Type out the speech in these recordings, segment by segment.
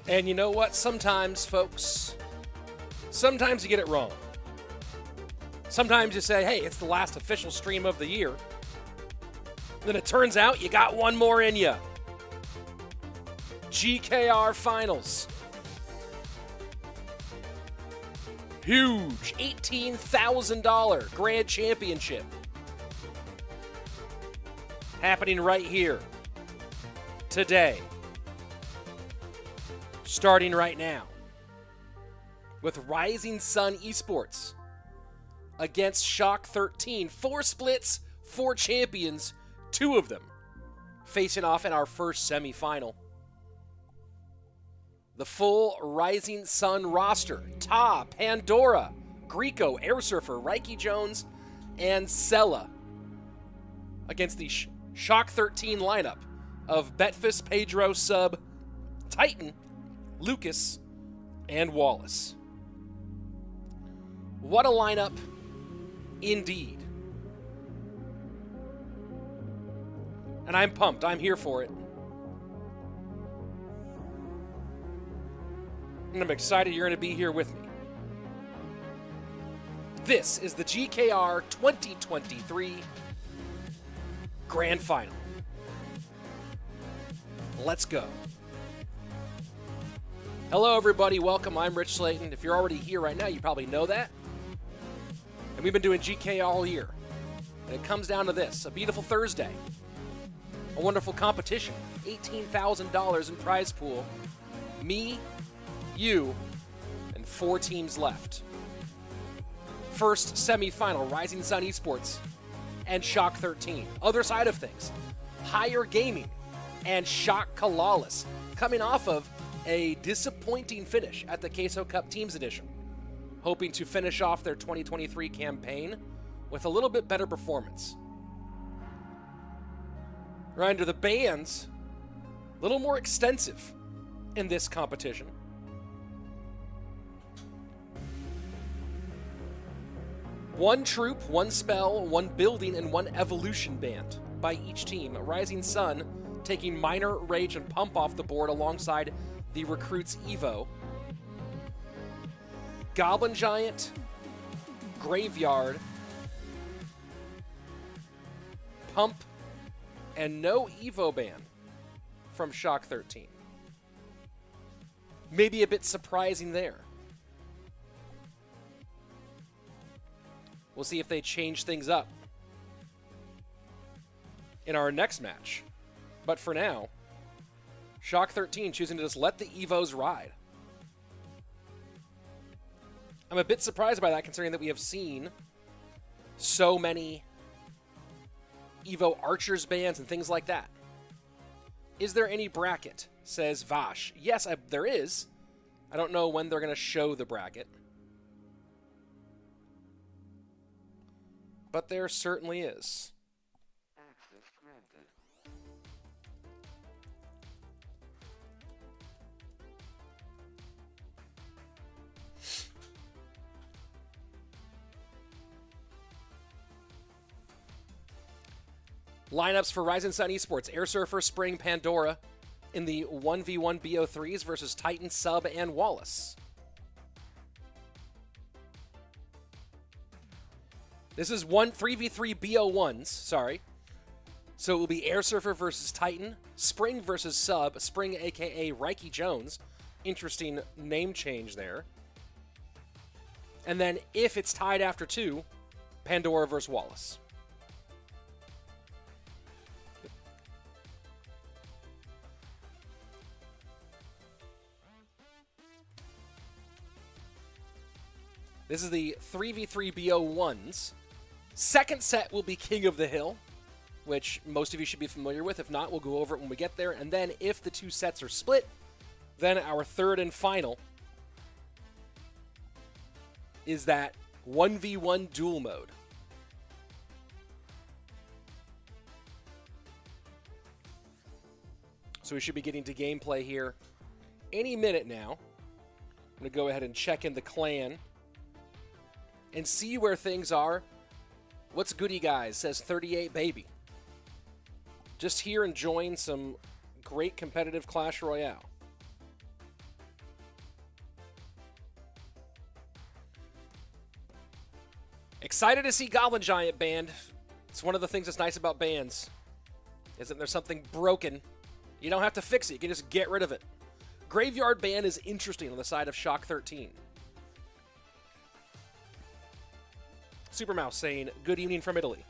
And you know what? Sometimes, folks, sometimes you get it wrong. Sometimes you say, hey, it's the last official stream of the year. And then it turns out you got one more in you. GKR Finals. Huge $18,000 Grand Championship. Happening right here. Today. Starting right now. With Rising Sun Esports against Shock-13. 4 splits, 4 champions, 2 of them facing off in our first semifinal. The full Rising Sun roster: Ta, Pandora, Griko, Airsurfer, raikijones, and Sela against the Shock-13 lineup of Betfas, Pedro, Sub, Tyton, Lucas, and Wallace. What a lineup indeed. And I'm pumped. I'm here for it. And I'm excited you're going to be here with me. This is the GKR 2023 Grand Final. Let's go. Hello, everybody. Welcome. I'm richslaton. If you're already here right now, you probably know that. And we've been doing GK all year. And it comes down to this: a beautiful Thursday, a wonderful competition, $18,000 in prize pool, me, you, and 4 teams left. First semifinal, Rising Sun Esports and Shock-13. Other side of things, Higher Gaming and SKCalalas, coming off of a disappointing finish at the Queso Cup Teams Edition, hoping to finish off their 2023 campaign with a little bit better performance. Reminder, the bans, a little more extensive in this competition. One troop, 1 spell, 1 building, and 1 evolution banned by each team. Rising Sun taking Minor, Rage, and Pump off the board alongside the Recruits Evo. Goblin Giant, Graveyard, Pump, and no Evo ban from Shock-13. Maybe a bit surprising there. We'll see if they change things up in our next match. But for now, Shock-13 choosing to just let the Evos ride. I'm a bit surprised by that, considering that we have seen so many Evo Archers bans and things like that. Is there any bracket? Says Vash. Yes, there is. I don't know when they're going to show the bracket. But there certainly is. Access granted. Lineups for Rising Sun Esports: Airsurfer, Spring, Pandora in the 1v1 BO3s versus Tyton, Sub, and Wallace. This is 3v3 BO1s, sorry. So it will be Airsurfer versus Tyton, Spring versus Sub, Spring aka raikijones. Interesting name change there. And then if it's tied after 2, Pandora versus Wallace. This is the 3v3 BO1s. Second set will be King of the Hill, which most of you should be familiar with. If not, we'll go over it when we get there. And then if the 2 sets are split, then our third and final is that 1v1 duel mode. So we should be getting to gameplay here any minute now. I'm going to go ahead and check in the clan and see where things are. What's goody, guys? Says 38 baby. Just here enjoying some great competitive Clash Royale. Excited to see Goblin Giant banned. It's one of the things that's nice about bans, is that there's something broken, you don't have to fix it. You can just get rid of it. Graveyard ban is interesting on the side of Shock-13. Supermouse saying, good evening from Italy.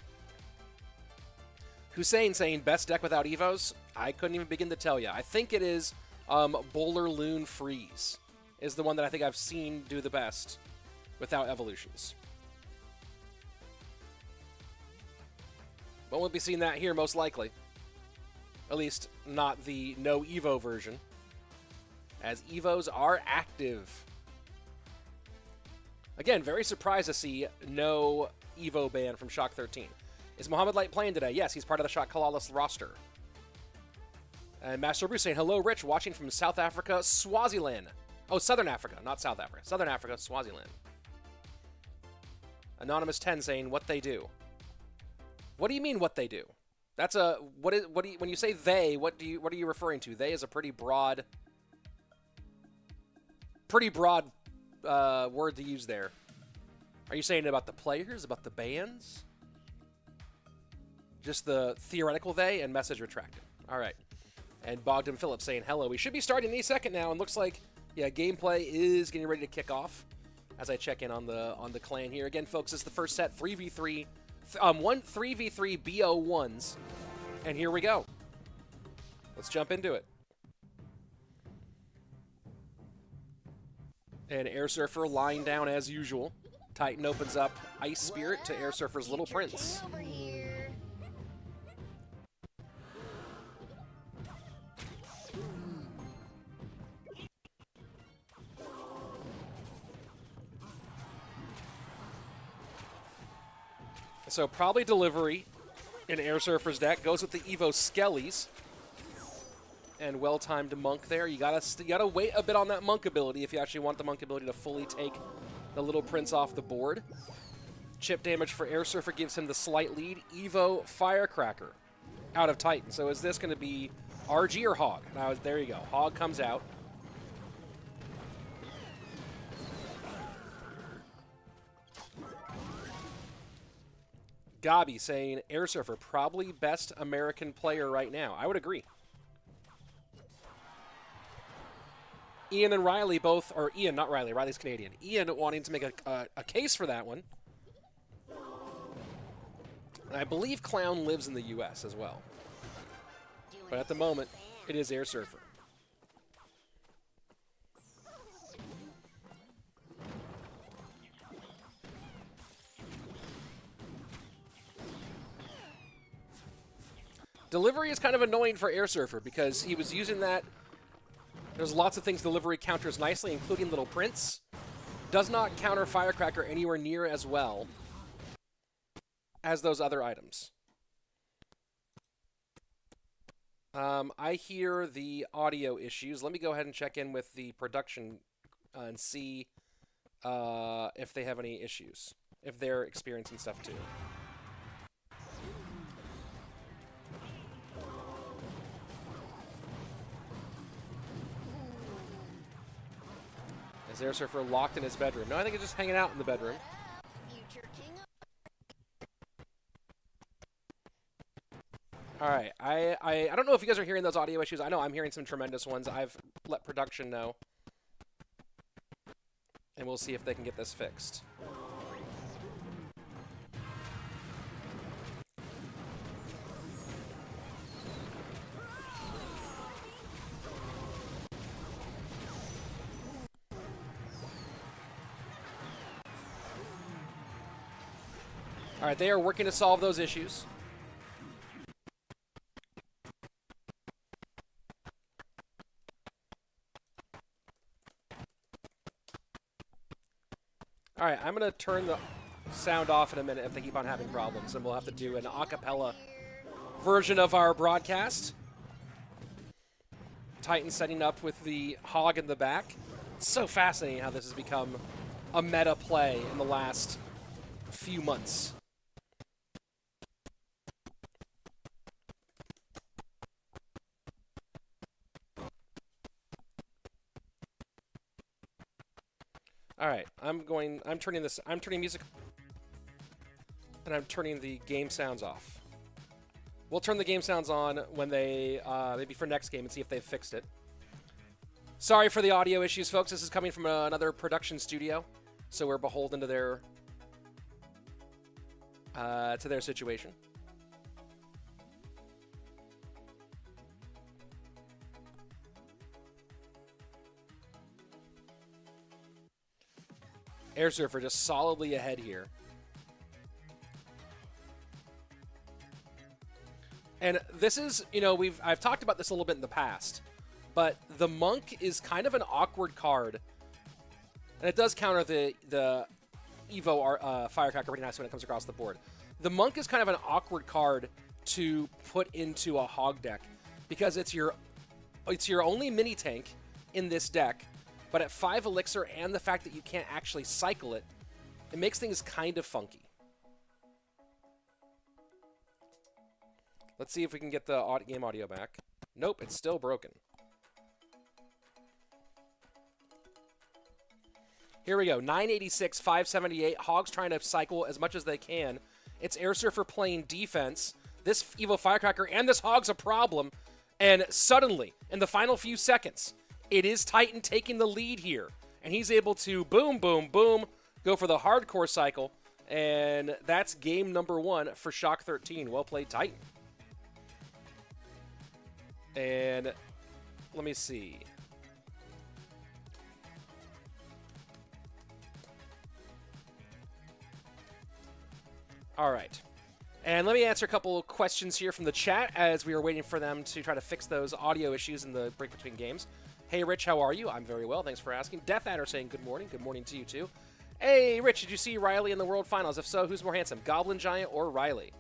Hussein saying, best deck without Evos? I couldn't even begin to tell you. I think it is Bowler Loon Freeze is the one that I think I've seen do the best without evolutions. But we'll be seeing that here most likely. At least not the no Evo version, as Evos are active. Again, very surprised to see no Evo ban from Shock-13. Is Mohamed Light playing today? Yes, he's part of the Shock-CalaLAS roster. And Master Bruce saying, hello, Rich, watching from South Africa, Swaziland. Oh, Southern Africa, not South Africa. Southern Africa, Swaziland. Anonymous 10 saying, what they do. What do you mean, what they do? That's a what do you, when you say they, what are you referring to? They is a pretty broad word to use there. Are you saying about the players, about the bands? Just the theoretical they, and message retracted. All right. And Bogdan Phillips saying hello. We should be starting any second now, and looks like, yeah, gameplay is getting ready to kick off as I check in on the clan here. Again, folks, it's the first set, 3v3, 3v3 BO1s, and here we go. Let's jump into it. And Airsurfer lying down as usual. Tyton opens up Ice Spirit to Airsurfer's Little Prince. So probably delivery in Airsurfer's deck. Goes with the Evo Skellies. And well-timed Monk there. You gotta wait a bit on that Monk ability if you actually want the Monk ability to fully take the Little Prince off the board. Chip damage for Airsurfer gives him the slight lead. Evo Firecracker out of Tyton. So is this going to be RG or Hog? Now, there you go. Hog comes out. Gabi saying Airsurfer, probably best American player right now. I would agree. Ian and Riley both, or Ian, not Riley, Riley's Canadian. Ian wanting to make a case for that one. And I believe Clown lives in the U.S. as well. But at the moment, it is Airsurfer. Delivery is kind of annoying for Airsurfer because he was using that. There's lots of things delivery counters nicely, including Little Prince. Does not counter Firecracker anywhere near as well as those other items. I hear the audio issues. Let me go ahead and check in with the production and see if they have any issues, if they're experiencing stuff too. Is Airsurfer locked in his bedroom? No, I think he's just hanging out in the bedroom. All right, I don't know if you guys are hearing those audio issues. I know I'm hearing some tremendous ones. I've let production know. And we'll see if they can get this fixed. All right, they are working to solve those issues. All right, I'm going to turn the sound off in a minute if they keep on having problems, and we'll have to do an a cappella version of our broadcast. Tyton setting up with the Hog in the back. It's so fascinating how this has become a meta play in the last few months. All right, I'm turning music. And I'm turning the game sounds off. We'll turn the game sounds on when they, maybe for next game and see if they've fixed it. Sorry for the audio issues, folks. This is coming from another production studio, so we're beholden to their situation. Airsurfer just solidly ahead here. And this is, you know, I've talked about this a little bit in the past, but the Monk is kind of an awkward card. And it does counter the Evo Firecracker pretty nice when it comes across the board. The Monk is kind of an awkward card to put into a hog deck because it's your only mini tank in this deck, but at 5 elixir and the fact that you can't actually cycle it, it makes things kind of funky. Let's see if we can get the game audio back. Nope, it's still broken. Here we go, 986, 578. Hogs trying to cycle as much as they can. It's Airsurfer playing defense. This Evo Firecracker and this Hog's a problem. And suddenly, in the final few seconds, it is Tyton taking the lead here. And he's able to boom, boom, boom, go for the hardcore cycle. And that's game number 1 for Shock-13. Well played, Tyton. And let me see. All right. And let me answer a couple of questions here from the chat as we were waiting for them to try to fix those audio issues in the break between games. Hey, Rich, how are you? I'm very well. Thanks for asking. Death Adder saying good morning. Good morning to you, too. Hey, Rich, did you see Riley in the World Finals? If so, who's more handsome, Goblin Giant or Riley?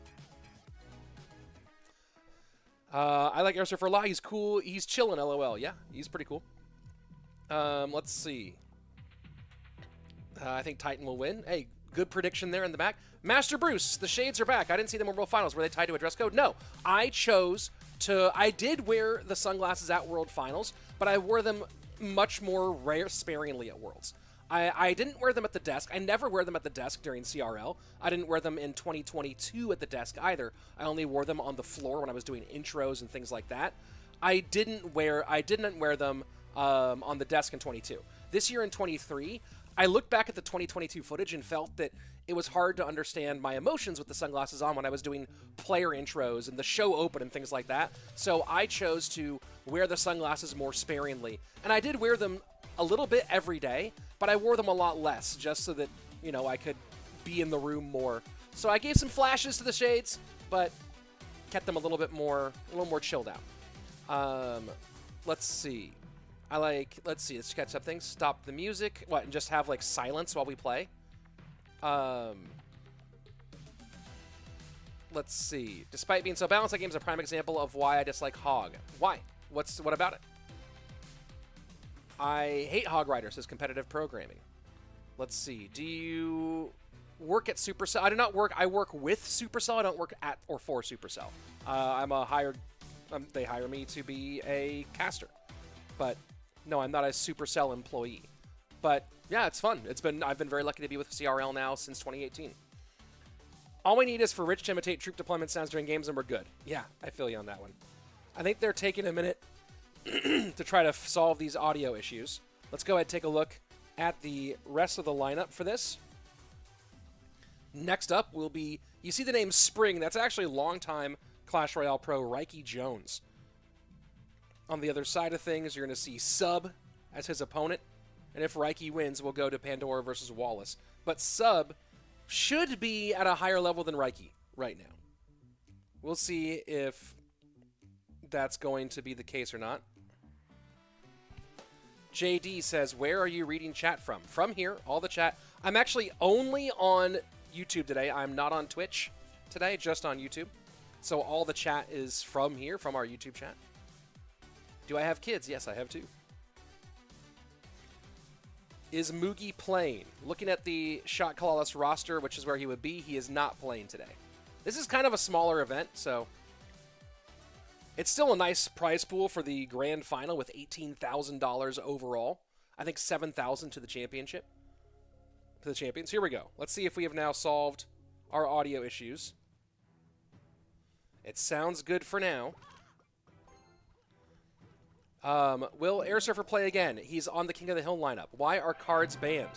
I like Airsurfer a lot. He's cool. He's chilling, LOL. Yeah, he's pretty cool. Let's see. I think Tyton will win. Hey, good prediction there in the back. Master Bruce, the shades are back. I didn't see them in World Finals. Were they tied to a dress code? No. I did wear the sunglasses at World Finals, but I wore them much more sparingly at Worlds. I didn't wear them at the desk. I never wear them at the desk during CRL. I didn't wear them in 2022 at the desk either. I only wore them on the floor when I was doing intros and things like that. I didn't wear them on the desk in 22. This year in 23, I looked back at the 2022 footage and felt that it was hard to understand my emotions with the sunglasses on when I was doing player intros and the show open and things like that. So I chose to wear the sunglasses more sparingly. And I did wear them a little bit every day, but I wore them a lot less just so that, you know, I could be in the room more. So I gave some flashes to the shades, but kept them a little more chilled out. Let's see. Let's catch up things. Stop the music. What, and just have, like, silence while we play? Let's see. Despite being so balanced, that game is a prime example of why I dislike Hog. Why? What about it? I hate Hog Riders as competitive programming. Let's see. Do you work at Supercell? I do not work. I work with Supercell. I don't work at or for Supercell. I'm a hired. They hire me to be a caster, but no, I'm not a Supercell employee. But yeah, it's fun. I've been very lucky to be with CRL now since 2018. All we need is for Rich to imitate troop deployment sounds during games, and we're good. Yeah, I feel you on that one. I think they're taking a minute to try to solve these audio issues. Let's go ahead and take a look at the rest of the lineup for this. Next up will be, you see the name Spring. That's actually longtime Clash Royale pro raikijones. On the other side of things, you're going to see Sub as his opponent. And if Raiki wins, we'll go to Pandora versus Wallace. But Sub should be at a higher level than Raiki right now. We'll see if that's going to be the case or not. JD says, where are you reading chat from? From here, all the chat. I'm actually only on YouTube today. I'm not on Twitch today, just on YouTube. So all the chat is from here, from our YouTube chat. Do I have kids? Yes, I have two. Is Moogie playing? Looking at the SKCalalas roster, which is where he would be, he is not playing today. This is kind of a smaller event, so it's still a nice prize pool for the grand final with $18,000 overall. I think $7,000 to the championship. To the champions. Here we go. Let's see if we have now solved our audio issues. It sounds good for now. Will Airsurfer play again? He's on the King of the Hill lineup. Why are cards banned?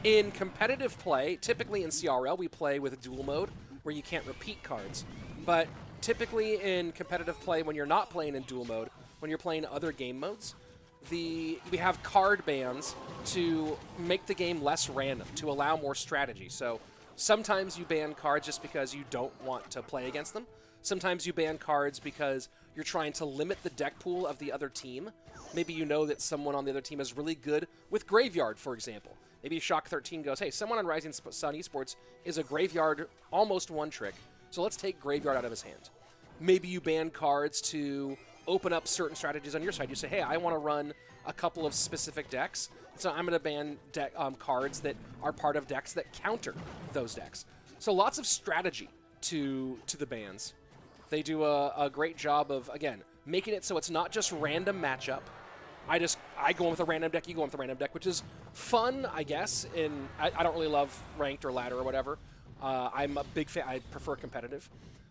In competitive play, typically in CRL, we play with dual mode, where you can't repeat cards. But typically in competitive play, when you're not playing in dual mode, when you're playing other game modes, we have card bans to make the game less random, to allow more strategy. So sometimes you ban cards just because you don't want to play against them. Sometimes you ban cards because you're trying to limit the deck pool of the other team. Maybe you know that someone on the other team is really good with Graveyard, for example. Maybe Shock-13 goes, hey, someone on Rising Sun Esports is a Graveyard almost one trick, so let's take Graveyard out of his hand. Maybe you ban cards to open up certain strategies on your side. You say, hey, I want to run a couple of specific decks, so I'm going to ban cards that are part of decks that counter those decks. So lots of strategy to the bans. They do a great job of, again, making it so it's not just random matchup. I go in with a random deck, you go in with a random deck, which is fun, I guess. I don't really love ranked or ladder or whatever. I'm a big fan. I prefer competitive.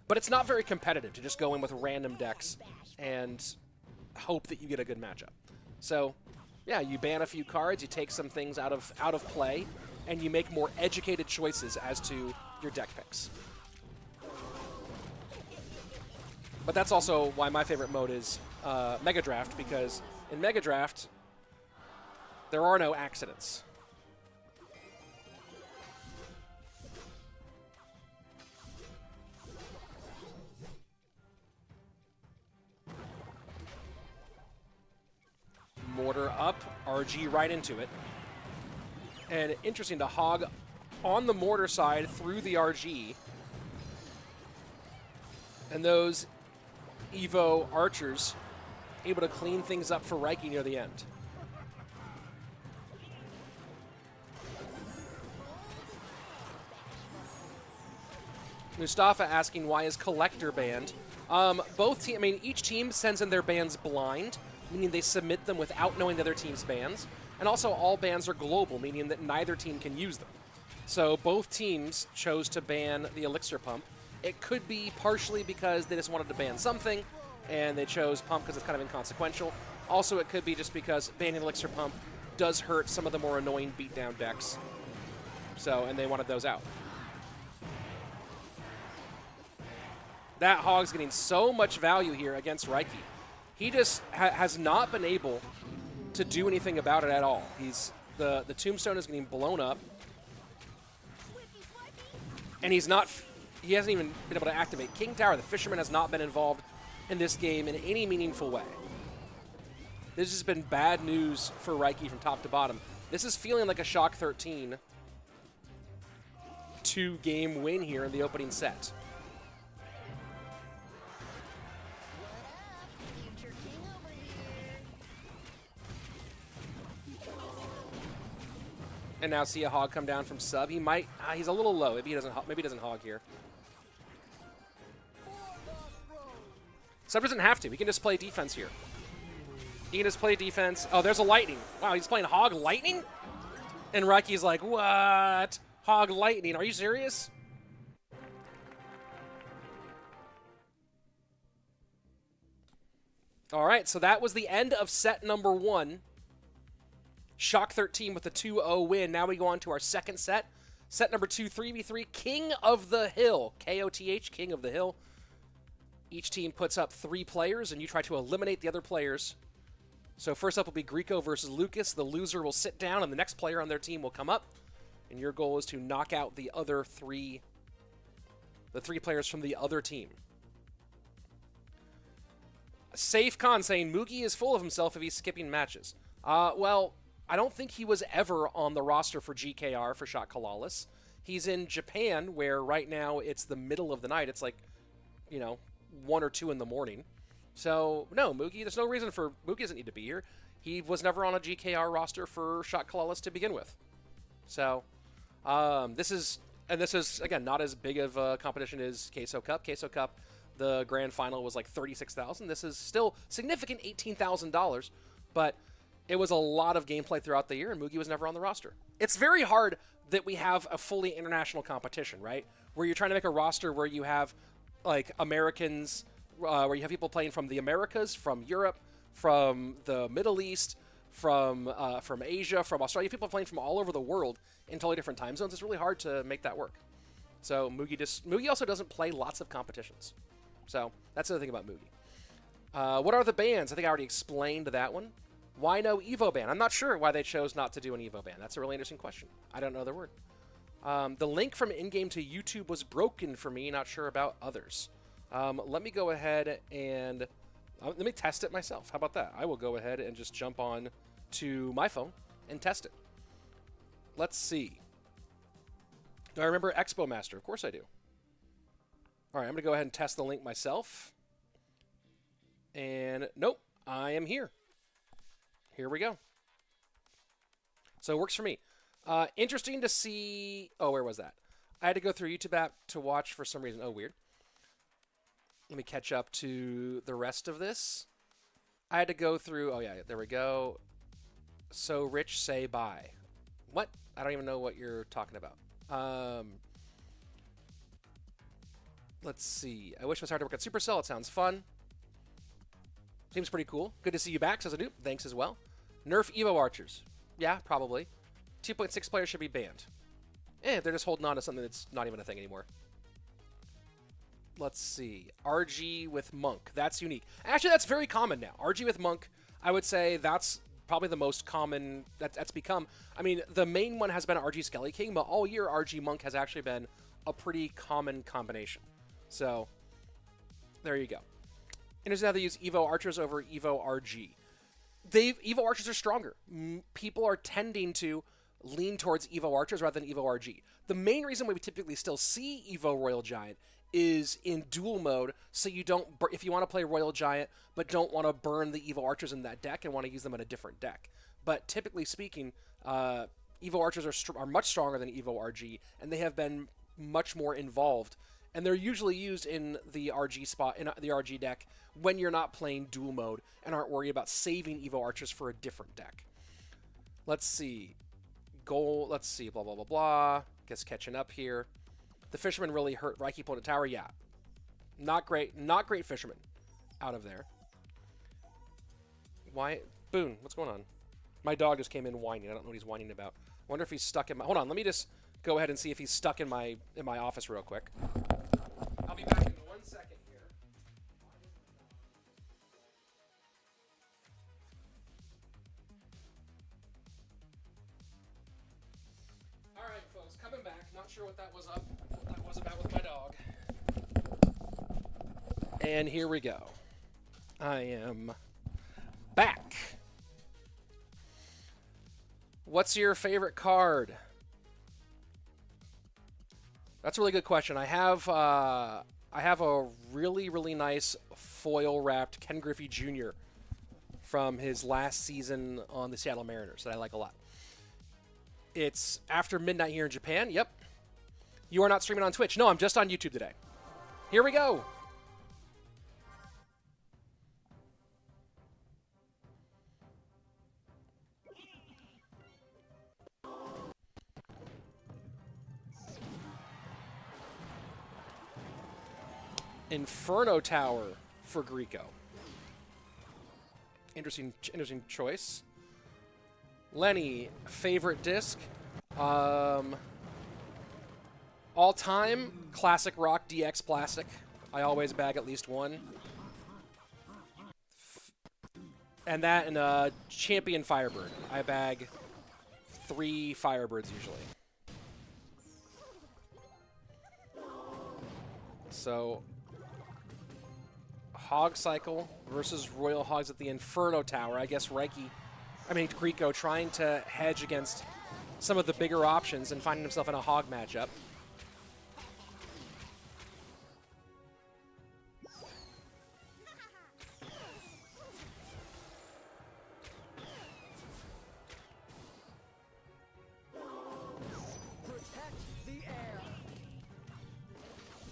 But it's not very competitive to just go in with random decks and hope that you get a good matchup. So, yeah, you ban a few cards, you take some things out of play, and you make more educated choices as to your deck picks. But that's also why my favorite mode is Mega Draft, because in Mega Draft, there are no accidents. Mortar up, RG right into it. And interesting to hog on the mortar side through the RG. And those Evo archers able to clean things up for Raiki near the end. Mustafa asking, why is Collector banned? Each team sends in their bans blind, meaning they submit them without knowing the other team's bans. And also all bans are global, meaning that neither team can use them. So both teams chose to ban the Elixir Pump. It could be partially because they just wanted to ban something, and they chose Pump because it's kind of inconsequential. Also, it could be just because banning Elixir Pump does hurt some of the more annoying beatdown decks. And they wanted those out. That Hog's getting so much value here against Raiki. He just has not been able to do anything about it at all. The Tombstone is getting blown up, and he hasn't even been able to activate King Tower. The Fisherman has not been involved in this game in any meaningful way. This has been bad news for Raiki from top to bottom. This is feeling like a Shock-13 2-game win here in the opening set. And now see a hog come down from sub. He might. He's a little low. Maybe he doesn't hog here. Sub doesn't have to. He can just play defense here. He can just play defense. Oh, there's a lightning. Wow, he's playing hog lightning? And Raiki's like, what? Hog lightning? Are you serious? All right, so that was the end of set number 1. Shock-13 with a 2-0 win. Now we go on to our second set. Set number 2, 3v3, King of the Hill. KOTH, King of the Hill. Each team puts up 3 players, and you try to eliminate the other players. So first up will be Griko versus Lucas. The loser will sit down, and the next player on their team will come up. And your goal is to knock out the other 3 players from the other team. Safe Khan saying Moogie is full of himself if he's skipping matches. Well, I don't think he was ever on the roster for GKR for SKCalalas. He's in Japan, where right now it's the middle of the night. It's like, 1 or 2 in the morning. So, no, Moogie, there's no reason for Moogie doesn't need to be here. He was never on a GKR roster for SKCalalas to begin with. So, this is, again, not as big of a competition as Queso Cup. Queso Cup, the grand final was like $36,000. This is still significant $18,000, but it was a lot of gameplay throughout the year, and Mugi was never on the roster. It's very hard that we have a fully international competition, right? Where you're trying to make a roster where you have, like, Americans, where you have people playing from the Americas, from Europe, from the Middle East, from Asia, from Australia. People playing from all over the world in totally different time zones. It's really hard to make that work. So Mugi also doesn't play lots of competitions. So that's the other thing about Mugi. What are the bans? I think I already explained that one. Why no Evo ban? I'm not sure why they chose not to do an Evo ban. That's a really interesting question. I don't know their word. The link from in-game to YouTube was broken for me. Not sure about others. Let me go ahead and let me test it myself. How about that? I will go ahead and just jump on to my phone and test it. Let's see. Do I remember Expo Master? Of course I do. All right, I'm going to go ahead and test the link myself. And nope, I am here. Here we go. So it works for me. Interesting to see... Oh, where was that? I had to go through YouTube app to watch for some reason. Oh, weird. Let me catch up to the rest of this. I had to go through... Oh, yeah, there we go. So Rich, say bye. What? I don't even know what you're talking about. Let's see. I wish it was hard to work at Supercell. It sounds fun. Seems pretty cool. Good to see you back, says a dude. Thanks as well. Nerf Evo Archers. Yeah, probably. 2.6 players should be banned. They're just holding on to something that's not even a thing anymore. Let's see. RG with Monk. That's unique. Actually, that's very common now. RG with Monk, I would say that's probably the most common that's become. I mean, the main one has been RG Skelly King, but all year RG Monk has actually been a pretty common combination. So, there you go. Interesting how they use Evo Archers over Evo RG. Evo Archers are stronger. People are tending to lean towards Evo Archers rather than Evo RG. The main reason why we typically still see Evo Royal Giant is in dual mode, so you don't, if you want to play Royal Giant but don't want to burn the Evo Archers in that deck and want to use them in a different deck. But typically speaking, Evo Archers are much stronger than Evo RG, and they have been much more involved. And they're usually used in the RG spot, in the RG deck, when you're not playing dual mode and aren't worried about saving Evo Archers for a different deck. Let's see. Goal, let's see, blah, blah, blah, blah. Guess catching up here. The Fisherman really hurt Raiki Opponent Tower, yeah. Not great Fisherman out of there. Why? Boone, what's going on? My dog just came in whining. I don't know what he's whining about. I wonder if he's stuck in my... Hold on, let me just go ahead and see if he's stuck in my office real quick. I'll be back in 1 second here. All right, folks, coming back. Not sure what that was about with my dog. And here we go. I am back. What's your favorite card? That's a really good question. I have a really, really nice foil-wrapped Ken Griffey Jr. from his last season on the Seattle Mariners that I like a lot. It's after midnight here in Japan. Yep. You are not streaming on Twitch. No, I'm just on YouTube today. Here we go. Inferno Tower for Griko. Interesting choice. Lenny, favorite disc? All time, Classic Rock DX Plastic. I always bag at least one. And that and Champion Firebird. I bag 3 Firebirds usually. So... Hog Cycle versus Royal Hogs at the Inferno Tower. I guess Griko trying to hedge against some of the bigger options and finding himself in a Hog matchup.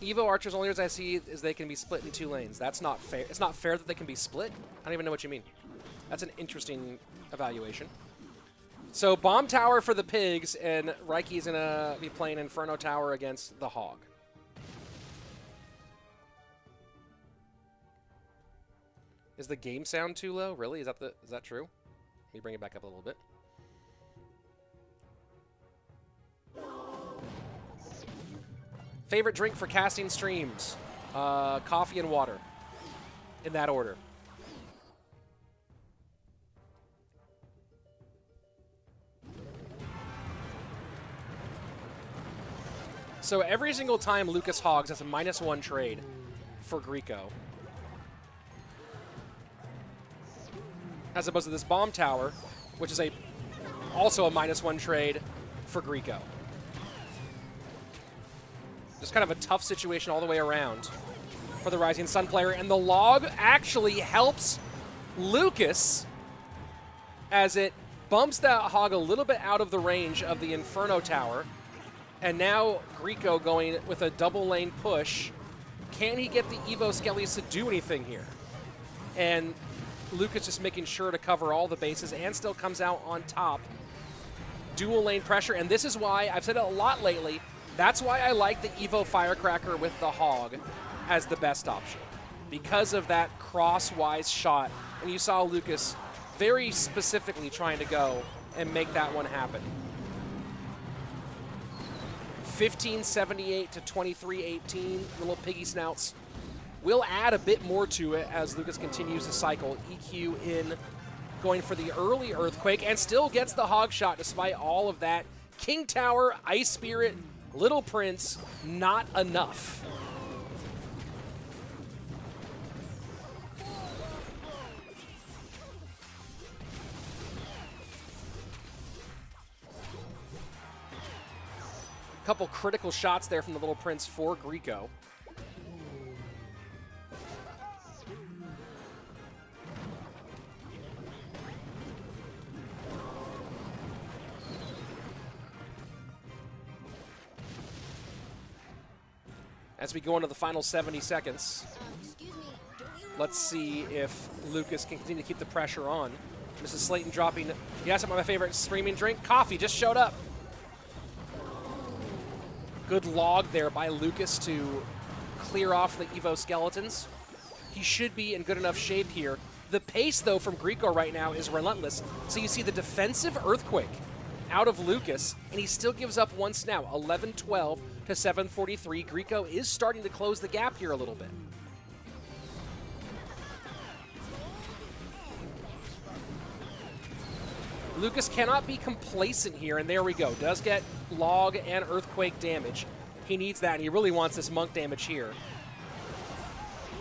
Evo Archers, only as I see is they can be split in 2 lanes. That's not fair. It's not fair that they can be split? I don't even know what you mean. That's an interesting evaluation. So Bomb Tower for the Pigs, and Raiki's going to be playing Inferno Tower against the Hog. Is the game sound too low? Really? Is that true? Let me bring it back up a little bit. Favorite drink for casting streams? Coffee and water. In that order. So every single time Lucas hogs has a -1 trade for Griko. As opposed to this Bomb Tower, which is also a -1 trade for Griko. Just kind of a tough situation all the way around for the Rising Sun player. And the log actually helps Lucas as it bumps that hog a little bit out of the range of the Inferno Tower. And now Griko going with a double lane push. Can he get the Evo Skellies to do anything here? And Lucas just making sure to cover all the bases and still comes out on top. Dual lane pressure, and this is why, I've said it a lot lately, that's why I like the Evo Firecracker with the Hog as the best option. Because of that crosswise shot, and you saw Lucas very specifically trying to go and make that one happen. 1578 to 2318, little piggy snouts. We'll add a bit more to it as Lucas continues to cycle. EQ in, going for the early Earthquake, and still gets the hog shot despite all of that. King Tower, Ice Spirit, Little Prince, not enough. Couple critical shots there from the Little Prince for Griko. As we go into the final 70 seconds, let's see if Lucas can continue to keep the pressure on. Mrs. Slayton dropping, yes, my favorite streaming drink, coffee, just showed up. Good log there by Lucas to clear off the Evo Skeletons. He should be in good enough shape here. The pace, though, from Griko right now is relentless. So you see the defensive Earthquake out of Lucas, and he still gives up once now, 11-12 to 743. Griko is starting to close the gap here a little bit. Lucas cannot be complacent here, and there we go. Does get log and earthquake damage. He needs that, and he really wants this monk damage here.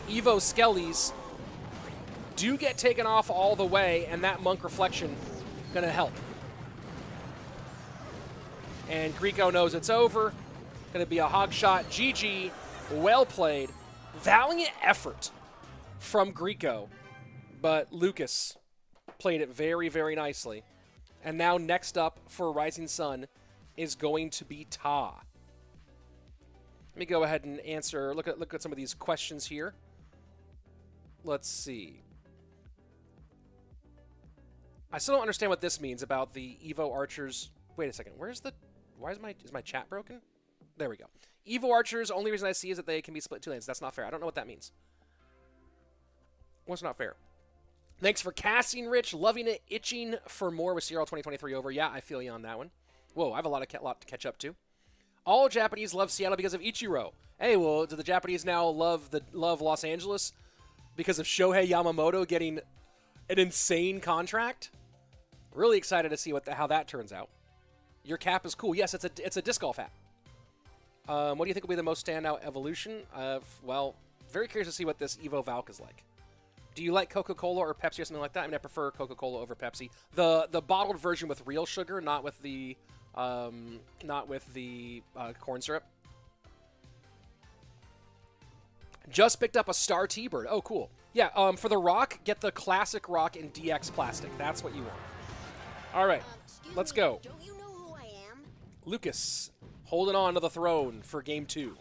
Evo Skellies do get taken off all the way, and that monk reflection gonna help. And Griko knows it's over. Gonna be a hog shot. GG, well played. Valiant effort from Griko, but Lucas played it very, very nicely. And now next up for Rising Sun is going to be Ta. Let me go ahead and answer, look at some of these questions here. Let's see. I still don't understand what this means about the Evo Archers. Wait a second, why is my chat broken? There we go. Evo Archers, only reason I see is that they can be split 2 lanes. That's not fair. I don't know what that means. What's not fair? Thanks for casting, Rich. Loving it. Itching for more with CRL 2023 over. Yeah, I feel you on that one. Whoa, I have a lot to catch up to. All Japanese love Seattle because of Ichiro. Hey, well, do the Japanese now love Los Angeles because of Shohei Yamamoto getting an insane contract? Really excited to see how that turns out. Your cap is cool. Yes, it's a disc golf hat. What do you think will be the most standout evolution? Well, very curious to see what this Evo Valk is like. Do you like Coca-Cola or Pepsi or something like that? I mean, I prefer Coca-Cola over Pepsi. The bottled version with real sugar, not with the corn syrup. Just picked up a Star T-Bird. Oh, cool. Yeah, for the rock, get the classic rock in DX plastic. That's what you want. All right, let's go. Don't you know who I am? Lucas holding on to the throne for game 2.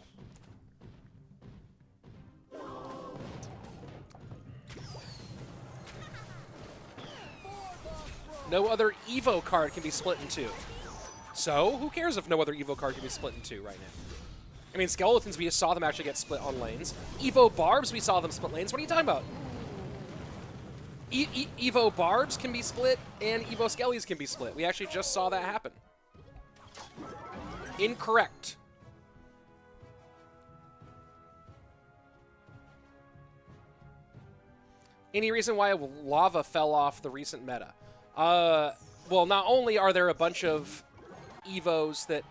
No other Evo card can be split in two. So, who cares if no other Evo card can be split in two right now? I mean, Skeletons, we just saw them actually get split on lanes. Evo Barbs, we saw them split lanes. What are you talking about? Evo Barbs can be split, and Evo Skellies can be split. We actually just saw that happen. Incorrect. Any reason why Lava fell off the recent meta? Well, not only are there a bunch of Evos that...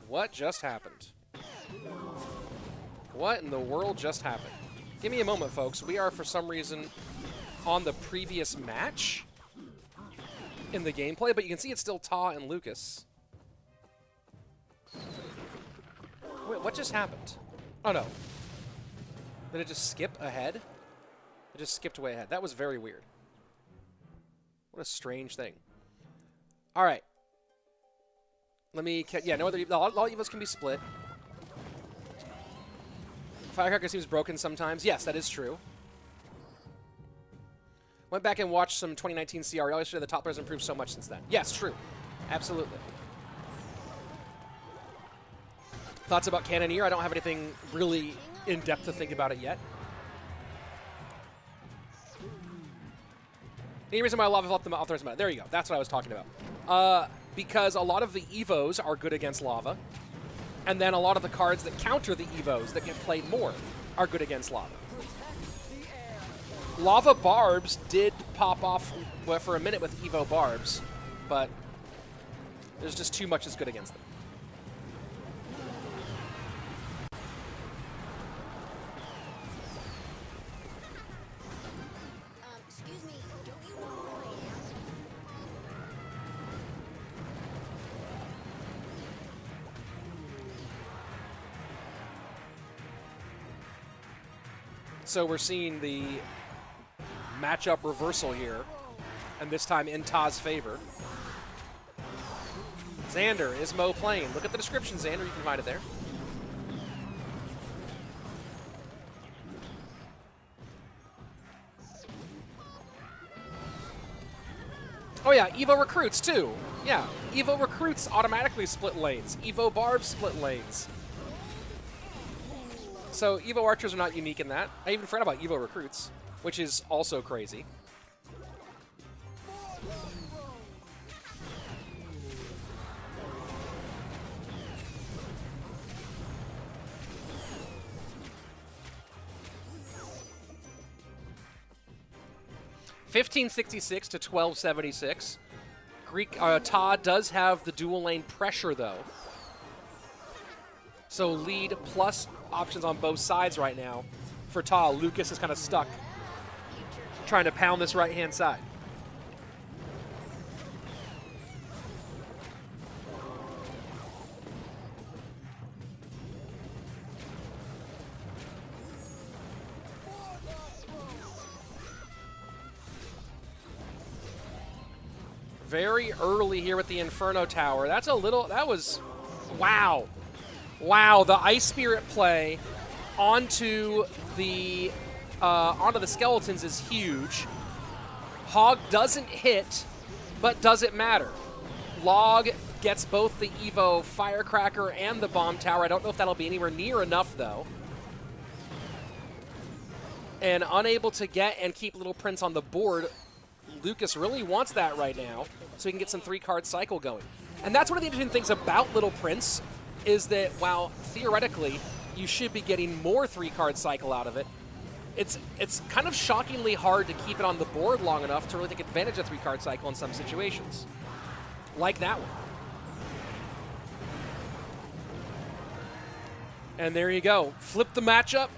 What just happened? What in the world just happened? Give me a moment, folks. We are, for some reason, on the previous match in the gameplay, but you can see it's still Ta and Lucas. Wait, what just happened? Oh, no. Did it just skip ahead? It just skipped way ahead. That was very weird. What a strange thing. All right. Let me... Yeah, no other... All Evos can be split. Firecracker seems broken sometimes. Yes, that is true. Went back and watched some 2019 CRL yesterday. The top players improved so much since then. Yes, true. Absolutely. Thoughts about Cannoneer? I don't have anything really in-depth to think about it yet. Any reason why Lava left them off the rest of the meta? There you go. That's what I was talking about. Because a lot of the Evos are good against Lava. And then a lot of the cards that counter the Evos that get played more are good against Lava. Lava Barbs did pop off for a minute with Evo Barbs, but there's just too much that's good against them. Excuse me, don't you want to play now? So we're seeing the matchup reversal here, and this time in Ta's favor. Xander, is Mo playing? Look at the description, Xander. You can find it there. Oh yeah, Evo Recruits too. Yeah, Evo Recruits automatically split lanes. Evo Barbs split lanes. So Evo Archers are not unique in that. I even forgot about Evo Recruits, which is also crazy. $15.66 to $12.76. Ta does have the dual lane pressure though. So lead plus options on both sides right now. For Ta, Lucas is kind of stuck trying to pound this right-hand side. Very early here with the Inferno Tower. That's a little, that was, wow. Wow, the Ice Spirit play onto the Skeletons is huge. Hog doesn't hit, but does it matter? Log gets both the Evo Firecracker and the Bomb Tower. I don't know if that'll be anywhere near enough, though. And unable to get and keep Little Prince on the board. Lucas really wants that right now, so he can get some 3-card cycle going. And that's one of the interesting things about Little Prince, is that while theoretically you should be getting more 3-card cycle out of it, it's kind of shockingly hard to keep it on the board long enough to really take advantage of 3-card cycle in some situations. Like that one. And there you go. Flip the matchup.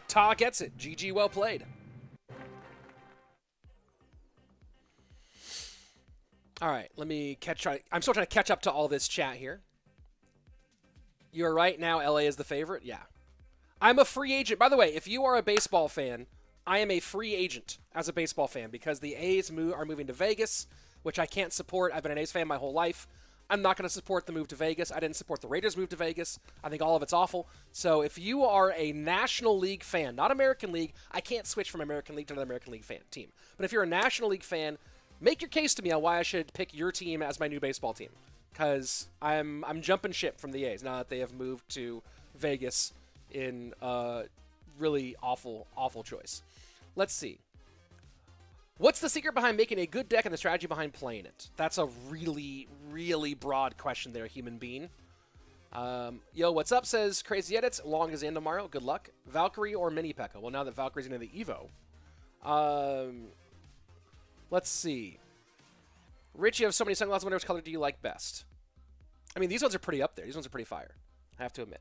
Ta gets it. GG, well played. All right, let me I'm still trying to catch up to all this chat here. You're right, now LA is the favorite? Yeah. I'm a free agent. By the way, if you are a baseball fan, I am a free agent as a baseball fan because the A's are moving to Vegas, which I can't support. I've been an A's fan my whole life. I'm not going to support the move to Vegas. I didn't support the Raiders' move to Vegas. I think all of it's awful. So if you are a National League fan, not American League, I can't switch from American League to another American League team. But if you're a National League fan, Make your case to me on why I should pick your team as my new baseball team, because I'm jumping ship from the A's now that they have moved to Vegas in a really awful choice. Let's see. What's the secret behind making a good deck and the strategy behind playing it? That's a really, really broad question there, human being. Yo, what's up, says Crazy Edits. Long is in tomorrow. Good luck. Valkyrie or Mini P.E.K.K.A? Well, now that Valkyrie's into the Evo. Let's see. Rich, you have so many sunglasses. Which color do you like best? I mean, these ones are pretty up there. These ones are pretty fire, I have to admit.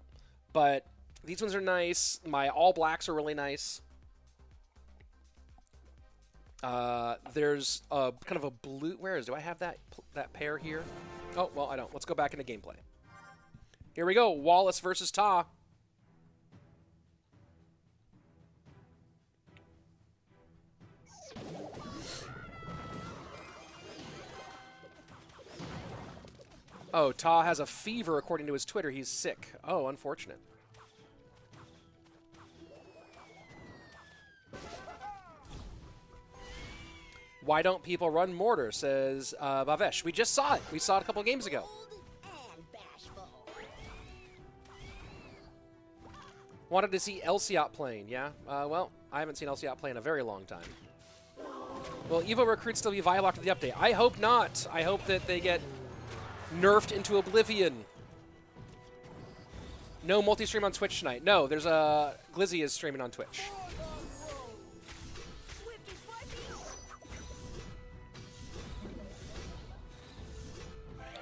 But these ones are nice. My all blacks are really nice. There's a kind of a blue. Where is? Do I have that pair here? Oh, well, I don't. Let's go back into gameplay. Here we go. Wallace versus Ta. Oh, Ta has a fever according to his Twitter. He's sick. Oh, unfortunate. Why don't people run mortar, says Bavesh. We just saw it. We saw it a couple games ago. Wanted to see Elsiot playing, yeah? Well, I haven't seen Elsiot play in a very long time. Will Evo recruits still be viable after the update? I hope not. I hope that they get nerfed into oblivion. No multi-stream on Twitch tonight. No, there's a... Glizzy is streaming on Twitch.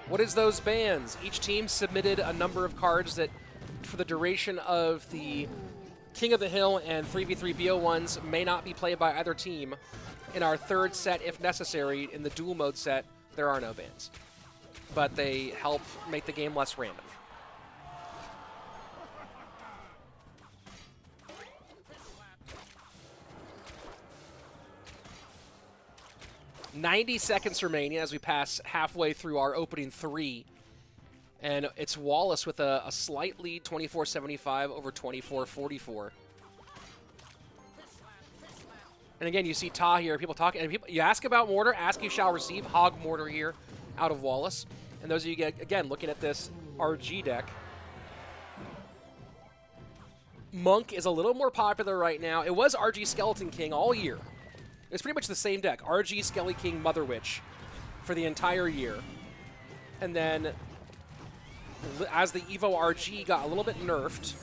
What is those bans? Each team submitted a number of cards that, for the duration of the King of the Hill and 3v3 BO1s, may not be played by either team. In our third set, if necessary, in the dual mode set, there are no bans. But they help make the game less random. $90 seconds remaining as we pass halfway through our opening 3. And it's Wallace with a slight lead, 24-75 over 24-44. And again, you see Ta here, people talking. And you ask about mortar, ask you shall receive. Hog mortar here out of Wallace. And those of you, again, looking at this RG deck. Monk is a little more popular right now. It was RG Skeleton King all year. It's pretty much the same deck. RG Skelly King Mother Witch for the entire year. And then as the Evo RG got a little bit nerfed,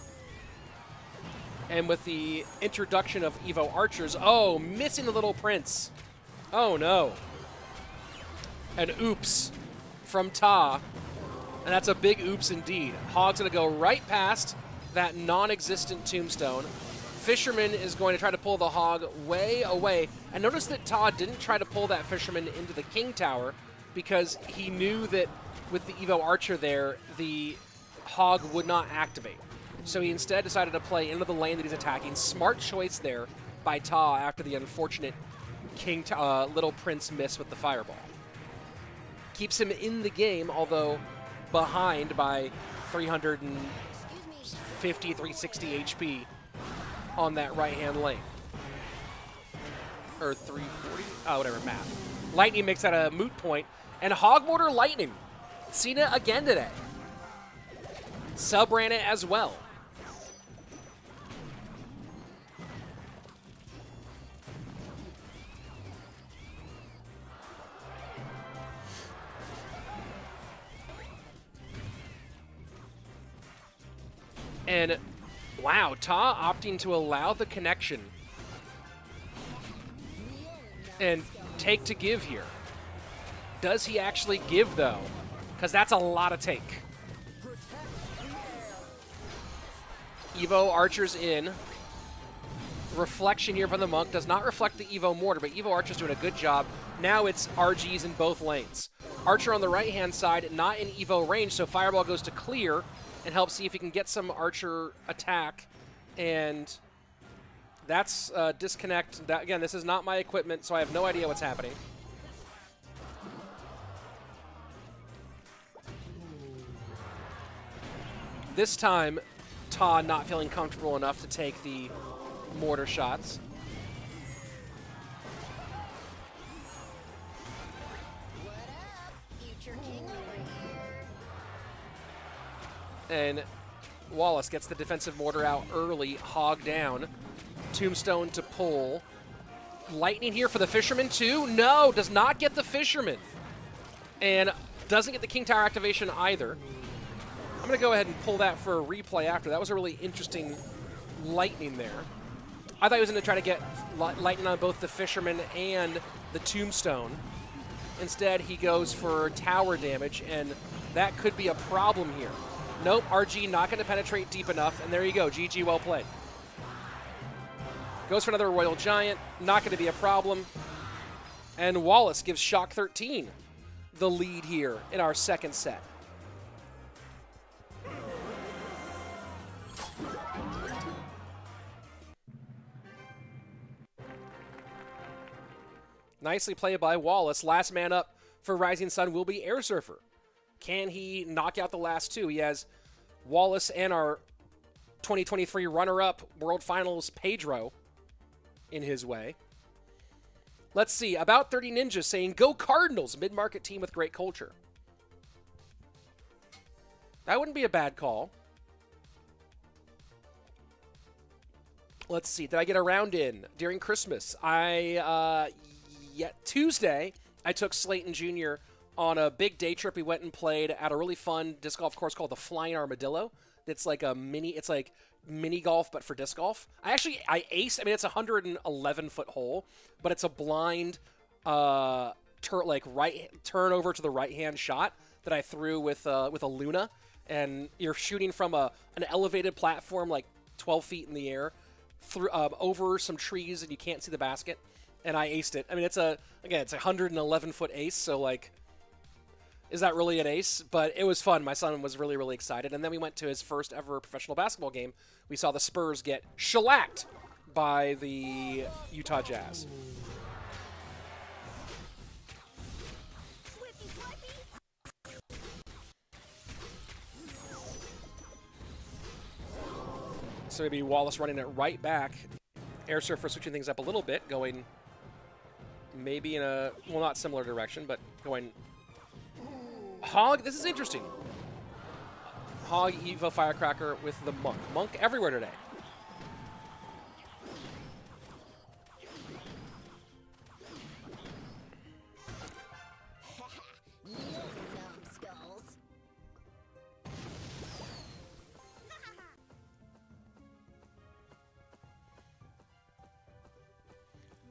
and with the introduction of Evo Archers, oh, missing the Little Prince. Oh, no. And oops from Ta. And that's a big oops indeed. Hog's going to go right past that non-existent tombstone. Fisherman is going to try to pull the Hog way away. And notice that Ta didn't try to pull that Fisherman into the King Tower because he knew that with the Evo Archer there, the Hog would not activate. So he instead decided to play into the lane that he's attacking. Smart choice there by Ta after the unfortunate Little Prince miss with the Fireball. Keeps him in the game, although behind by 350, 360 HP on that right-hand lane. Or 340? Oh, whatever, math. Lightning makes that a moot point. And Hog Mortar Lightning. Seen it again today. Sub ran it as well. And wow, Ta opting to allow the connection and take to give here. Does he actually give, though? Because that's a lot of take. Evo Archer's in. Reflection here from the Monk. Does not reflect the Evo Mortar, but Evo Archer's doing a good job. Now it's RGs in both lanes. Archer on the right-hand side, not in Evo range, so Fireball goes to clear and help see if he can get some Archer attack. And that's disconnect. Again, this is not my equipment, so I have no idea what's happening. This time, Ta not feeling comfortable enough to take the mortar shots. And Wallace gets the defensive mortar out early, hog down. Tombstone to pull. Lightning here for the Fisherman too? No, does not get the Fisherman. And doesn't get the King Tower activation either. I'm going to go ahead and pull that for a replay after. That was a really interesting Lightning there. I thought he was going to try to get Lightning on both the Fisherman and the Tombstone. Instead, he goes for tower damage, and that could be a problem here. Nope, RG not going to penetrate deep enough, and there you go. GG, well played. Goes for another Royal Giant, not going to be a problem. And Wallace gives Shock-13 the lead here in our second set. Nicely played by Wallace. Last man up for Rising Sun will be Airsurfer. Can he knock out the last two? He has Wallace and our 2023 runner-up World Finals Pedro in his way. Let's see. About 30 Ninjas saying, go Cardinals, mid-market team with great culture. That wouldn't be a bad call. Let's see. Did I get a round in during Christmas? Tuesday, I took Slayton Jr. on a big day trip. We went and played at a really fun disc golf course called the Flying Armadillo. It's like mini golf, but for disc golf. I aced. I mean, it's a 111-foot hole, but it's a blind turn over to the right-hand shot that I threw with a Luna, and you're shooting from an elevated platform like 12 feet in the air through over some trees, and you can't see the basket. And I aced it. I mean, it's a 111-foot ace, so like, is that really an ace? But it was fun. My son was really, really excited. And then we went to his first ever professional basketball game. We saw the Spurs get shellacked by the Utah Jazz. So maybe Wallace running it right back. Airsurfer switching things up a little bit, going maybe in a, well, not similar direction, but going Hog. This is interesting. Hog, Evo, Firecracker with the Monk. Monk everywhere today.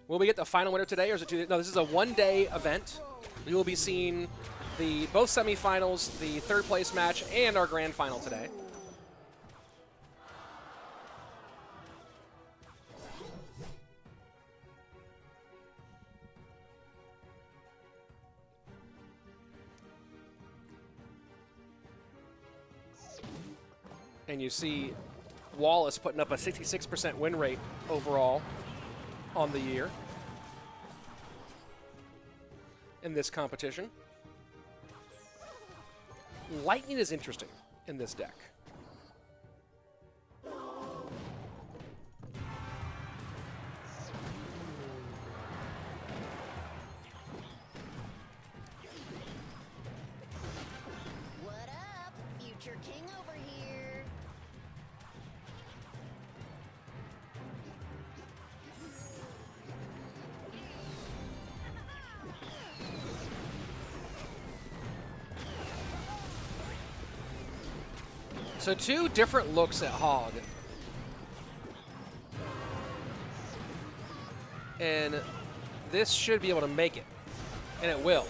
Will we get the final winner today, or is it two? No, this is a one-day event. We will be seeing both semifinals, the third place match, and our grand final today. And you see Wallace putting up a 66% win rate overall on the year in this competition. Lightning is interesting in this deck. What up, future king over here? So two different looks at Hog. And this should be able to make it. And it will.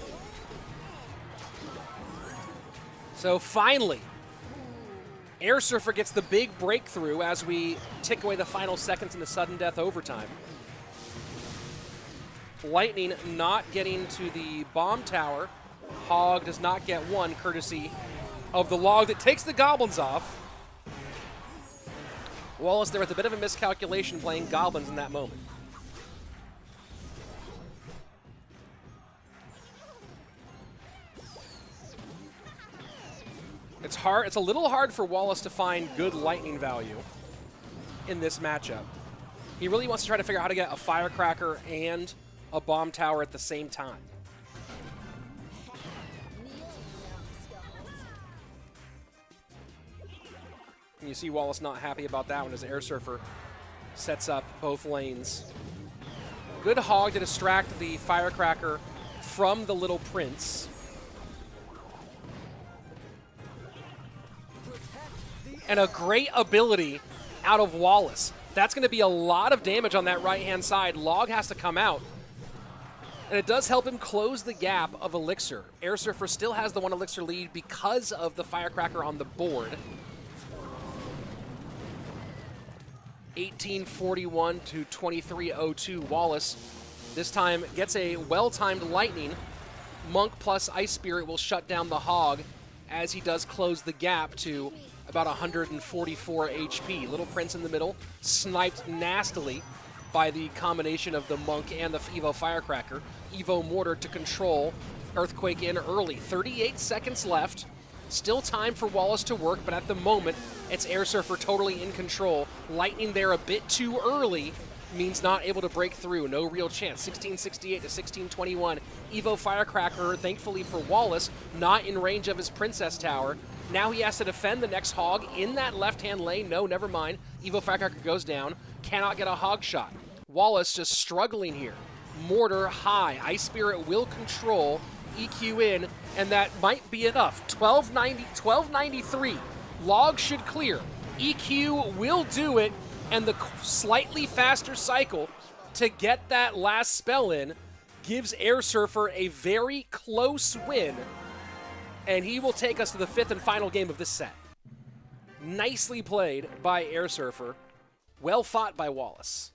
So finally, Airsurfer gets the big breakthrough as we tick away the final seconds in the sudden death overtime. Lightning not getting to the bomb tower. Hog does not get one, courtesy of the log that takes the goblins off. Wallace there with a bit of a miscalculation playing goblins in that moment. It's hard. It's a little hard for Wallace to find good lightning value in this matchup. He really wants to try to figure out how to get a firecracker and a bomb tower at the same time. And you see Wallace not happy about that one as airsurfer sets up both lanes. Good hog to distract the firecracker from the little prince. And a great ability out of Wallace. That's going to be a lot of damage on that right-hand side. Log has to come out. And it does help him close the gap of Elixir. Airsurfer still has the 1 Elixir lead because of the firecracker on the board. 1841 to 2302. Wallace this time gets a well-timed lightning. Monk plus Ice Spirit will shut down the hog as he does close the gap to about 144 HP. Little Prince in the middle, sniped nastily by the combination of the Monk and the Evo Firecracker. Evo Mortar to control Earthquake in early. 38 seconds left. Still time for Wallace to work, but at the moment, it's Airsurfer totally in control. Lightning there a bit too early means not able to break through. No real chance. 1668 to 1621. Evo Firecracker, thankfully for Wallace, not in range of his Princess Tower. Now he has to defend the next hog in that left-hand lane. No, never mind. Evo Firecracker goes down. Cannot get a hog shot. Wallace just struggling here. Mortar high. Ice Spirit will control. EQ in, and that might be enough. 1293. Log should clear. EQ will do it, and the slightly faster cycle to get that last spell in gives Airsurfer a very close win, and he will take us to the 5th and final game of this set. Nicely played by Airsurfer. Well fought by Wallace.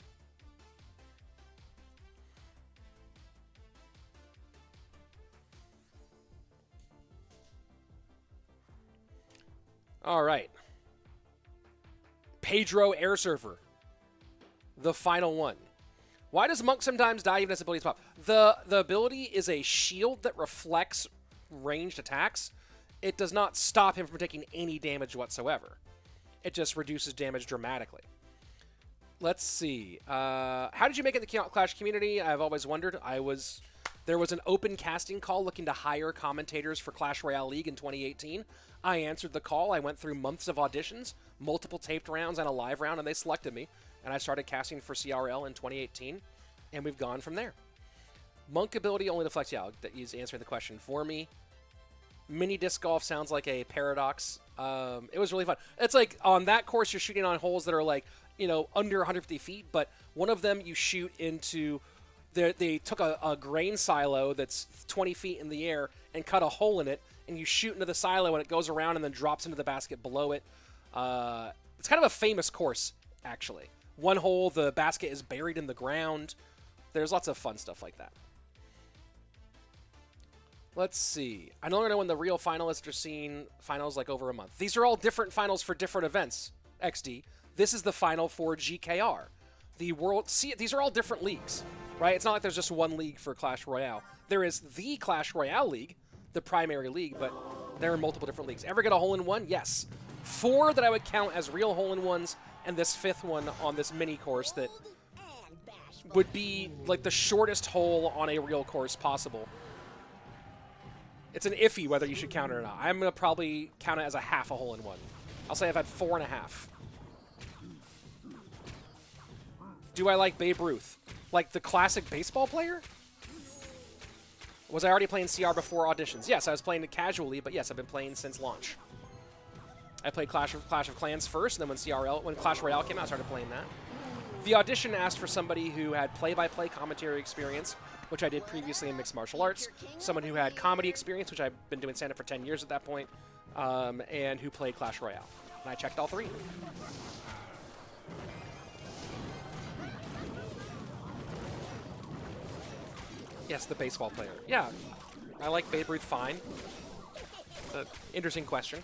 All right. Pedro Airsurfer. The final one. Why does Monk sometimes die even as abilities pop? The ability is a shield that reflects ranged attacks. It does not stop him from taking any damage whatsoever. It just reduces damage dramatically. Let's see. How did you make it in the Clash community? I've always wondered. There was an open casting call looking to hire commentators for Clash Royale League in 2018. I answered the call. I went through months of auditions, multiple taped rounds and a live round, and they selected me. And I started casting for CRL in 2018, and we've gone from there. Monk ability only deflects. Yeah, he's answering the question for me. Mini disc golf sounds like a paradox. It was really fun. It's like on that course, you're shooting on holes that are like, under 150 feet, but one of them you shoot into. They took a grain silo that's 20 feet in the air and cut a hole in it, and you shoot into the silo and it goes around and then drops into the basket below it. It's kind of a famous course, actually. One hole, the basket is buried in the ground. There's lots of fun stuff like that. Let's see. I no longer know when the real finalists are seeing finals like over a month. These are all different finals for different events, XD. This is the final for GKR. These are all different leagues. Right? It's not like there's just one league for Clash Royale. There is the Clash Royale League, the primary league, but there are multiple different leagues. Ever get a hole-in-one? Yes. 4 that I would count as real hole-in-ones, and this 5th one on this mini course that would be like the shortest hole on a real course possible. It's an iffy whether you should count it or not. I'm going to probably count it as a half a hole-in-one. I'll say I've had 4.5. Do I like Babe Ruth? Like the classic baseball player? Was I already playing CR before auditions? Yes, I was playing it casually, but yes, I've been playing since launch. I played Clash of Clans first, and then when Clash Royale came out, I started playing that. The audition asked for somebody who had play-by-play commentary experience, which I did previously in mixed martial arts, someone who had comedy experience, which I've been doing stand-up for 10 years at that point, and who played Clash Royale. And I checked all 3. Yes, the baseball player. Yeah, I like Babe Ruth fine. Interesting question.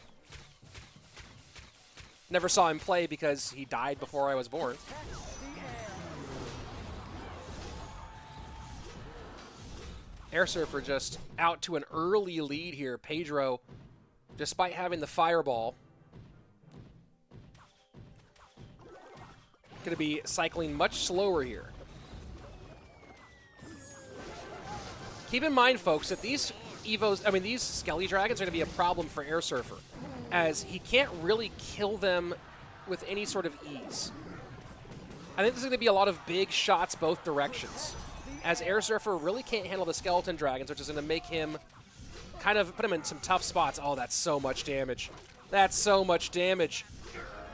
Never saw him play because he died before I was born. Airsurfer just out to an early lead here. Pedro, despite having the fireball, going to be cycling much slower here. Keep in mind, folks, that these these Skelly Dragons are going to be a problem for Airsurfer, as he can't really kill them with any sort of ease. I think there's going to be a lot of big shots both directions, as airsurfer really can't handle the skeleton dragons, which is going to make him kind of put him in some tough spots. Oh, that's so much damage. That's so much damage.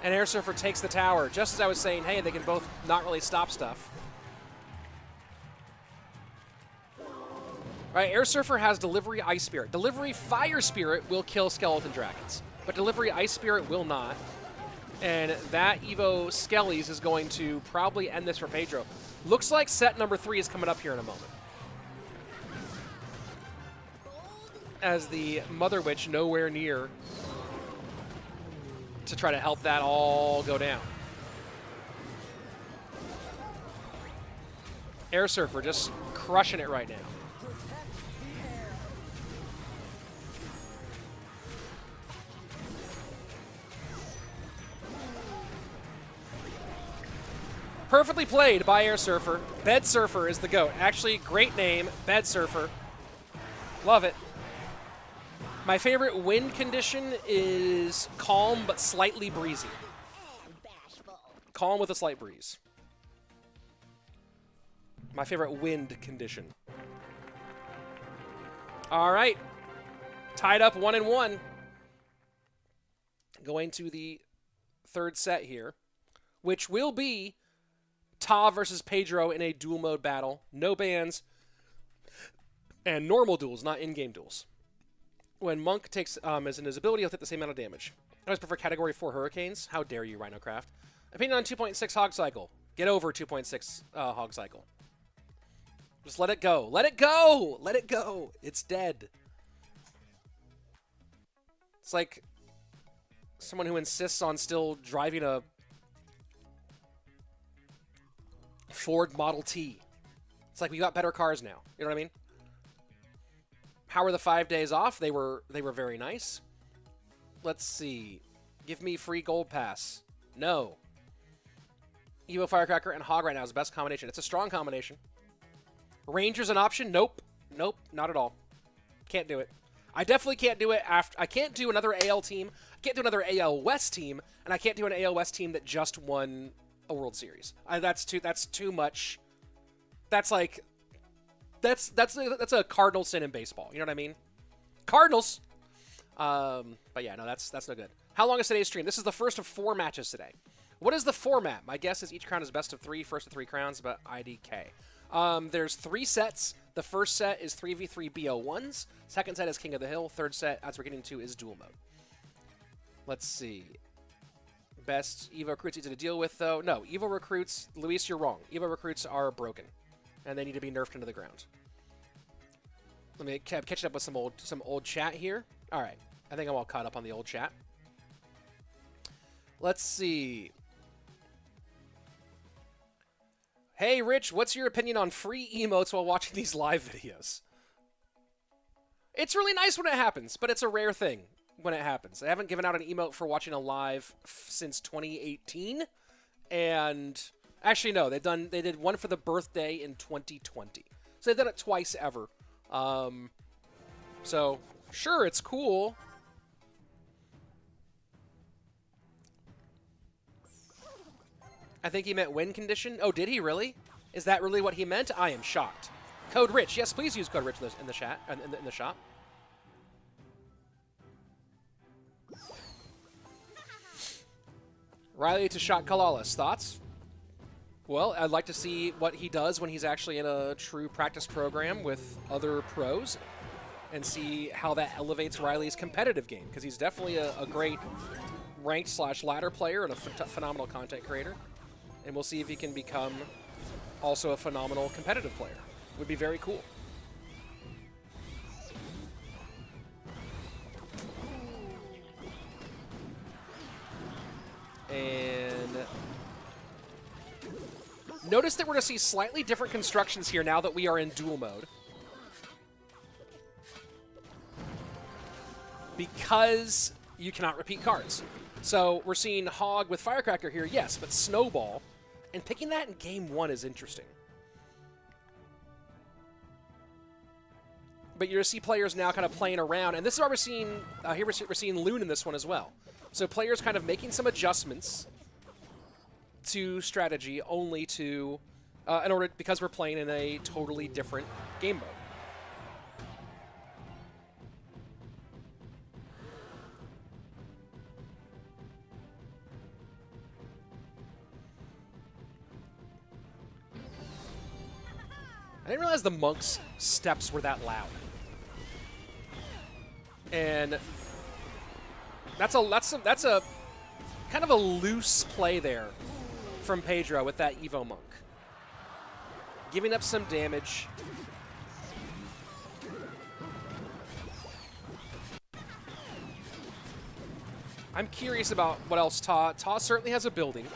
And airsurfer takes the tower. Just as I was saying, hey, they can both not really stop stuff. All right, airsurfer has delivery ice spirit. Delivery fire spirit will kill skeleton dragons, but delivery ice spirit will not. And that Evo Skellies is going to probably end this for Pedro. Looks like set number 3 is coming up here in a moment, as the Mother Witch nowhere near to try to help that all go down. Airsurfer just crushing it right now. Perfectly played by airsurfer. Bed Surfer is the GOAT. Actually, great name, Bed Surfer. Love it. My favorite wind condition is calm but slightly breezy. And bashful. Calm with a slight breeze. My favorite wind condition. All right. Tied up 1-1. Going to the third set here, which will be Ta versus Pedro in a duel mode battle. No bans. And normal duels, not in-game duels. When Monk takes as in his ability, he'll take the same amount of damage. I always prefer Category 4 Hurricanes. How dare you, Rhinocraft. Opinion on 2.6 Hog Cycle. Get over 2.6 Hog Cycle. Just let it go. Let it go! Let it go! It's dead. It's like someone who insists on still driving a Ford Model T. It's like we got better cars now. You know what I mean? How were the 5 days off? They were very nice. Let's see. Give me free gold pass. No. Evo Firecracker and Hog right now is the best combination. It's a strong combination. Ranger's an option? Nope. Nope, not at all. Can't do it. I definitely can't do it after. I can't do another AL team. I can't do another AL West team, and I can't do an AL West team that just won a World Series. That's too much. That's like that's a cardinal sin in baseball. You know what I mean? Cardinals. But yeah, no, that's no good. How long is today's stream? This is the first of 4 matches today. What is the format? My guess is each crown is best of 3, first of 3 crowns, but IDK. There's 3 sets. The first set is 3v3 BO1s. Second set is King of the Hill. Third set, as we're getting to, is duel mode. Let's see. Best Evo recruits easy to deal with, though. No, Evo recruits, Luis, you're wrong. Evo recruits are broken, and they need to be nerfed into the ground. Let me catch up with some old chat here. All right, I think I'm all caught up on the old chat. Let's see. Hey, Rich, what's your opinion on free emotes while watching these live videos? It's really nice when it happens, but it's a rare thing when it happens. I haven't given out an emote for watching a live since 2018, and actually no, they did one for the birthday in 2020, so they've done it twice ever. So sure, it's cool. I think he meant win condition. Oh, did he really? Is that really what he meant? I am shocked. Code Rich. Yes, please use code Rich in the chat in the shop. Riley to SKCalalas. Thoughts? Well, I'd like to see what he does when he's actually in a true practice program with other pros and see how that elevates Riley's competitive game, because he's definitely a great ranked/ladder player and a phenomenal content creator. And we'll see if he can become also a phenomenal competitive player. Would be very cool. And notice that we're going to see slightly different constructions here now that we are in duel mode, because you cannot repeat cards. So we're seeing Hog with Firecracker here, yes, but Snowball. And picking that in game 1 is interesting. But you're going to see players now kind of playing around, and this is why we're seeing, here we're seeing Loon in this one as well. So players kind of making some adjustments to strategy only to, because we're playing in a totally different game mode. I didn't realize the monk's steps were that loud. And that's a kind of a loose play there from Pedro with that Evo monk. Giving up some damage. I'm curious about what else Ta certainly has a building.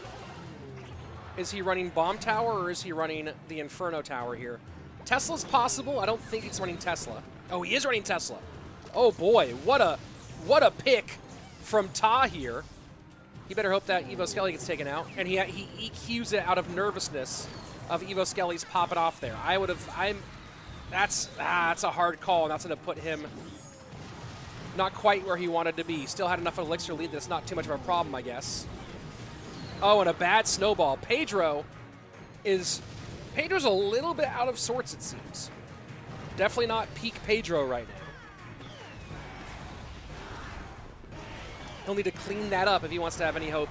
Is he running Bomb Tower or is he running the Inferno Tower here? Tesla's possible. I don't think he's running Tesla. Oh, he is running Tesla. Oh boy, what a pick from Ta here. He better hope that Evo Skelly gets taken out, and he EQs it out of nervousness of Evo Skelly's popping off there. That's a hard call, and that's going to put him not quite where he wanted to be. Still had enough elixir lead that's not too much of a problem, I guess. Oh, and a bad snowball. Pedro's a little bit out of sorts, it seems. Definitely not peak Pedro right now. He'll need to clean that up if he wants to have any hope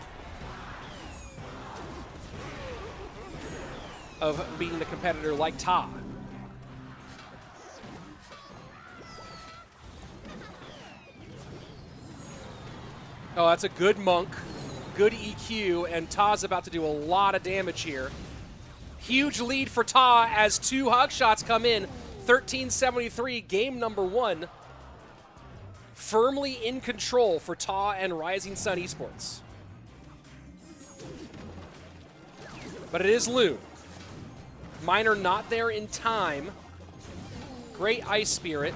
of beating a competitor like Ta. Oh, that's a good monk. Good EQ, and Ta's about to do a lot of damage here. Huge lead for Ta as 2 hog shots come in. 1373, game number 1. Firmly in control for Ta and Rising Sun Esports. But it is Loon. Miner not there in time. Great Ice Spirit.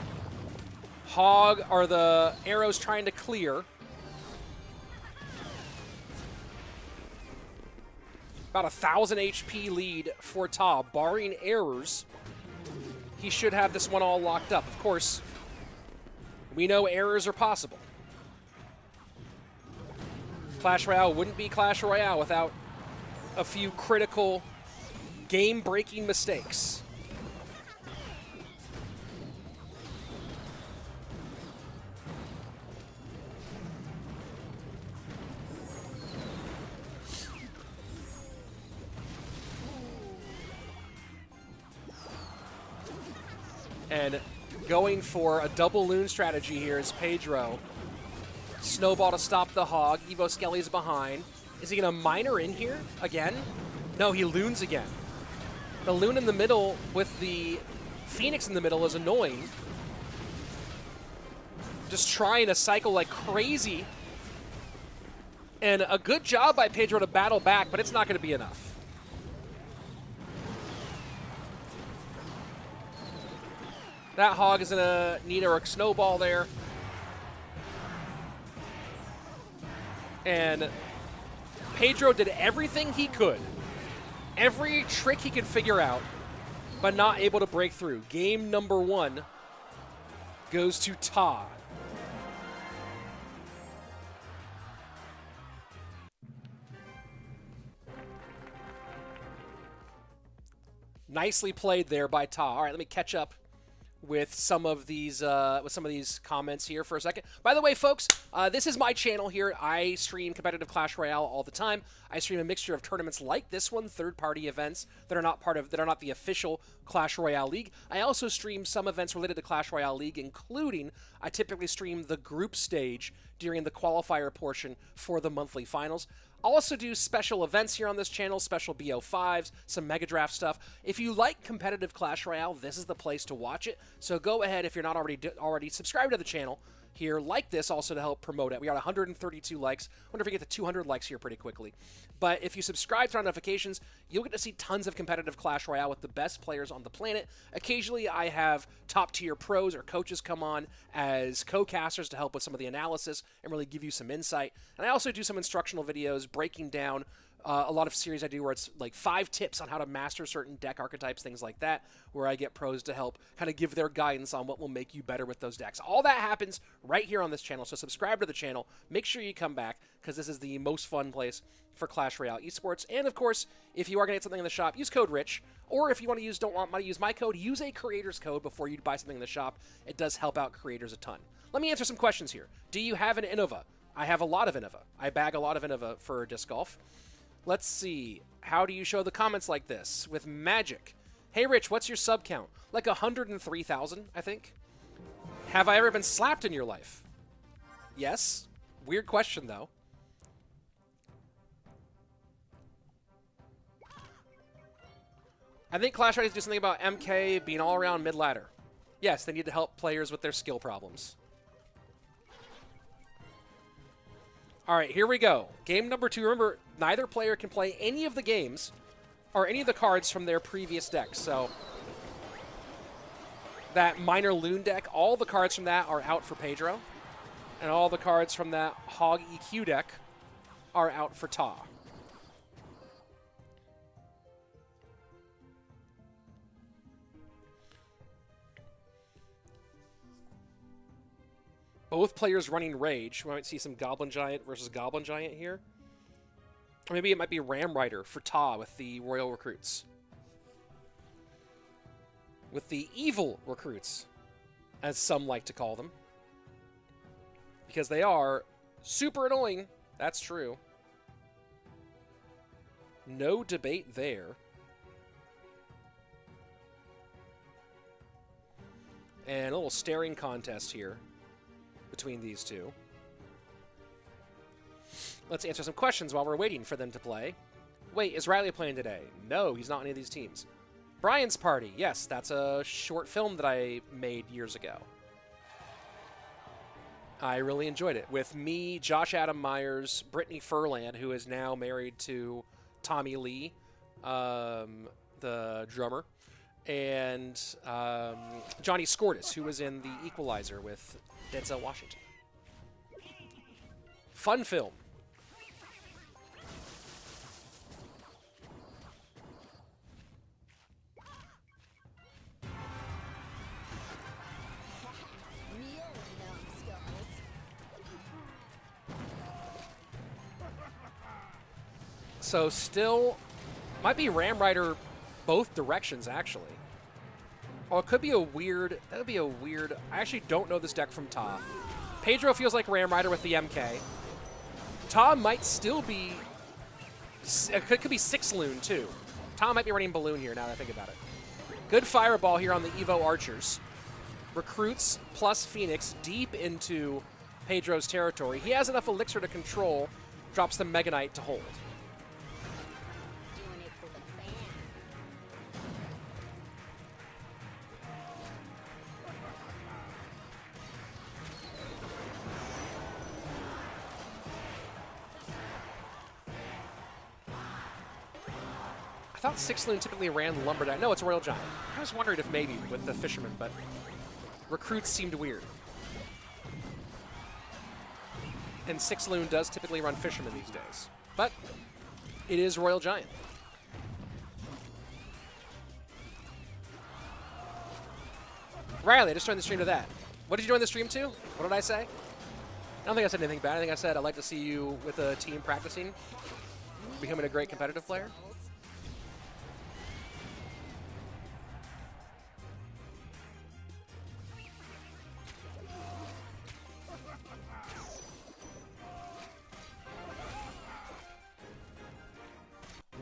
Hog are the arrows trying to clear. About 1,000 HP lead for Ta. Barring errors, he should have this one all locked up. Of course, we know errors are possible. Clash Royale wouldn't be Clash Royale without a few critical, game-breaking mistakes. And going for a double Loon strategy here is Pedro. Snowball to stop the hog. Evo Skelly's behind. Is he going to miner in here again? No, he Loons again. The Loon in the middle with the Phoenix in the middle is annoying. Just trying to cycle like crazy. And a good job by Pedro to battle back, but it's not going to be enough. That hog is going to need a snowball there. And Pedro did everything he could. Every trick he could figure out, but not able to break through. Game number 1 goes to Ta. Nicely played there by Ta. All right, let me catch up with some of these comments here for a second. By the way, folks, this is my channel here. I stream competitive Clash Royale all the time. I stream a mixture of tournaments like this one, third-party events that are not the official Clash Royale League. I also stream some events related to Clash Royale League, including I typically stream the group stage during the qualifier portion for the monthly finals. I'll also do special events here on this channel, special BO5s, some Mega Draft stuff. If you like competitive Clash Royale, this is the place to watch it. So go ahead, if you're not already subscribed to the channel here, like this also to help promote it. We got 132 likes. I wonder if we get to 200 likes here pretty quickly. But if you subscribe, turn on notifications, you'll get to see tons of competitive Clash Royale with the best players on the planet. Occasionally, I have top-tier pros or coaches come on as co-casters to help with some of the analysis and really give you some insight. And I also do some instructional videos breaking down a lot of series I do where it's like 5 tips on how to master certain deck archetypes, things like that, where I get pros to help kind of give their guidance on what will make you better with those decks. All that happens right here on this channel, so subscribe to the channel. Make sure you come back, because this is the most fun place for Clash Royale esports. And of course, if you are going to get something in the shop, use code RICH, or if you want to don't want money, use my code, use a creator's code before you buy something in the shop. It does help out creators a ton. Let me answer some questions here. Do you have an Innova? I have a lot of Innova. I bag a lot of Innova for disc golf. Let's see. How do you show the comments like this? With magic. Hey, Rich, what's your sub count? Like 103,000, I think. Have I ever been slapped in your life? Yes. Weird question, though. I think Clash Royale needs to do something about MK being all around mid-ladder. Yes, they need to help players with their skill problems. All right, here we go. Game number 2. Remember, neither player can play any of the games or any of the cards from their previous deck. So that minor loon deck, all the cards from that are out for Pedro. And all the cards from that Hog EQ deck are out for Ta. Both players running Rage. We might see some Goblin Giant versus Goblin Giant here. Or maybe it might be Ram Rider for Ta with the Royal Recruits. With the Evil Recruits, as some like to call them. Because they are super annoying. That's true. No debate there. And a little staring contest here between these two. Let's answer some questions while we're waiting for them to play. Wait, is Riley playing today? No, he's not on any of these teams. Brian's Party. Yes, that's a short film that I made years ago. I really enjoyed it. With me, Josh Adam Myers, Brittany Furlan, who is now married to Tommy Lee, the drummer, and Johnny Skortis, who was in The Equalizer with Denzel Washington. Fun film. So still, might be Ram Rider both directions, actually. Oh, it could be a weird, that would be a weird, I actually don't know this deck from Ta. Pedro feels like Ram Rider with the MK. Ta might still be, it could be 6 Loon, too. Ta might be running Balloon here, now that I think about it. Good Fireball here on the Evo Archers. Recruits plus Phoenix deep into Pedro's territory. He has enough Elixir to control, drops the Mega Knight to hold. I thought 6 Loon typically ran Lumberjack. No, it's a Royal Giant. I was wondering if maybe with the Fisherman, but Recruits seemed weird. And 6 Loon does typically run Fisherman these days. But it is Royal Giant. Riley, I just joined the stream to that. What did you join the stream to? What did I say? I don't think I said anything bad. I think I said I'd like to see you with a team practicing, becoming a great competitive player.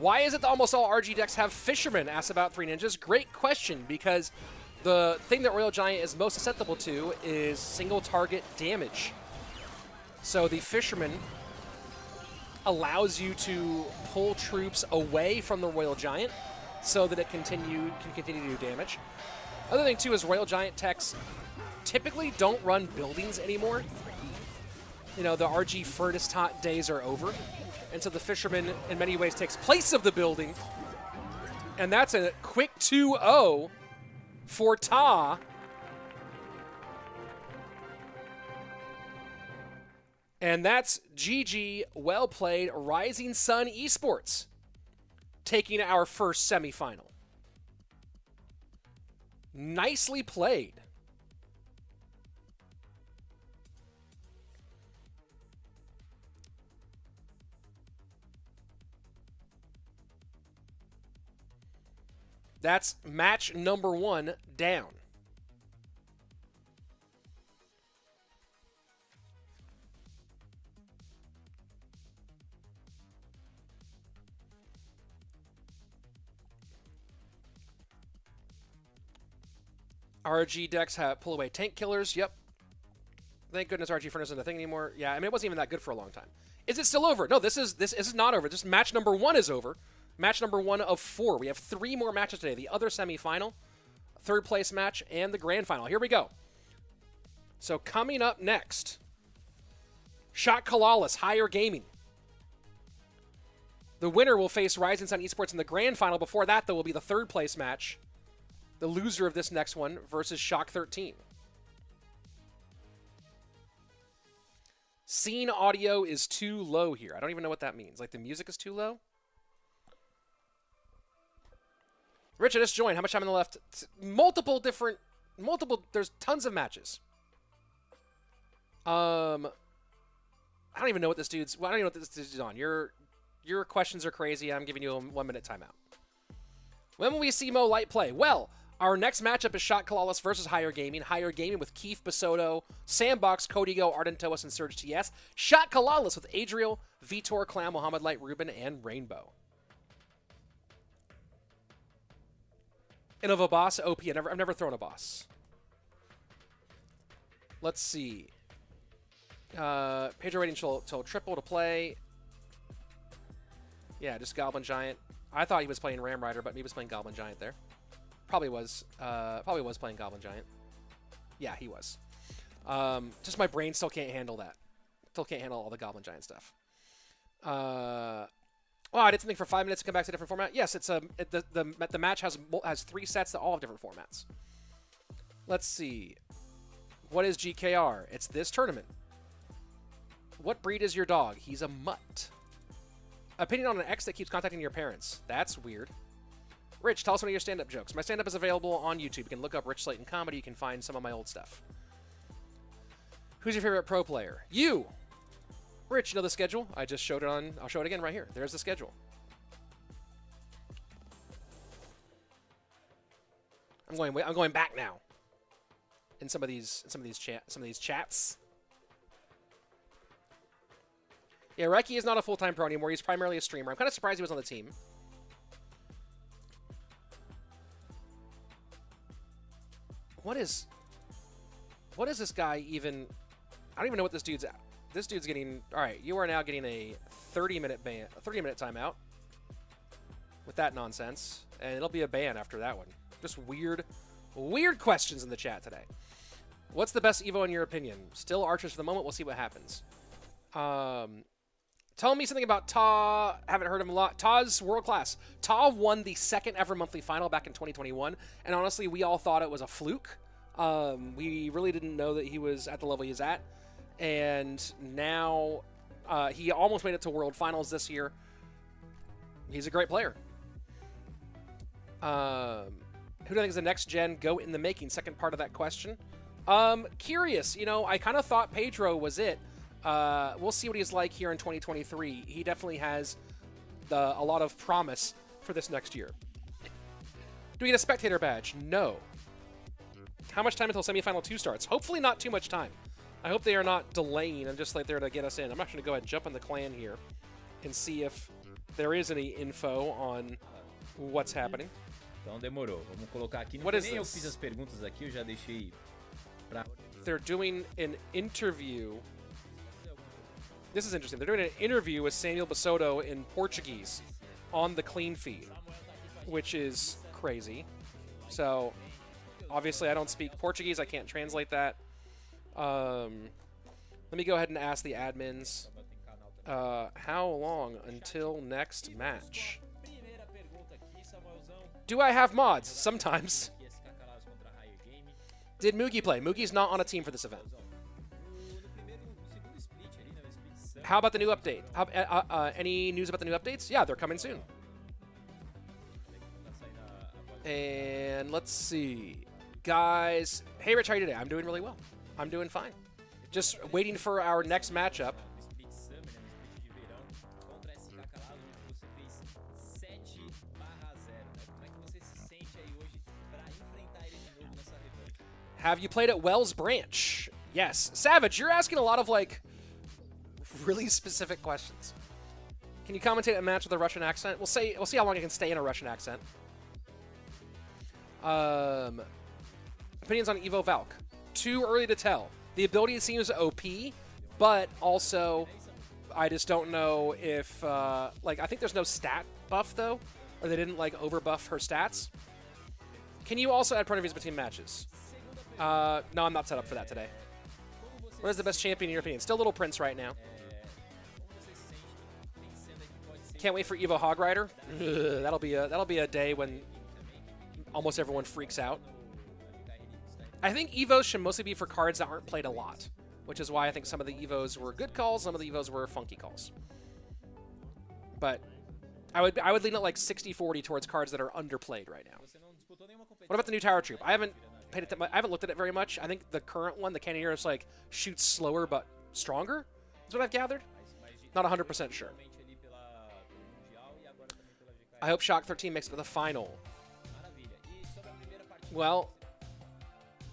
Why is it that almost all RG decks have Fisherman? Asks about 3 Ninjas. Great question, because the thing that Royal Giant is most susceptible to is single target damage. So the Fisherman allows you to pull troops away from the Royal Giant so that it can continue to do damage. Other thing too is Royal Giant techs typically don't run buildings anymore. You know, the RG Furnace Tot days are over. And so the Fisherman, in many ways, takes place of the building. And that's a quick 2-0 for Ta. And that's GG, well played, Rising Sun Esports, taking our first semifinal. Nicely played. That's match number 1 down. RG decks have pull away tank killers. Yep. Thank goodness RG Furnace isn't a thing anymore. Yeah, I mean, it wasn't even that good for a long time. Is it still over? No, this is not over. This match number 1 is over. Match number 1 of 4. We have 3 more matches today. The other semifinal, third place match, and the grand final. Here we go. So coming up next, Shock-13, Higher Gaming. The winner will face Rising Sun Esports in the grand final. Before that, though, will be the third place match. The loser of this next one versus Shock-13. Scene audio is too low here. I don't even know what that means. Like the music is too low? Rich, I just joined. How much time on the left? There's tons of matches. I don't even know what this dude's, well, I don't even know what this dude's on. Your questions are crazy. I'm giving you a 1 minute timeout. When will we see Mo Light play? Well, our next matchup is Shock-13 versus Higher Gaming. Higher Gaming with Keef, Bassotto, SandBoxm, Kodigo, Ardentoas, and Surg TS. Shock-13 with Adriel, Vitor, Clown, Mohamed Light, Ruben, and Rainbow. And of a boss, OP. I've never thrown a boss. Let's see. Pedro waiting till triple to play. Yeah, just Goblin Giant. I thought he was playing Ram Rider, but he was playing Goblin Giant there. Probably was playing Goblin Giant. Yeah, he was. Just my brain still can't handle that. Still can't handle all the Goblin Giant stuff. Oh, I did something for 5 minutes to come back to a different format. Yes, it's the match has 3 sets that all have different formats. Let's see. What is GKR? It's this tournament. What breed is your dog? He's a mutt. Opinion on an ex that keeps contacting your parents. That's weird. Rich, tell us one of your stand-up jokes. My stand-up is available on YouTube. You can look up Rich Slaton Comedy. You can find some of my old stuff. Who's your favorite pro player? You! Rich, you know the schedule? I just showed it on... I'll show it again right here. There's the schedule. I'm going back now. In some of these chats. Yeah, Reiki is not a full-time pro anymore. He's primarily a streamer. I'm kind of surprised he was on the team. What is this guy even... I don't even know what this dude's at. This dude's getting... All right, you are now getting a 30-minute ban, a 30-minute timeout with that nonsense, and it'll be a ban after that one. Just weird questions in the chat today. What's the best Evo in your opinion? Still Archers for the moment. We'll see what happens. Tell me something about Ta. Haven't heard him a lot. Ta's world class. Ta won the second ever monthly final back in 2021, and honestly, we all thought it was a fluke. We really didn't know that he was at the level he's at, and now he almost made it to world finals this year. He's a great player. Who do I think is the next gen GOAT in the making? Second part of that question. Curious. You know, I kind of thought Pedro was it. We'll see what he's like here in 2023. He definitely has a lot of promise for this next year. Do we get a spectator badge? No. How much time until semifinal 2 starts? Hopefully not too much time. I hope they are not delaying and just like there to get us in. I'm actually going to go ahead and jump in the clan here and see if there is any info on what's happening. Então demorou. Vamos colocar aqui. What is Nem eu this? fiz as perguntas aqui, eu já deixei pra... They're doing an interview. This is interesting. They're doing an interview with Samuel Bassotto in Portuguese on the clean feed, which is crazy. So, obviously, I don't speak Portuguese. I can't translate that. Let me go ahead and ask the admins. How long until next match? Do I have mods? Sometimes. Did Mugi play? Mugi's not on a team for this event. How about the new update? Any news about the new updates? Yeah, they're coming soon. And let's see. Guys, hey Rich, how are you today? I'm doing really well. I'm doing fine. Just waiting for our next matchup. No Split Summer, né, no Split de verão, contra a SKCalalas, onde você fez 7/0, né? Como é que você se sente aí hoje pra enfrentar ele de novo nessa revanche? Have you played at Wells Branch? Yes. Savage, you're asking a lot of, like, really specific questions. Can you commentate a match with a Russian accent? We'll see how long I can stay in a Russian accent. Opinions on Evo Valk. Too early to tell. The ability seems OP, but also I just don't know if, like, I think there's no stat buff, though, or they didn't, like, overbuff her stats. Can you also add point of views between matches? No, I'm not set up for that today. What is the best champion in your opinion? Still Little Prince right now. Can't wait for Evo Hog Rider. Ugh, that'll be a day when almost everyone freaks out. I think Evos should mostly be for cards that aren't played a lot, which is why I think some of the Evos were good calls, some of the Evos were funky calls. But I would lean at like 60-40 towards cards that are underplayed right now. What about the new Tower Troop? I haven't looked at it very much. I think the current one, the Cannoneer, is like shoots slower but stronger. Is what I've gathered. Not 100% sure. I hope Shock-13 makes it to the final. Well,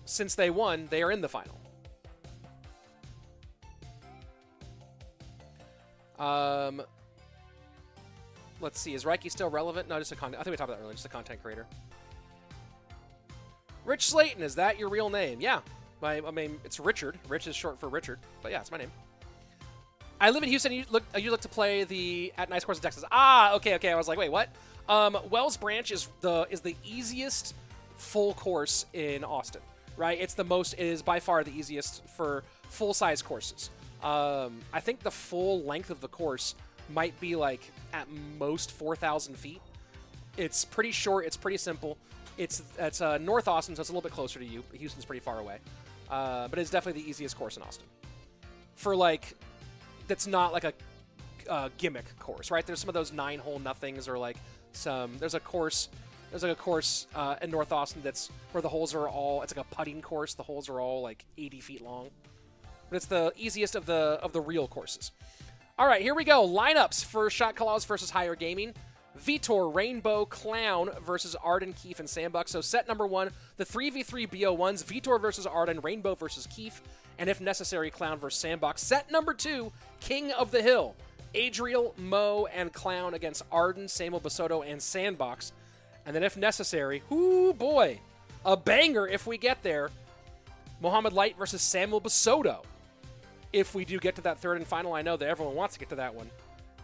since they won, they are in the final. Let's see. Is Raiki still relevant? No, just a content. I think we talked about that earlier. Just a content creator. richslaton, is that your real name? Yeah. I mean, it's Richard. Rich is short for Richard, but yeah, it's my name. I live in Houston. You look to play the at Nice Course in Texas. Ah, okay. I was like, wait, what? Wells Branch is the easiest full course in Austin. Right, it is by far the easiest for full-size courses. I think the full length of the course might be like at most 4,000 feet. It's pretty short. It's pretty simple. It's North Austin, so it's a little bit closer to you. Houston's pretty far away, but it's definitely the easiest course in Austin. For like, that's not like a gimmick course, right? There's some of those 9-hole nothings, or like there's a course. There's like a course in North Austin that's where the holes are all, it's like a putting course. The holes are all like 80 feet long. But it's the easiest of the real courses. All right, here we go. Lineups for SKCalalas versus Higher Gaming. Vitor, Rainbow, Clown versus Arden, Keef, and SandBoxm. So set number 1, the 3v3 BO1s, Vitor versus Arden, Rainbow versus Keef, and if necessary, Clown versus SandBoxm. Set number 2, King of the Hill, Adriel, Mo, and Clown against Arden, Samuel, Bassotto, and SandBoxm. And then if necessary, ooh boy, a banger if we get there, Mohamed Light versus Samuel Bassotto. If we do get to that third and final, I know that everyone wants to get to that one,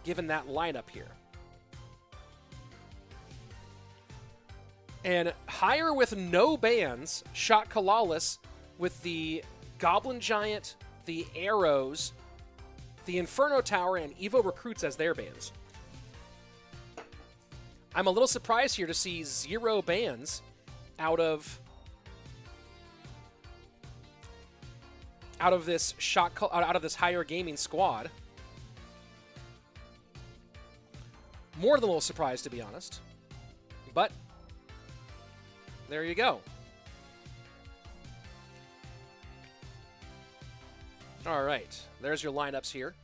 given that lineup here. And higher with no bans, SKCalalas with the Goblin Giant, the Arrows, the Inferno Tower, and Evo Recruits as their bans. I'm a little surprised here to see 0 bans out of this out of this Higher Gaming squad. More than a little surprised, to be honest. But there you go. All right, there's your lineups here.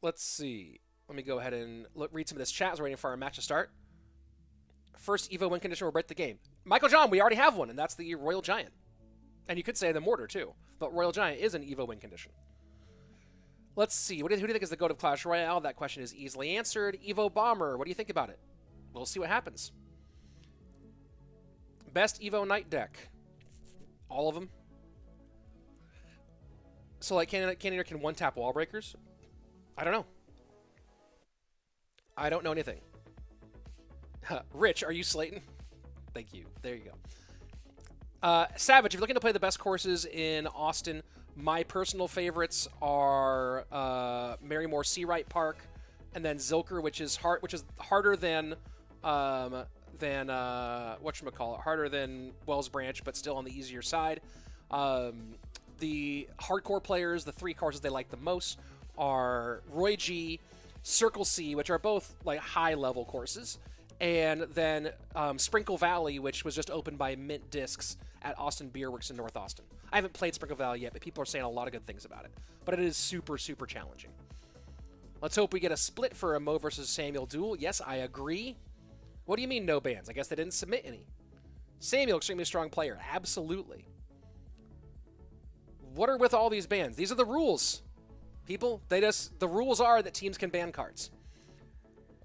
Let's see. Let me go ahead and read some of this chat as we're waiting for our match to start. First Evo win condition will break the game. Michael John, we already have one, and that's the Royal Giant. And you could say the Mortar, too. But Royal Giant is an Evo win condition. Let's see. Who do you think is the GOAT of Clash Royale? That question is easily answered. Evo Bomber, what do you think about it? We'll see what happens. Best Evo Knight deck. All of them. So, like, Cannoneer can one-tap wall breakers? I don't know. I don't know anything. Rich, are you Slayton? Thank you. There you go. Savage, if you're looking to play the best courses in Austin, my personal favorites are Marymore Seawright Park, and then Zilker, which is harder than whatchamacallit, harder than Wells Branch, but still on the easier side. the hardcore players, the 3 courses they like the most are Roy G, Circle C, which are both like high-level courses, and then Sprinkle Valley, which was just opened by Mint Discs at Austin Beer Works in North Austin. I haven't played Sprinkle Valley yet, but people are saying a lot of good things about it. But it is super, super challenging. Let's hope we get a split for a Mo versus Samuel duel. Yes, I agree. What do you mean no bans? I guess they didn't submit any. Samuel, extremely strong player. Absolutely. What are with all these bans? These are the rules. People, the rules are that teams can ban cards.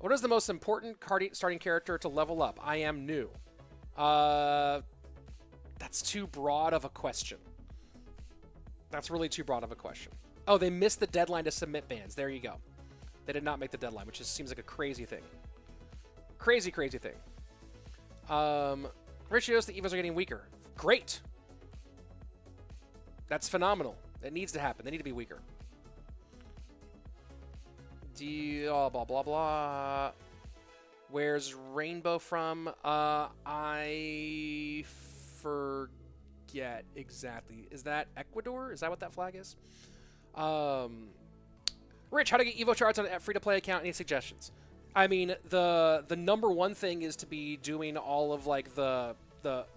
What is the most important starting character to level up? I am new. That's too broad of a question. That's really too broad of a question. Oh, they missed the deadline to submit bans. There you go. They did not make the deadline, which just seems like a crazy thing. Crazy, crazy thing. Rich knows the Evos are getting weaker. Great. That's phenomenal. It needs to happen. They need to be weaker. Blah, blah, blah. Where's Rainbow from? I forget exactly. Is that Ecuador? Is that what that flag is? Rich, how to get Evo charts on a free-to-play account? Any suggestions? I mean, the number one thing is to be doing all of like the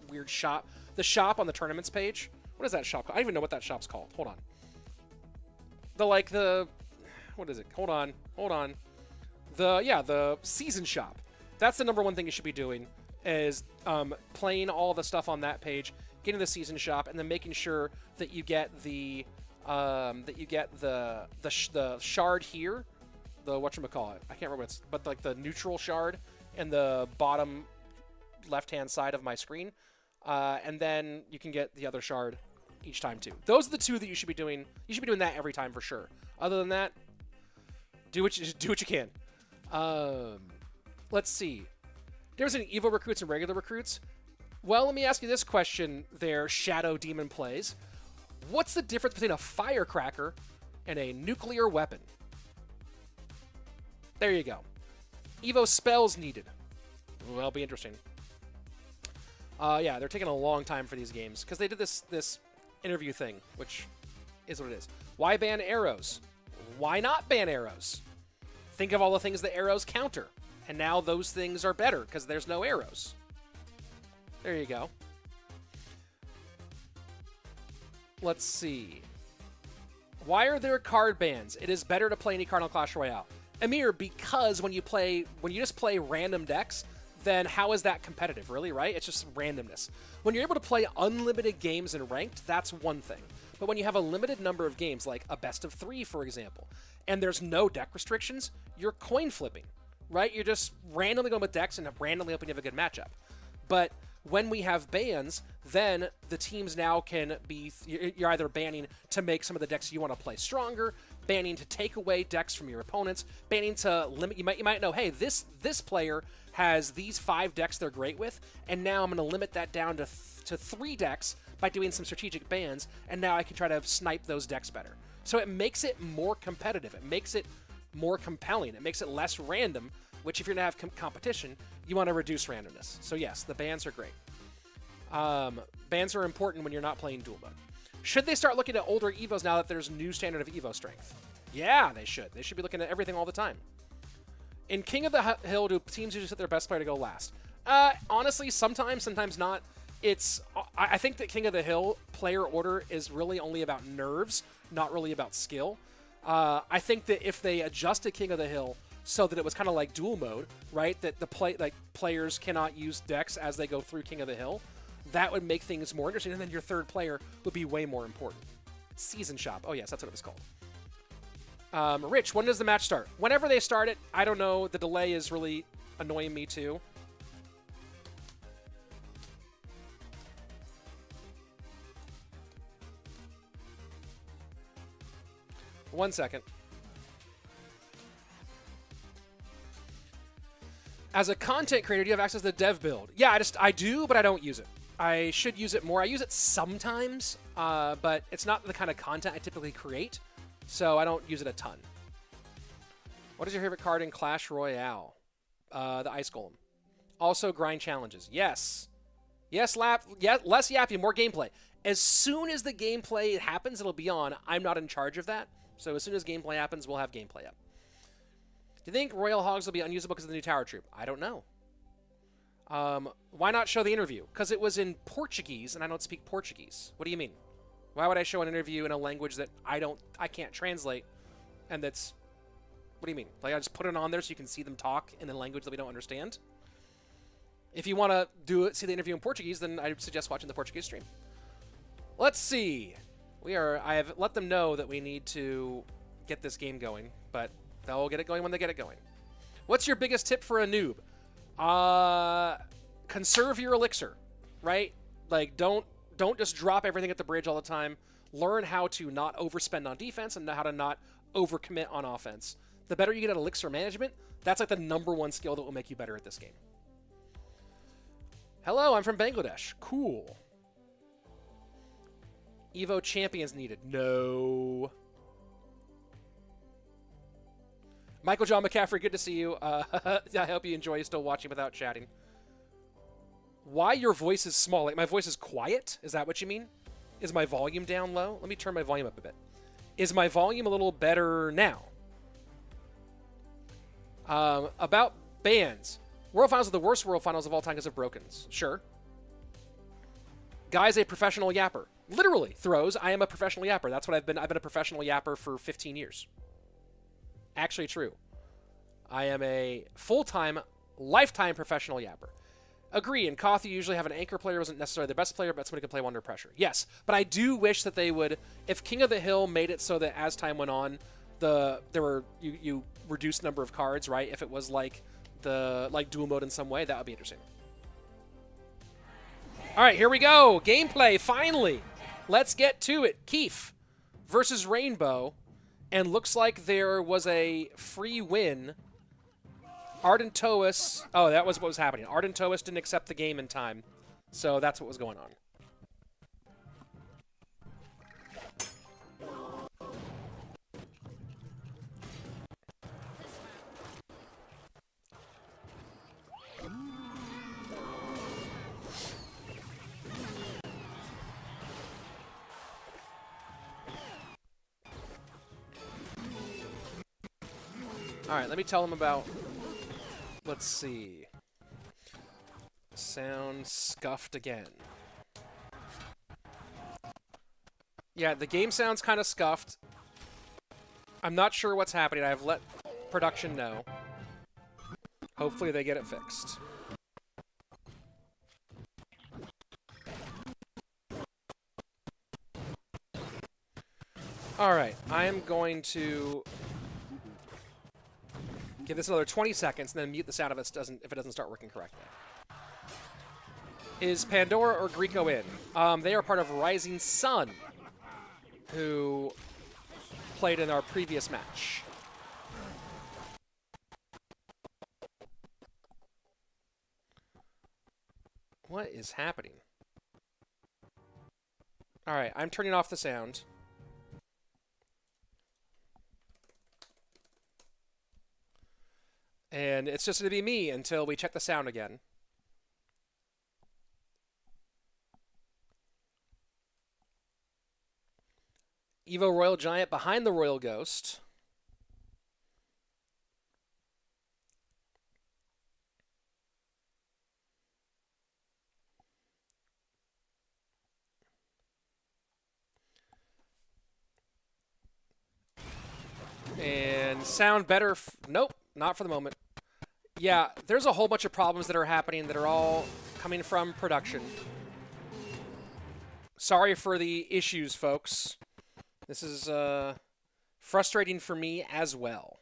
weird shop, the shop on the tournaments page. What is that shop called? I don't even know what that shop's called. Hold on. What is it? Hold on. The season shop. That's the number one thing you should be doing is playing all the stuff on that page, getting the season shop, and then making sure that you get the shard here, the whatchamacallit. I can't remember what it's, but like the neutral shard in the bottom left-hand side of my screen, and then you can get the other shard each time too. Those are the 2 that you should be doing. You should be doing that every time for sure. Other than that, do what you can. Let's see. Difference in Evo recruits and regular recruits. Well, let me ask you this question there, Shadow Demon Plays. What's the difference between a firecracker and a nuclear weapon? There you go. Evo spells needed. Well, that'll be interesting. Yeah, they're taking a long time for these games because they did this interview thing, which is what it is. Why ban arrows? Why not ban arrows? Think of all the things the arrows counter. And now those things are better because there's no arrows. There you go. Let's see. Why are there card bans? It is better to play any card on Clash Royale. Amir, because when you just play random decks, then how is that competitive, really, right? It's just randomness. When you're able to play unlimited games in ranked, that's one thing. But when you have a limited number of games, like a best of 3, for example, and there's no deck restrictions, you're coin flipping, right? You're just randomly going with decks and randomly hoping you have a good matchup. But when we have bans, then the teams now can be, you're either banning to make some of the decks you want to play stronger, banning to take away decks from your opponents, banning to limit, you might know, hey, this player has these 5 decks they're great with, and now I'm going to limit that down to 3 decks by doing some strategic bans, and now I can try to snipe those decks better. So it makes it more competitive. It makes it more compelling. It makes it less random, which if you're going to have competition, you want to reduce randomness. So yes, the bans are great. Bans are important when you're not playing duel mode. Should they start looking at older Evos now that there's new standard of Evo strength? Yeah, they should. They should be looking at everything all the time. In King of the Hill, do teams usually set their best player to go last? Honestly, sometimes not. I think that King of the Hill player order is really only about nerves, not really about skill. I think that if they adjusted King of the Hill so that it was kind of like duel mode, right? That players cannot use decks as they go through King of the Hill, that would make things more interesting, and then your third player would be way more important. Season Shop. Oh, yes, that's what it was called. Rich, when does the match start? Whenever they start it, I don't know. The delay is really annoying me, too. One second. As a content creator, do you have access to the dev build? Yeah, I do, but I don't use it. I should use it more. I use it sometimes, but it's not the kind of content I typically create, so I don't use it a ton. What is your favorite card in Clash Royale? The Ice Golem. Also, grind challenges. Yes. Yes, less yapping, more gameplay. As soon as the gameplay happens, it'll be on. I'm not in charge of that. So as soon as gameplay happens, we'll have gameplay up. Do you think Royal Hogs will be unusable because of the new Tower Troop? I don't know. Why not show the interview? Because it was in Portuguese, and I don't speak Portuguese. What do you mean? Why would I show an interview in a language that I can't translate, and that's... What do you mean? Like, I just put it on there so you can see them talk in a language that we don't understand? If you want to see the interview in Portuguese, then I suggest watching the Portuguese stream. Let's see. I have let them know that we need to get this game going, but they'll get it going when they get it going. What's your biggest tip for a noob? Conserve your elixir, right? Like, don't just drop everything at the bridge all the time. Learn how to not overspend on defense and how to not overcommit on offense. The better you get at elixir management, that's like the #1 skill that will make you better at this game. Hello, I'm from Bangladesh. Cool. Evo champions needed. No. Michael John McCaffrey, good to see you. I hope you enjoy still watching without chatting. Why your voice is small? Like, my voice is quiet? Is that what you mean? Is my volume down low? Let me turn my volume up a bit. Is my volume a little better now? About bans. World Finals are the worst World Finals of all time because of brokens. Sure. Guy's a professional yapper. Literally, throws. I am a professional yapper. That's what I've been. I've been a professional yapper for 15 years. Actually true. I am a full-time, lifetime professional yapper. Agree, in Koth you usually have an anchor player who isn't necessarily the best player, but somebody can play under pressure. Yes, but I do wish that they would, if King of the Hill made it so that as time went on, you reduced number of cards, right? If it was like dual mode in some way, that would be interesting. All right, here we go. Gameplay, finally. Let's get to it. Keef versus Rainbow. And looks like there was a free win. Ardentoas. Oh, that was what was happening. Ardentoas didn't accept the game in time. So that's what was going on. All right, let me tell them about, let's see. Sound scuffed again. Yeah, the game sounds kind of scuffed. I'm not sure what's happening. I've let production know. Hopefully they get it fixed. All right, I am going to give this another 20 seconds and then mute the sound if it doesn't start working correctly. Is Pandora or Griko in? They are part of Rising Sun, who played in our previous match. What is happening? All right, I'm turning off the sound. And it's just going to be me until we check the sound again. Evo Royal Giant behind the Royal Ghost. And sound better. Nope, not for the moment. Yeah, there's a whole bunch of problems that are happening that are all coming from production. Sorry for the issues, folks. This is frustrating for me as well.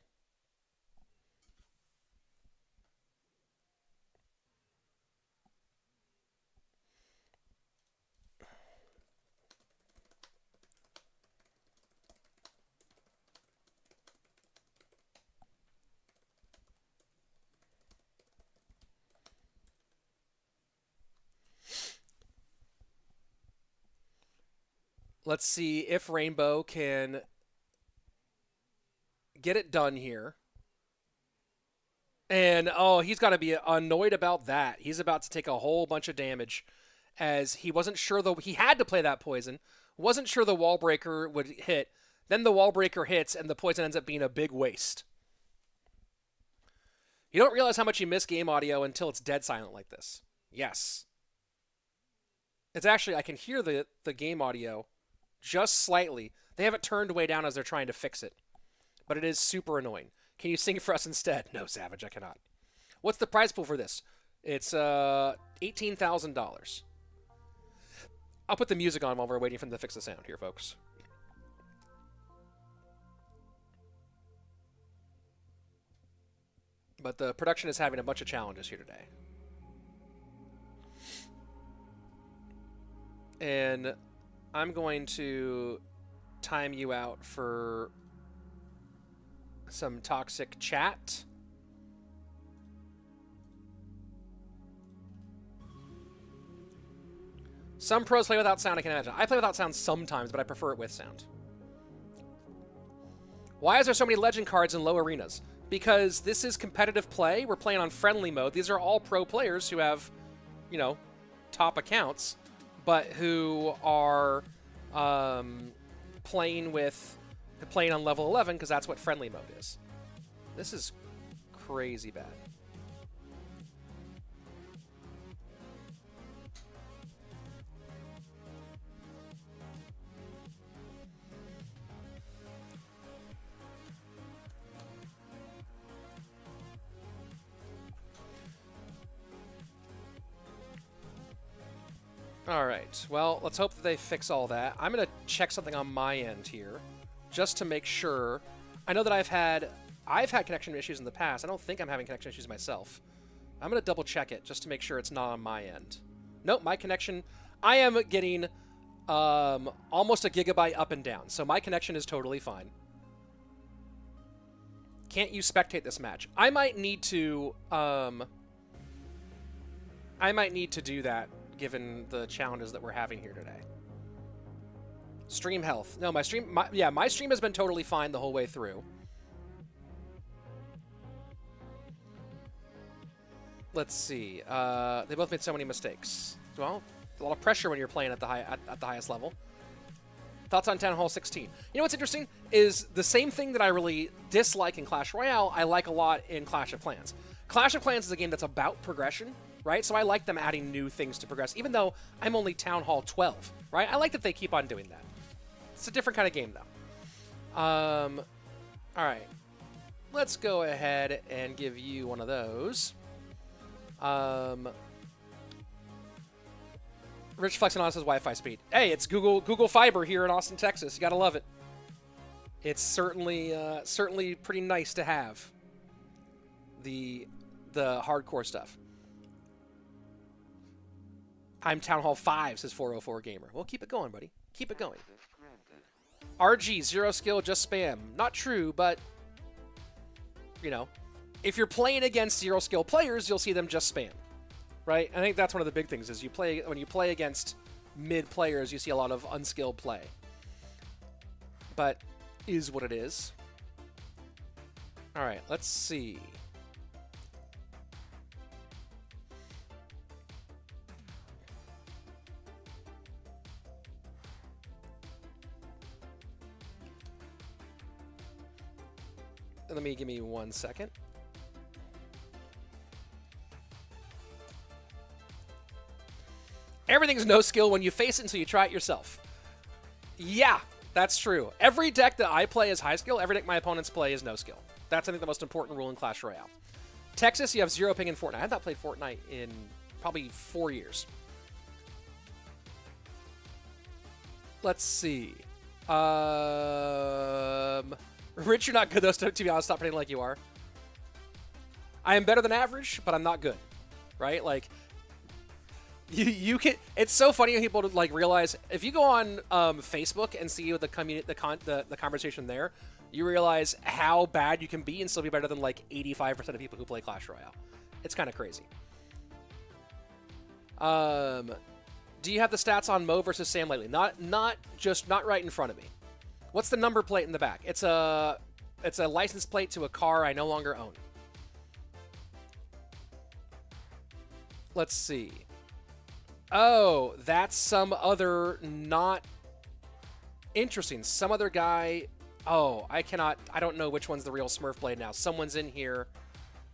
Let's see if Rainbow can get it done here. And, oh, he's got to be annoyed about that. He's about to take a whole bunch of damage. as he wasn't sure, though he had to play that poison, wasn't sure the wall breaker would hit. Then the wall breaker hits, and the poison ends up being a big waste. You don't realize how much you miss game audio until it's dead silent like this. Yes. It's actually, I can hear the game audio just slightly. They have it turned way down as they're trying to fix it. But it is super annoying. Can you sing for us instead? No, Savage, I cannot. What's the prize pool for this? It's $18,000. I'll put the music on while we're waiting for them to fix the sound here, folks. But the production is having a bunch of challenges here today. And I'm going to time you out for some toxic chat. Some pros play without sound, I can imagine. I play without sound sometimes, but I prefer it with sound. Why is there so many legend cards in low arenas? Because this is competitive play. We're playing on friendly mode. These are all pro players who have, you know, top accounts, but who are playing on level 11 because that's what friendly mode is. This is crazy bad. All right, well, let's hope that they fix all that. I'm going to check something on my end here just to make sure. I know that I've had connection issues in the past. I don't think I'm having connection issues myself. I'm going to double check it just to make sure it's not on my end. Nope, my connection, I am getting almost a gigabyte up and down, so my connection is totally fine. Can't you spectate this match? I might need to do that given the challenges that we're having here today. Stream health. No, my stream has been totally fine the whole way through. Let's see. They both made so many mistakes. Well, a lot of pressure when you're playing at the highest level. Thoughts on Town Hall 16? You know what's interesting is the same thing that I really dislike in Clash Royale, I like a lot in Clash of Clans. Clash of Clans is a game that's about progression, right? So I like them adding new things to progress, even though I'm only Town Hall 12, right? I like that they keep on doing that. It's a different kind of game, though. All right. Let's go ahead and give you one of those. Rich flexing on us his Wi-Fi speed. Hey, it's Google Fiber here in Austin, Texas. You gotta love it. It's certainly pretty nice to have the hardcore stuff. I'm Town Hall 5, says 404 Gamer. Well, keep it going, buddy. Keep it going. RG, 0 skill, just spam. Not true, but, you know, if you're playing against 0 skill players, you'll see them just spam, right? I think that's one of the big things is when you play against mid players, you see a lot of unskilled play. But is what it is. All right, let's see. Give me 1 second. Everything's no skill when you face it until you try it yourself. Yeah, that's true. Every deck that I play is high skill. Every deck my opponents play is no skill. That's, I think, the most important rule in Clash Royale. Texas, you have 0 ping in Fortnite. I have not played Fortnite in probably 4 years. Let's see. Rich, you're not good, though, to be honest. Stop pretending like you are. I am better than average, but I'm not good, right? Like, you can. It's so funny when people like realize if you go on Facebook and see the conversation there, you realize how bad you can be and still be better than like 85% of people who play Clash Royale. It's kind of crazy. Do you have the stats on Mo versus Sam lately? Not right in front of me. What's the number plate in the back? It's a license plate to a car I no longer own. Let's see. Oh, that's some other not interesting. Some other guy. Oh, I don't know which one's the real Smurf Blade now. Someone's in here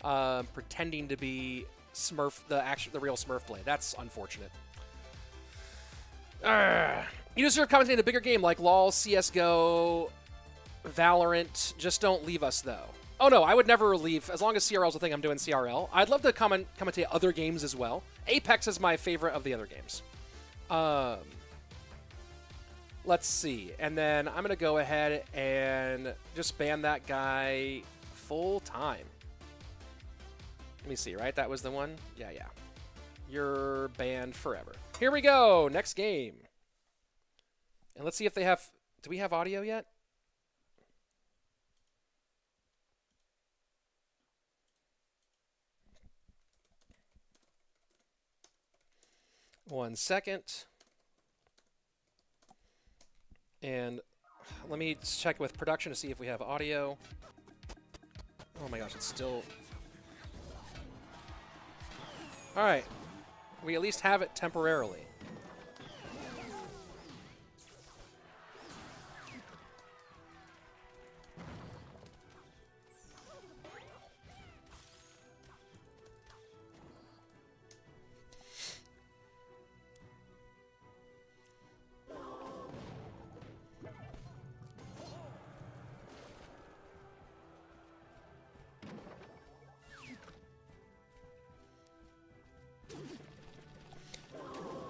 pretending to be Smurf, the real Smurf Blade. That's unfortunate. You deserve commentating in a bigger game like LoL, CSGO, Valorant. Just don't leave us, though. Oh, no, I would never leave. As long as CRL's a thing, I'm doing CRL. I'd love to commentate other games as well. Apex is my favorite of the other games. Let's see. And then I'm going to go ahead and just ban that guy full time. Let me see, right? That was the one? Yeah. You're banned forever. Here we go. Next game. And let's see if they have... Do we have audio yet? One second. And let me check with production to see if we have audio. Oh my gosh, it's still... All right. We at least have it temporarily.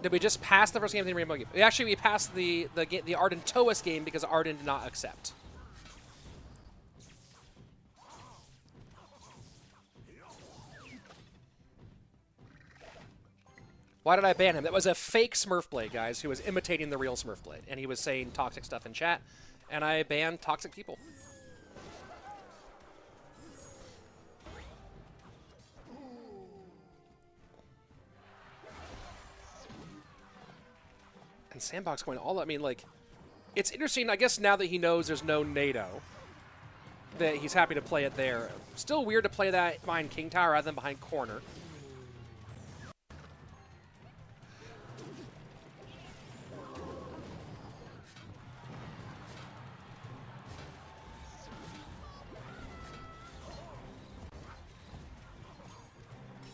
Did we just pass the first game of the Rainbow game? We passed the Ardentoas game because Arden did not accept. Why did I ban him? That was a fake Smurf Blade, guys, who was imitating the real Smurf Blade. And he was saying toxic stuff in chat. And I banned toxic people. And SandBoxm going all... I mean, like... It's interesting, I guess, now that he knows there's no NATO, that he's happy to play it there. Still weird to play that behind King Tower rather than behind corner.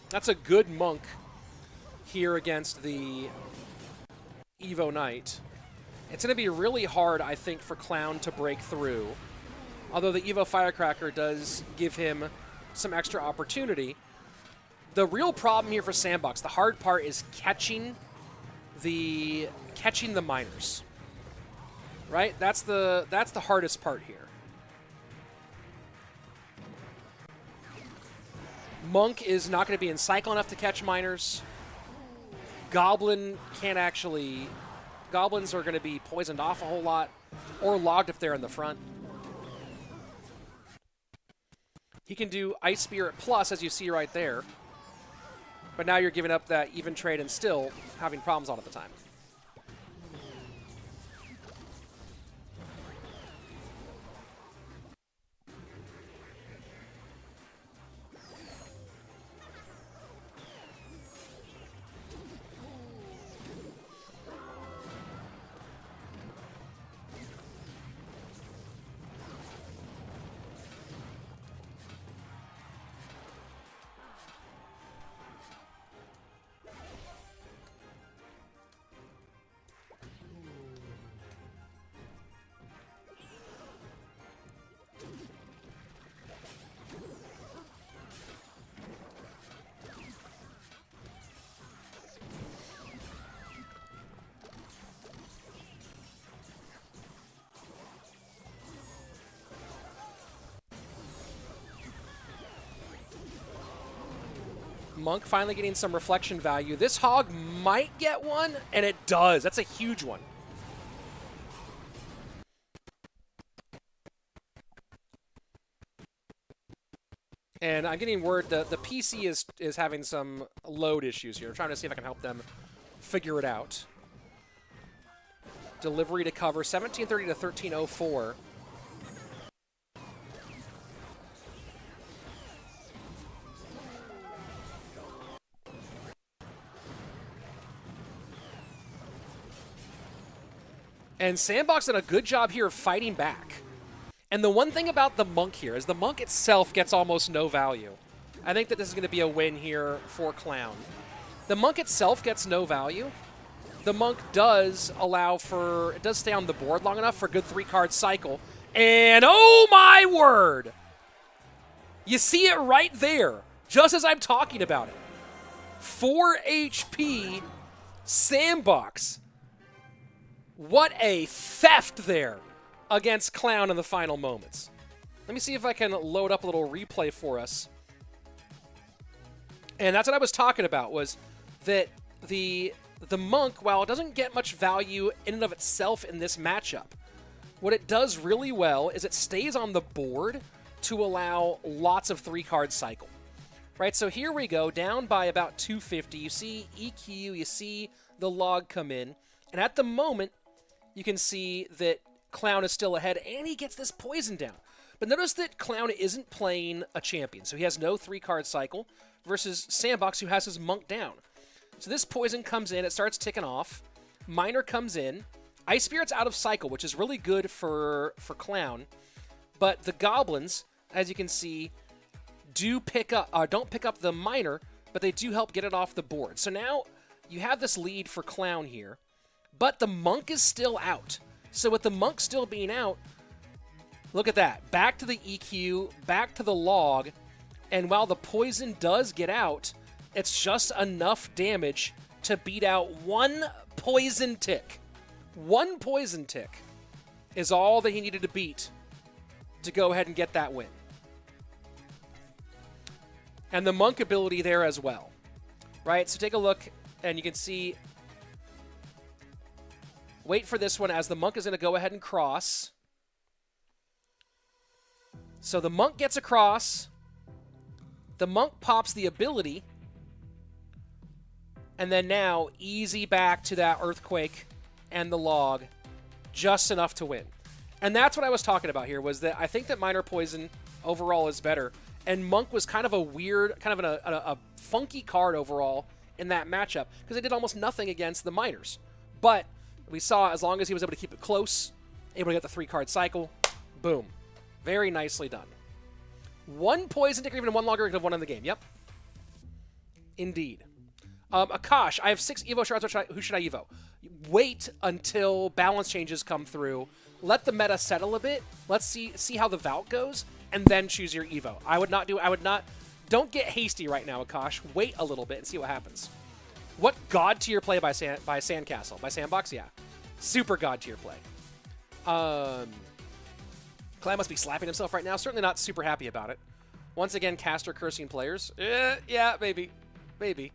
That's a good monk here against the Evo Knight. It's going to be really hard, I think, for Clown to break through. Although the Evo Firecracker does give him some extra opportunity. The real problem here for SandBoxm, the hard part is catching the miners. Right? That's the hardest part here. Monk is not going to be in cycle enough to catch miners. Goblin can't actually... Goblins are going to be poisoned off a whole lot, or logged if they're in the front. He can do Ice Spirit Plus, as you see right there. But now you're giving up that even trade and still having problems all of the time. Monk finally getting some reflection value. This hog might get one, and it does. That's a huge one. And I'm getting word that the PC is having some load issues here. I'm trying to see if I can help them figure it out. Delivery to cover, 1730 to 1304. And SandBoxm did a good job here of fighting back. And the one thing about the Monk here is the Monk itself gets almost no value. I think that this is going to be a win here for Clown. The Monk itself gets no value. The Monk does allow for, it does stay on the board long enough for a good 3-card cycle. And oh my word! You see it right there, just as I'm talking about it. 4 HP SandBoxm. What a theft there against Clown in the final moments. Let me see if I can load up a little replay for us. And that's what I was talking about, was that the Monk, while it doesn't get much value in and of itself in this matchup, what it does really well is it stays on the board to allow lots of 3-card cycle. Right, so here we go, down by about 250. You see EQ, you see the log come in. And at the moment, you can see that Clown is still ahead, and he gets this poison down. But notice that Clown isn't playing a champion, so he has no 3-card cycle, versus SandBoxm, who has his Monk down. So this poison comes in, it starts ticking off. Miner comes in. Ice Spirit's out of cycle, which is really good for Clown. But the Goblins, as you can see, don't pick up the Miner, but they do help get it off the board. So now you have this lead for Clown here, but the Monk is still out. So with the Monk still being out, look at that. Back to the EQ, back to the log, and while the poison does get out, it's just enough damage to beat out one poison tick. One poison tick is all that he needed to beat to go ahead and get that win. And the Monk ability there as well, right? So take a look, and you can see, wait for this one as the Monk is going to go ahead and cross. So the Monk gets across, the Monk pops the ability, and then now easy back to that Earthquake and the log, just enough to win. And that's what I was talking about here, was that I think that Minor Poison overall is better. And Monk was kind of a weird, kind of a funky card overall in that matchup, because it did almost nothing against the Miners. But we saw, as long as he was able to keep it close, able to get the 3-card cycle, boom. Very nicely done. One poison tick, or even one longer, could have won in the game. Yep. Indeed. Akash, I have 6 Evo shards. Who should I Evo? Wait until balance changes come through. Let the meta settle a bit. Let's see how the Valk goes, and then choose your Evo. Don't get hasty right now, Akash. Wait a little bit and see what happens. What god tier play by Sandcastle? By SandBoxm? Yeah. Super god tier play. Clan must be slapping himself right now. Certainly not super happy about it. Once again, caster cursing players. Yeah, maybe. Maybe.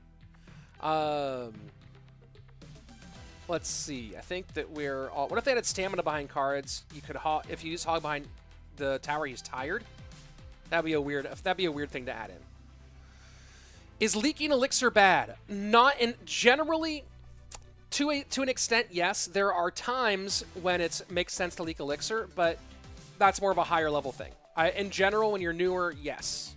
Let's see. I think that we're all... What if they had stamina behind cards? You could if you use Hog behind the tower, he's tired. That'd be a weird thing to add in. Is leaking elixir bad? Not in generally. To an extent, yes. There are times when it makes sense to leak elixir, but that's more of a higher level thing. In general, when you're newer, yes.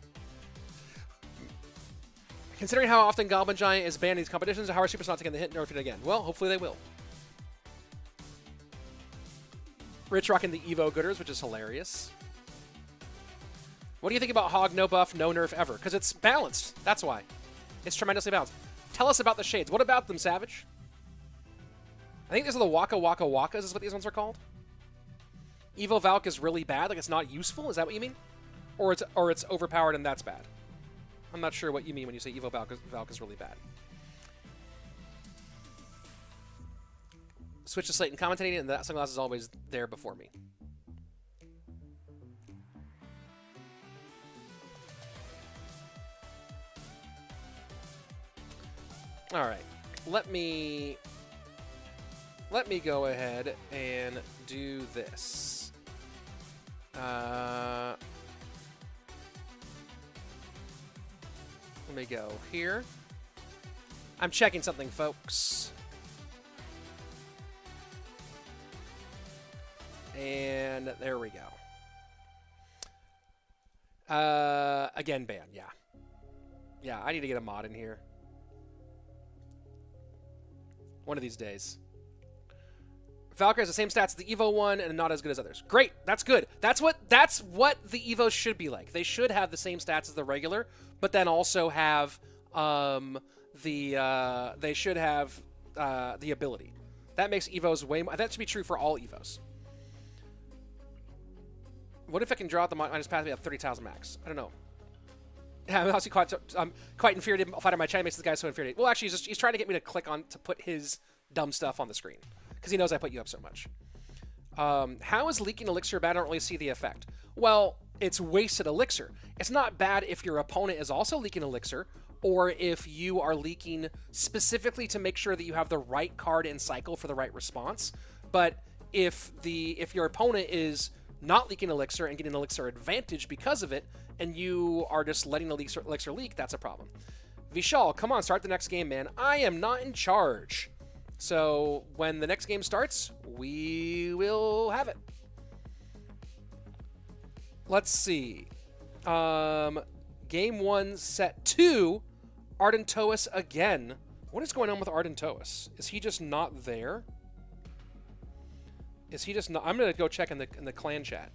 Considering how often Goblin Giant is banned in these competitions, how are Supers not taking the hit and nerf it again? Well, hopefully they will. Rich rocking the Evo Gooders, which is hilarious. What do you think about Hog no buff, no nerf ever? Because it's balanced. That's why. It's tremendously balanced. Tell us about the shades. What about them, Savage? I think these are the Waka Waka Wakas is what these ones are called. Evo Valk is really bad, like it's not useful? Is that what you mean? Or it's overpowered and that's bad? I'm not sure what you mean when you say Evo Valk is really bad. Switch to Slayton commentating, and that sunglass is always there before me. All right, let me go ahead and do this. Let me go here. I'm checking something, folks. And there we go. Again, ban, yeah. Yeah, I need to get a mod in here. One of these days. Valkyrie has the same stats as the Evo one and not as good as others. Great. That's good. That's what the Evos should be like. They should have the same stats as the regular, but then also have they should have the ability. That makes Evos way more. That should be true for all Evos. What if I can draw out the minus path? We have 30,000 max. I don't know. Yeah, I'm actually quite infuriated. Fighting my chat makes this guy so infuriated. Well, actually, he's trying to get me to click on to put his dumb stuff on the screen because he knows I put you up so much. How is leaking elixir bad? I don't really see the effect. Well, it's wasted elixir. It's not bad if your opponent is also leaking elixir, or if you are leaking specifically to make sure that you have the right card in cycle for the right response. But if your opponent is not leaking elixir and getting elixir advantage because of it, and you are just letting the elixir leak, that's a problem. Vishal, come on, start the next game, man. I am not in charge. So when the next game starts, we will have it. Let's see. Game 1, set 2, Ardentoas again. What is going on with Ardentoas? Is he just not there? Is he just not? I'm gonna go check in the clan chat.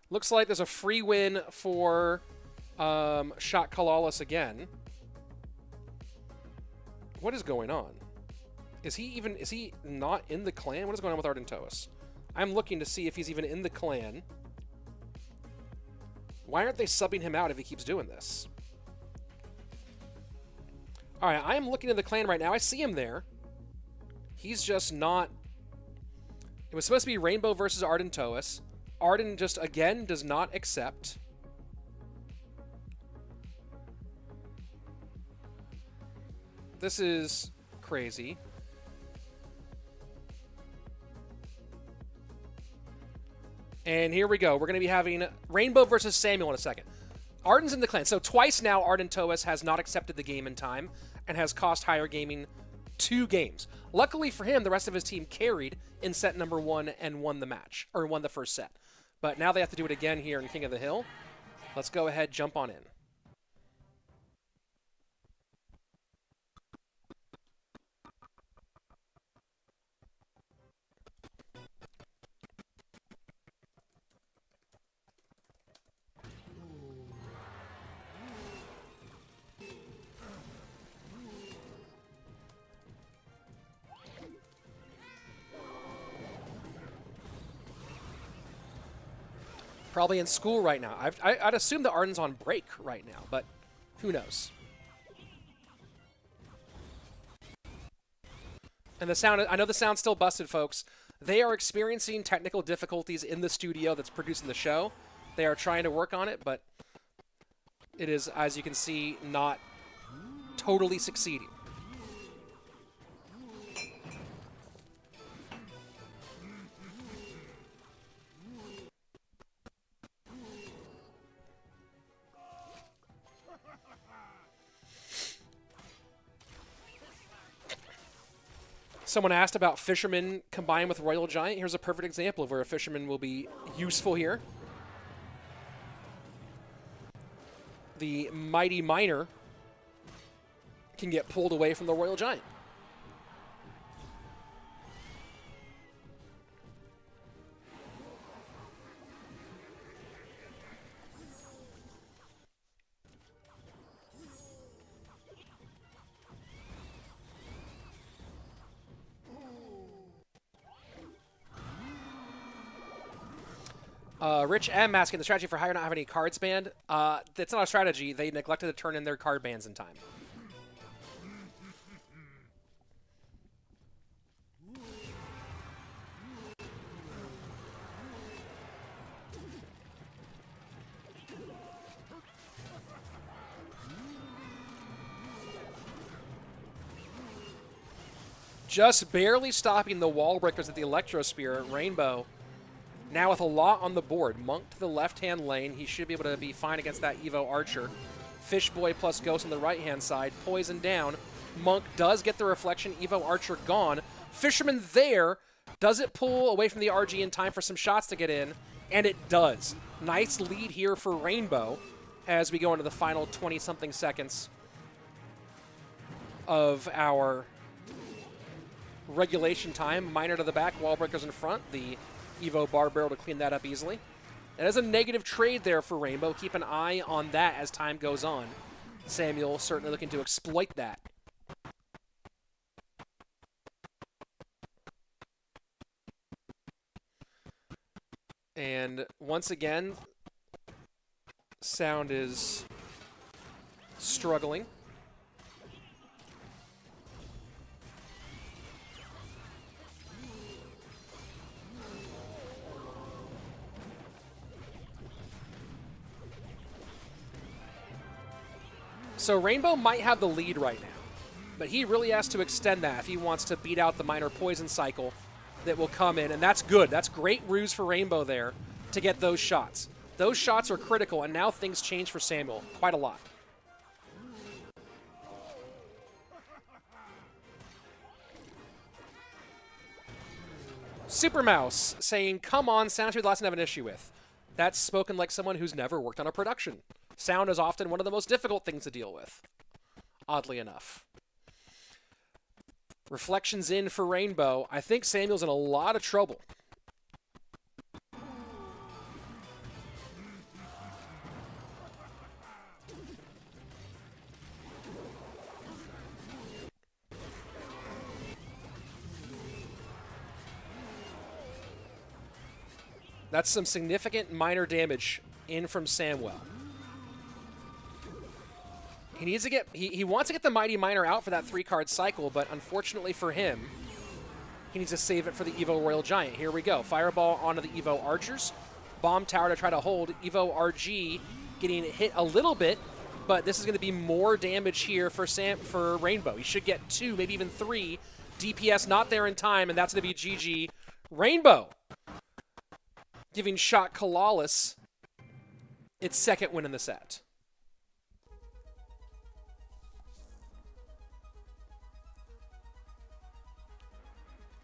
Looks like there's a free win for Shock-13 again. What is going on? Is he not in the clan? What is going on with Ardentoas? I'm looking to see if he's even in the clan. Why aren't they subbing him out if he keeps doing this? All right, I am looking in the clan right now. I see him there. He's just not... It was supposed to be Rainbow versus Ardentoas. Arden just, again, does not accept. This is crazy. And here we go. We're going to be having Rainbow versus Samuel in a second. Arden's in the clan. So twice now, Ardentoas has not accepted the game in time and has cost Higher Gaming 2 games. Luckily for him, the rest of his team carried in set number 1 and won the match, or won the first set. But now they have to do it again here in King of the Hill. Let's go ahead, jump on in. Probably in school right now. I'd assume that Arden's on break right now, but who knows? And the sound, I know the sound's still busted, folks. They are experiencing technical difficulties in the studio that's producing the show. They are trying to work on it, but it is, as you can see, not totally succeeding. Someone asked about Fisherman combined with Royal Giant. Here's a perfect example of where a Fisherman will be useful here. The Mighty Miner can get pulled away from the Royal Giant. Rich M asking the strategy for Higher not having any cards banned. That's not a strategy. They neglected to turn in their card bans in time. Just barely stopping the wall breakers at the Electro Spear. Rainbow now with a lot on the board. Monk to the left-hand lane. He should be able to be fine against that Evo Archer. Fishboy plus Ghost on the right-hand side. Poison down. Monk does get the reflection. Evo Archer gone. Fisherman there. Does it pull away from the RG in time for some shots to get in? And it does. Nice lead here for Rainbow as we go into the final 20-something seconds of our regulation time. Miner to the back, wall breakers in front. The Evo bar barrel to clean that up easily. It is a negative trade there for Rainbow. Keep an eye on that as time goes on. Samuel certainly looking to exploit that. And once again, sound is struggling. So Rainbow might have the lead right now, but he really has to extend that if he wants to beat out the minor poison cycle that will come in, and that's good. That's great ruse for Rainbow there to get those shots. Those shots are critical, and now things change for Samuel quite a lot. Super Mouse saying, come on, sound should be the last thing I have an issue with. That's spoken like someone who's never worked on a production. Sound is often one of the most difficult things to deal with, oddly enough. Reflections in for Rainbow. I think Samuel's in a lot of trouble. That's some significant minor damage in from Samuel. He needs to get, he wants to get the Mighty Miner out for that 3-card cycle, but unfortunately for him, he needs to save it for the Evo Royal Giant. Here we go. Fireball onto the Evo Archers. Bomb Tower to try to hold. Evo RG getting hit a little bit, but this is going to be more damage here for Rainbow. He should get 2, maybe even 3. DPS not there in time, and that's going to be GG. Rainbow giving Shock-13 its second win in the set.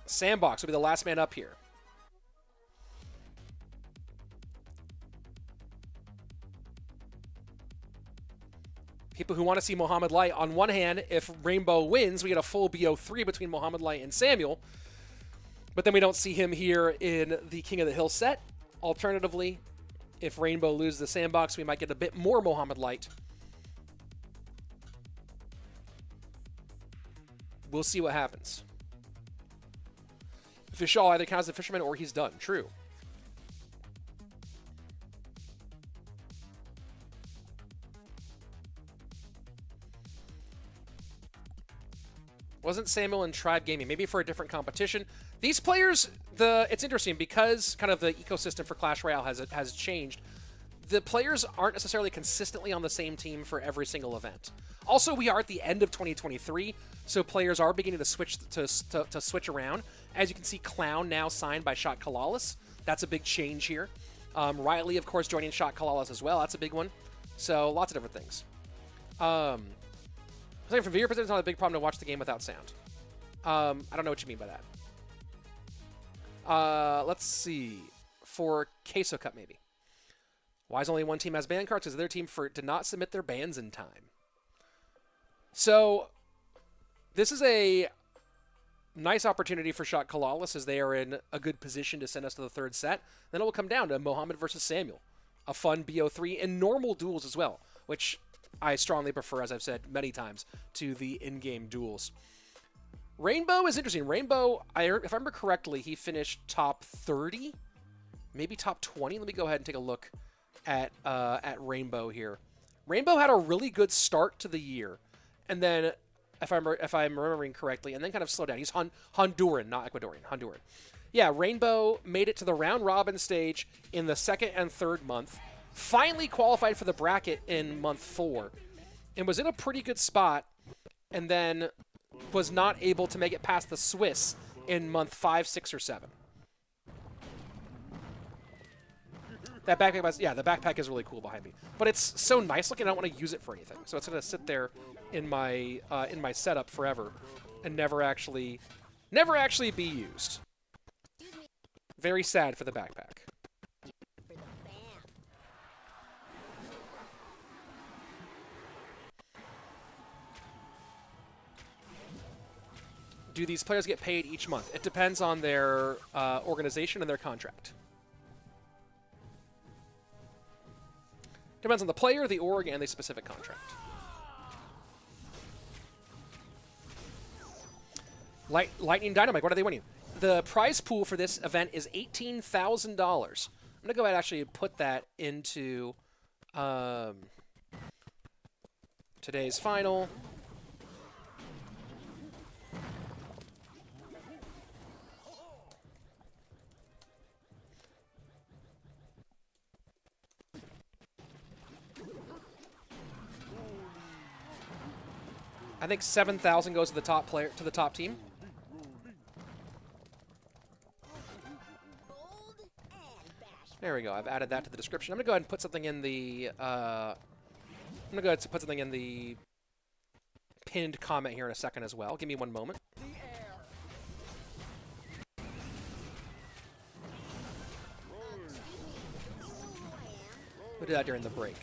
SandBoxm will be the last man up here. People who want to see Mohamed Light, on one hand, if Rainbow wins, we get a full BO3 between Mohamed Light and Samuel. But then we don't see him here in the King of the Hill set. Alternatively, if Rainbow loses the SandBoxm, we might get a bit more Mohamed Light. We'll see what happens. Vishal either counts as a fisherman or he's done. True. Wasn't Samuel in Tribe Gaming? Maybe for a different competition. These players, it's interesting because kind of the ecosystem for Clash Royale has changed. The players aren't necessarily consistently on the same team for every single event. Also, we are at the end of 2023, so players are beginning to switch to switch around. As you can see, Clown now signed by SKCalalas. That's a big change here. Riley, of course, joining SKCalalas as well. That's a big one. So lots of different things. From viewer perspective, it's not a big problem to watch the game without sound. I don't know what you mean by that. Let's see. For Queso Cup, maybe. Why is only one team has ban cards? Because the other team did not submit their bans in time. So this is a nice opportunity for SKCalalas as they are in a good position to send us to the third set. Then it will come down to Mohamed versus Samuel. A fun BO3 and normal duels as well, which I strongly prefer, as I've said many times, to the in-game duels. Rainbow is interesting. Rainbow, if I remember correctly, he finished top 30, maybe top 20. Let me go ahead and take a look at Rainbow here. Rainbow had a really good start to the year, and then, if I'm remembering correctly, and then kind of slowed down. He's Honduran, not Ecuadorian. Honduran. Yeah, Rainbow made it to the round-robin stage in the second and third month, finally qualified for the bracket in month 4, and was in a pretty good spot, and then was not able to make it past the Swiss in month 5, 6, or 7. That backpack, yeah, the backpack is really cool behind me, but it's so nice looking. I don't want to use it for anything, so it's gonna sit there in my setup forever and never actually be used. Very sad for the backpack. do these players get paid each month? It depends on their organization and their contract. Depends on the player, the org, and the specific contract. Lightning Dynamite, what are they winning? The prize pool for this event is $18,000. I'm going to go ahead and actually put that into today's final. I think 7,000 goes to the top player, to the top team. There we go. I've added that to the description. I'm gonna go ahead and put something in the. I'm gonna go ahead and put something in the pinned comment here in a second as well. Give me one moment. We'll do that during the break,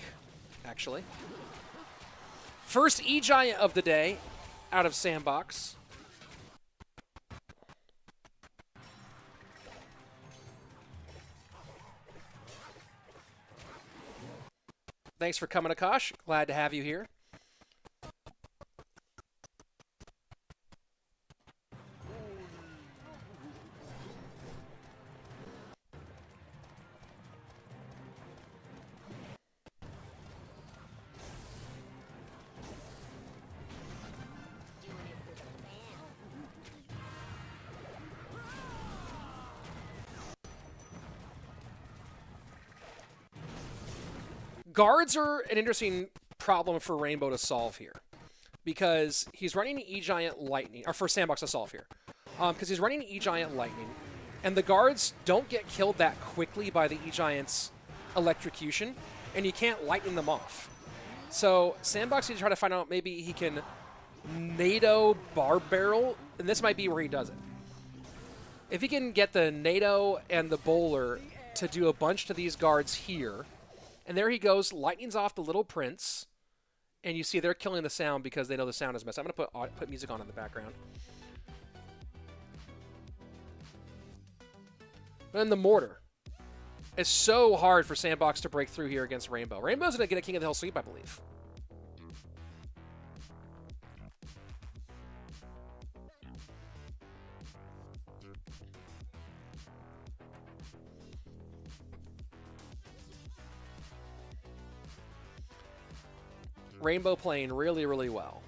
actually. First E-Giant of the day out of SandBoxm. Thanks for coming, Akash. Glad to have you here. Guards are an interesting problem for Rainbow to solve here, because he's running E-Giant Lightning, or for SandBoxm to solve here, because he's running E-Giant Lightning, and the guards don't get killed that quickly by the E-Giant's electrocution, and you can't lightning them off. So SandBoxm needs to try to find out maybe he can NATO Barb Barrel, and this might be where he does it. If he can get the NATO and the Bowler to do a bunch to these guards here, and there he goes, lightning's off the Little Prince, and you see they're killing the sound because they know the sound is messed up. I'm going to put music on in the background. But then the Mortar. It's so hard for SandBoxm to break through here against Rainbow. Rainbow's going to get a King of the Hill sweep, I believe. Rainbow playing really, really well.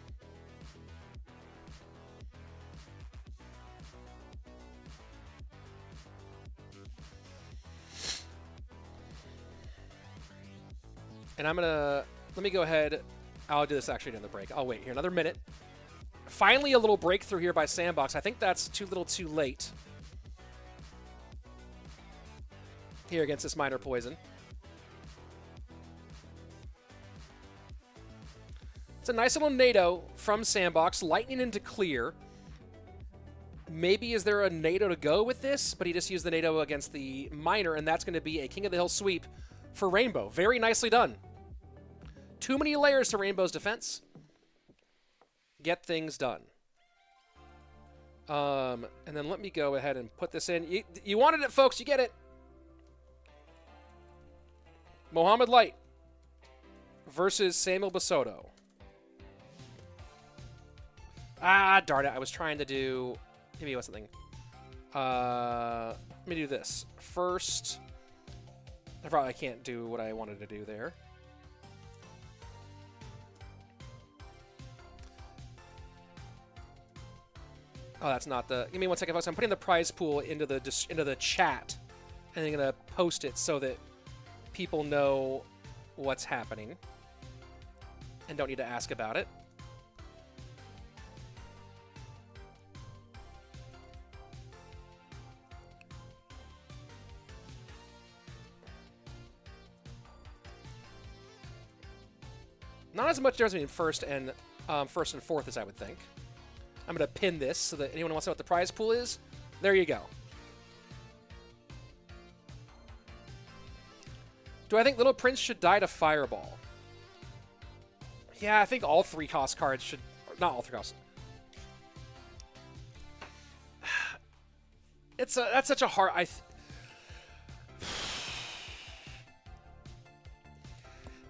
And I'm going to, let me go ahead. I'll do this actually during the break. I'll wait here another minute. Finally, a little breakthrough here by SandBoxm. I think that's too little too late here against this Minor Poison. It's a nice little NATO from SandBoxm, lightning into clear. Maybe is there a NATO to go with this, but he just used the NATO against the Minor, and that's going to be a King of the Hill sweep for Rainbow. Very nicely done. Too many layers to Rainbow's defense. Get things done. And then let me go ahead and put this in. You wanted it, folks. You get it. Mohamed Light versus Samuel Bassotto. Ah, darn it. I was trying to do... Give me something. Let me do this. First... I probably can't do what I wanted to do there. Oh, that's not the... Give me 1 second, folks. I'm putting the prize pool into the chat. And I'm going to post it so that people know what's happening. And don't need to ask about it. Not as much difference between first and fourth as I would think. I'm going to pin this so that anyone who wants to know what the prize pool is, there you go. Do I think Little Prince should die to Fireball? Yeah, I think all 3 cost cards should... Not all 3 costs. That's such a hard.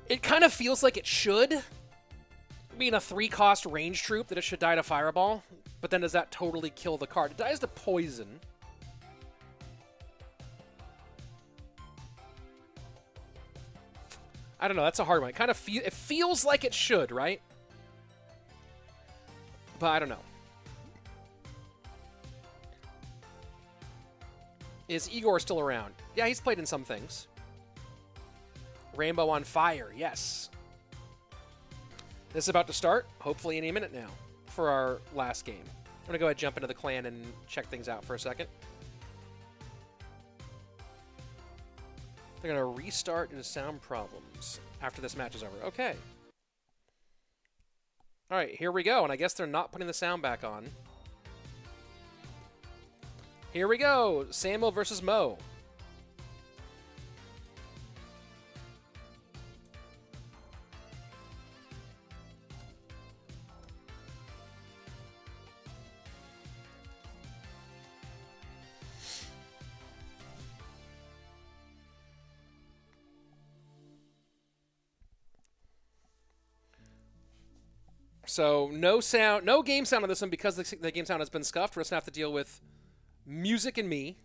It kind of feels like it should. Being a 3-cost range troop, that it should die to Fireball. But then does that totally kill the card? It dies to Poison. I don't know. That's a hard one. It feels like it should, right? But I don't know. Is Igor still around? Yeah, he's played in some things. Rainbow on Fire, yes. This is about to start, hopefully any minute now, for our last game. I'm going to go ahead and jump into the clan and check things out for a second. They're going to restart due to sound problems after this match is over. Okay. All right, here we go. And I guess they're not putting the sound back on. Here we go. Samuel versus Mo. So no sound, no game sound on this one because the game sound has been scuffed. We're just going to have to deal with music and me.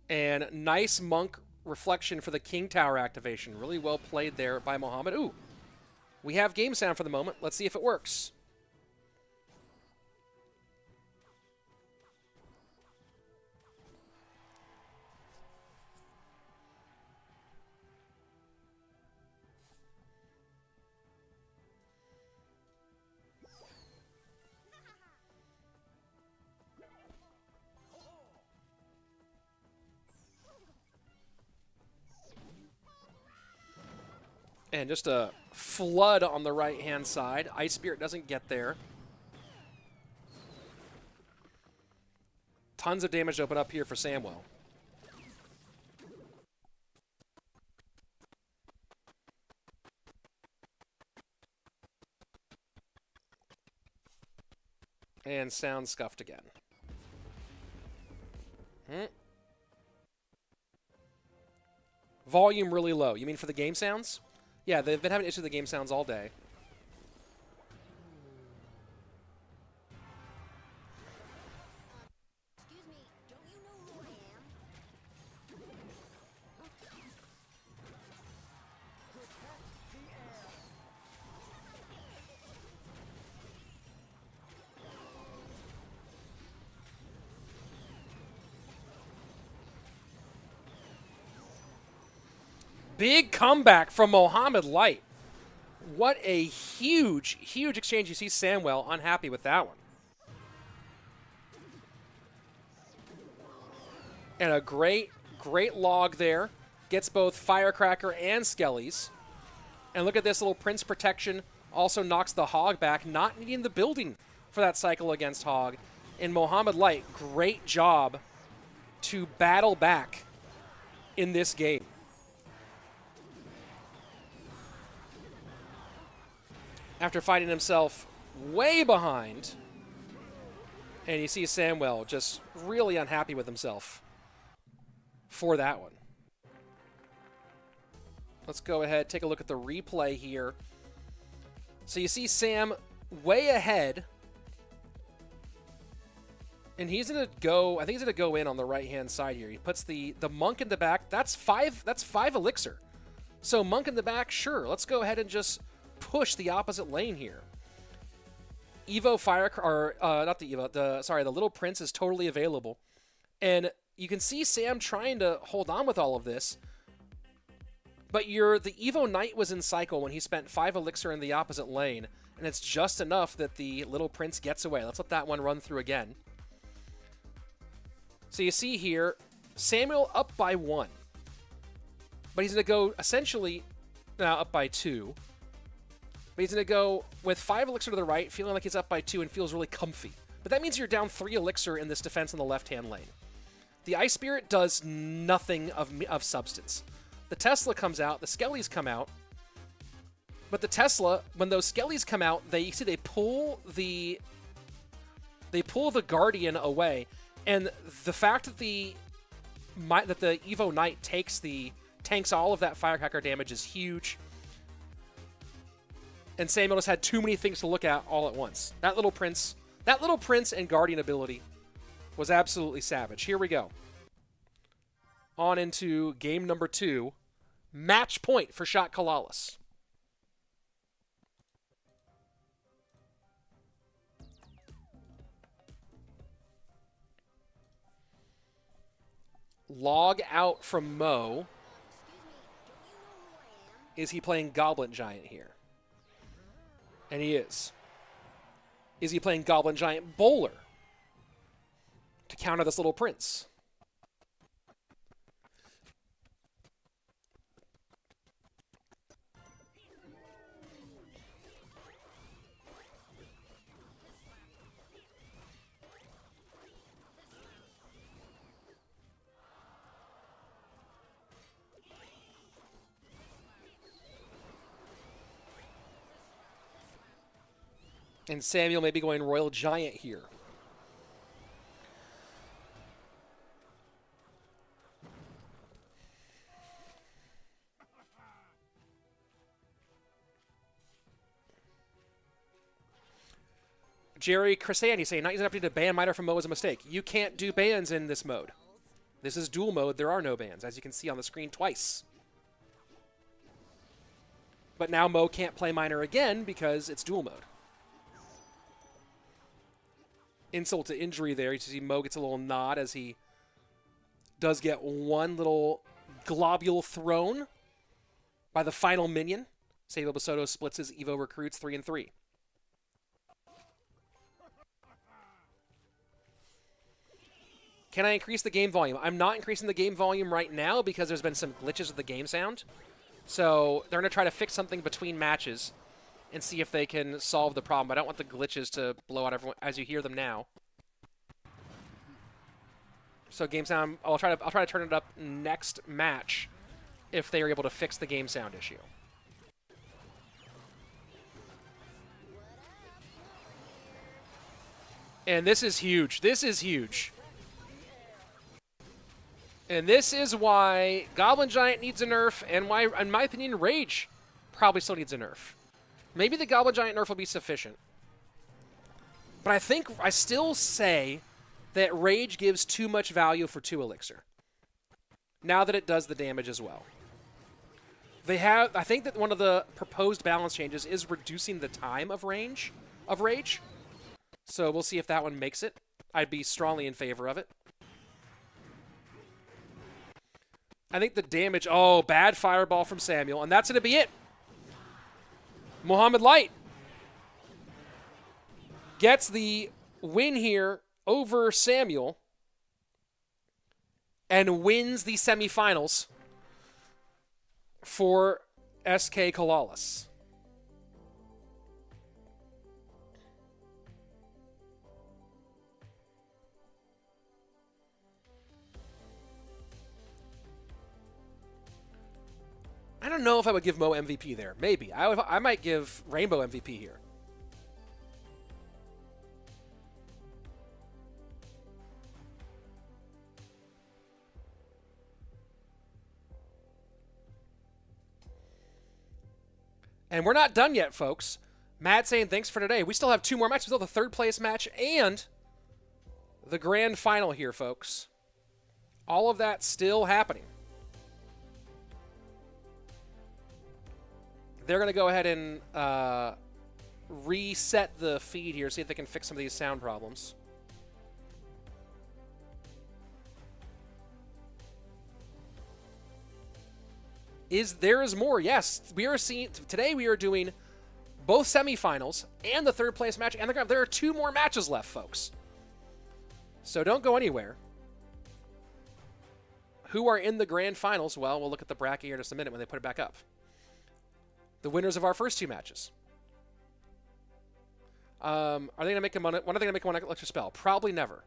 And nice monk reflection for the King Tower activation. Really well played there by Mohamed. Ooh, we have game sound for the moment. Let's see if it works. And just a flood on the right-hand side. Ice Spirit doesn't get there. Tons of damage to open up here for Samuel. And sound scuffed again. Volume really low. You mean for the game sounds? Yeah, they've been having issues with the game sounds all day. Excuse me, don't you know who I am? Big comeback from Mohamed Light. What a huge, huge exchange. You see Samuel unhappy with that one. And a great, great log there. Gets both Firecracker and Skellies. And look at this little Prince protection. Also knocks the Hog back, not needing the building for that cycle against Hog. And Mohamed Light, great job to battle back in this game. After finding himself way behind. And you see Samuel just really unhappy with himself for that one. Let's go ahead, take a look at the replay here. So you see Sam way ahead. And he's going to go, I think he's going to go in on the right-hand side here. He puts the Monk in the back. That's five elixir. So Monk in the back, sure. Let's go ahead and just push the opposite lane here. Evo not the Evo, the Little Prince is totally available. And you can see Sam trying to hold on with all of this. But the Evo Knight was in cycle when he spent 5 elixir in the opposite lane. And it's just enough that the Little Prince gets away. Let's let that one run through again. So you see here, Samuel up by 1. But he's going to go essentially now up by 2. But he's going to go with 5 elixir to the right, feeling like he's up by 2 and feels really comfy. But that means you're down 3 elixir in this defense on the left-hand lane. The Ice Spirit does nothing of substance. The Tesla comes out, the Skellies come out. But the Tesla, when those Skellies come out, they pull the Guardian away. And the fact that the Evo Knight tanks all of that firecracker damage is huge. And Samuel just had too many things to look at all at once. That little prince and guardian ability was absolutely savage. Here we go. On into game number 2. Match point for Shock-13. Log out from Mo. Is he playing Goblin Giant here? And he is. Is he playing Goblin Giant Bowler to counter this little prince? And Samuel may be going Royal Giant here. Jerry Cressanti saying, not using an opportunity to ban Miner from Mo is a mistake. You can't do bans in this mode. This is dual mode. There are no bans, as you can see on the screen twice. But now Mo can't play Miner again because it's dual mode. Insult to injury there. You see Mo gets a little nod as he does get one little globule thrown by the final minion. Sable Bassotto splits his Evo recruits 3-3. Can I increase the game volume? I'm not increasing the game volume right now because there's been some glitches with the game sound. So they're going to try to fix something between matches and see if they can solve the problem. I don't want the glitches to blow out everyone as you hear them now. So game sound, I'll try to turn it up next match if they are able to fix the game sound issue. And this is huge. This is huge. And this is why Goblin Giant needs a nerf, and why, in my opinion, Rage probably still needs a nerf. Maybe the Goblin Giant nerf will be sufficient. But I still say that Rage gives too much value for 2 Elixir. Now that it does the damage as well. I think that one of the proposed balance changes is reducing the time of Rage. So we'll see if that one makes it. I'd be strongly in favor of it. I think the damage, bad fireball from Samuel, and that's going to be it. Mohamed Light gets the win here over Samuel and wins the semifinals for SKCalalas. I don't know if I would give Mo MVP there. Maybe. I might give Rainbow MVP here. And we're not done yet, folks. Matt saying thanks for today. We still have 2 more matches. We still have the 3rd place match and the grand final here, folks. All of that still happening. They're going to go ahead and reset the feed here, see if they can fix some of these sound problems. There is more, yes. Today we are doing both semifinals and the 3rd place match, and there are 2 more matches left, folks. So don't go anywhere. Who are in the grand finals? Well, we'll look at the bracket here in just a minute when they put it back up. The winners of our first 2 matches. Are they going to make when are they going to make one extra spell? Probably never.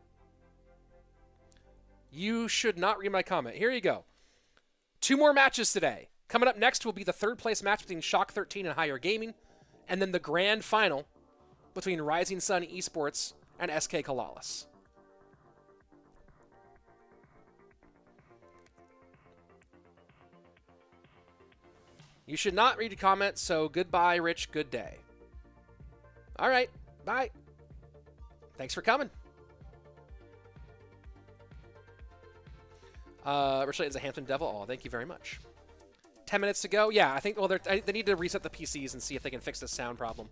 You should not read my comment. Here you go. 2 more matches today. Coming up next will be the 3rd place match between Shock-13 and Higher Gaming, and then the grand final between Rising Sun Esports and SKCalalas. You should not read your comments, so goodbye, Rich. Good day. All right. Bye. Thanks for coming. Rich is a Hampton Devil. Oh, thank you very much. 10 minutes to go. Yeah, I think, well, they need to reset the PCs and see if they can fix this sound problem.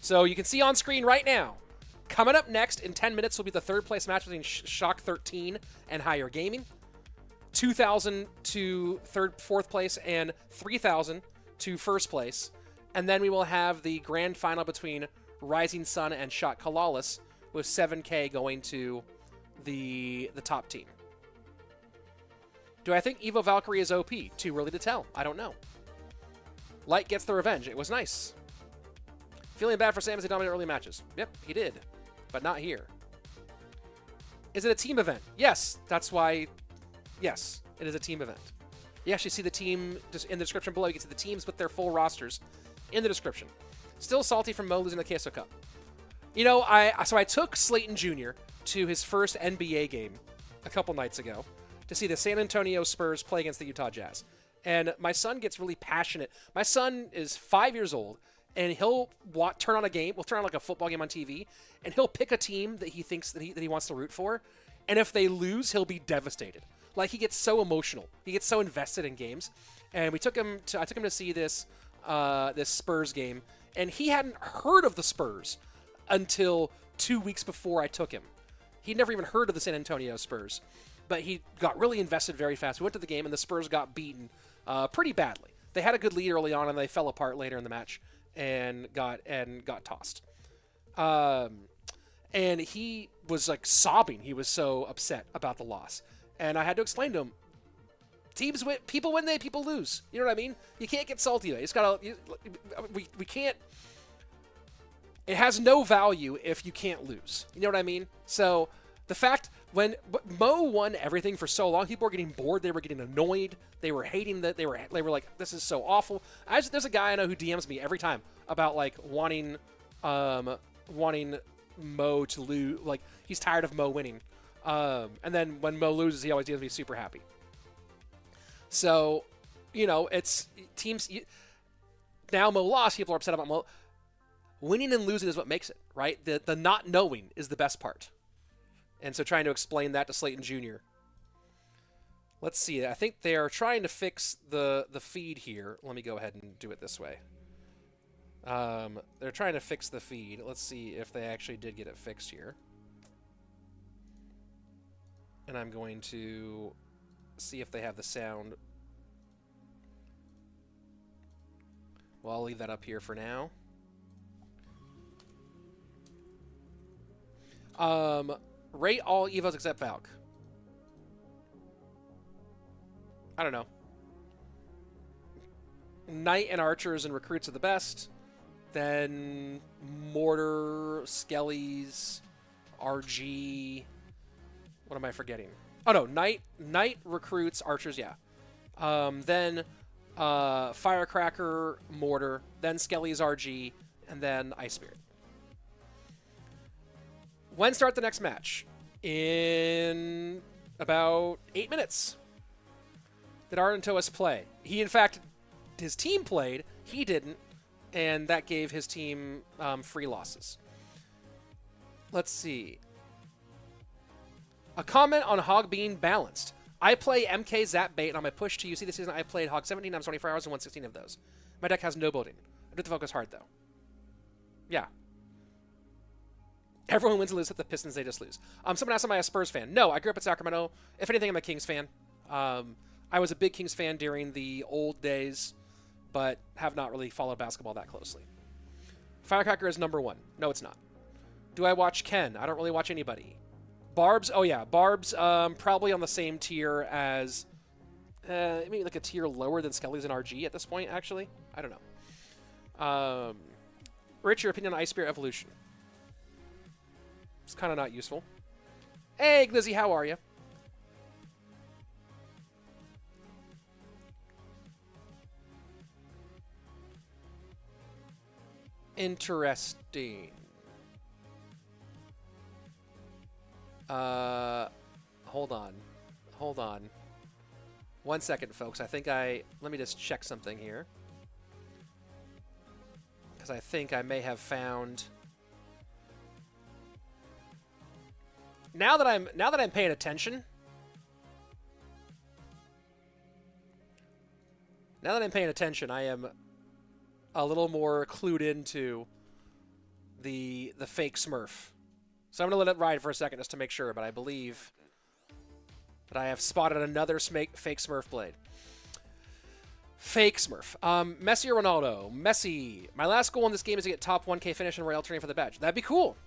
So you can see on screen right now, coming up next in 10 minutes will be the third place match between Shock-13 and Higher Gaming. 2,000 to fourth place, and 3,000 to first place. And then we will have the grand final between Rising Sun and Shock-CalaLAS, with 7K going to the top team. Do I think Evo Valkyrie is OP? Too early to tell. I don't know. Light gets the revenge. It was nice. Feeling bad for Sam as he dominated early matches. Yep, he did. But not here. Is it a team event? Yes. That's why... Yes, it is a team event. You actually see the team just in the description below. You can see the teams with their full rosters in the description. Still salty from Mo losing the Queso Cup. You know, I took Slayton Jr. to his first NBA game a couple nights ago to see the San Antonio Spurs play against the Utah Jazz. And my son gets really passionate. My son is 5 years old, and he'll turn on a game. We'll turn on like a football game on TV, and he'll pick a team that he thinks that he wants to root for. And if they lose, he'll be devastated. Like, he gets so emotional. He gets so invested in games. And I took him to see this Spurs game, and he hadn't heard of the Spurs until 2 weeks before I took him. He'd never even heard of the San Antonio Spurs, but he got really invested very fast. We went to the game, and the Spurs got beaten pretty badly. They had a good lead early on, and they fell apart later in the match and got tossed. And he was like sobbing. He was so upset about the loss. And I had to explain to him, teams win, people win, people lose. You know what I mean? You can't get salty. You just gotta. We can't. It has no value if you can't lose. You know what I mean? So the fact when Mo won everything for so long, people were getting bored. They were getting annoyed. They were hating that. They were like, this is so awful. There's a guy I know who DMs me every time about like wanting Mo to lose. Like, he's tired of Mo winning. And then when Mo loses, he always DMs me super happy. So, you know, it's teams. Now Mo lost. People are upset about Mo. Winning and losing is what makes it, right? The not knowing is the best part. And so trying to explain that to Slayton Jr. Let's see. I think they are trying to fix the feed here. Let me go ahead and do it this way. They're trying to fix the feed. Let's see if they actually did get it fixed here. And I'm going to see if they have the sound. Well, I'll leave that up here for now. Rate all Evos except Valk. I don't know. Knight and Archers and Recruits are the best. Then Mortar, Skellies, RG. What am I forgetting? Oh no, Knight, Recruits, Archers, yeah. Then Firecracker, Mortar, then Skellies, RG, and then Ice Spirit. When start the next match? In about 8 minutes. Did Ardentoas play? He, in fact, his team played. He didn't, and that gave his team free losses. Let's see. A comment on Hog being balanced. I play MK Zap Bait, and on my push to UC this season, I played Hog 17 times 24 hours and won 16 of those. My deck has no building. I do have to focus hard, though. Yeah. Everyone wins and loses at the Pistons, they just lose. Someone asked, am I a Spurs fan? No, I grew up in Sacramento. If anything, I'm a Kings fan. I was a big Kings fan during the old days, but have not really followed basketball that closely. Firecracker is number 1. No, it's not. Do I watch Ken? I don't really watch anybody. Barb's, oh yeah, Barb's probably on the same tier as, maybe like a tier lower than Skellies and RG at this point, actually. I don't know. Rich, your opinion on Ice Spirit Evolution? It's kind of not useful. Hey, Glizzy, how are you? Interesting. Hold on. 1 second, folks. Let me just check something here. Because I think I may have found... Now that I'm paying attention... Now that I'm paying attention, I am a little more clued into the fake Smurf. So I'm going to let it ride for a second just to make sure, but I believe that I have spotted another fake Smurf blade. Fake Smurf. Messi or Ronaldo? Messi. My last goal in this game is to get top 1K finish in Royale training for the badge. That'd be cool.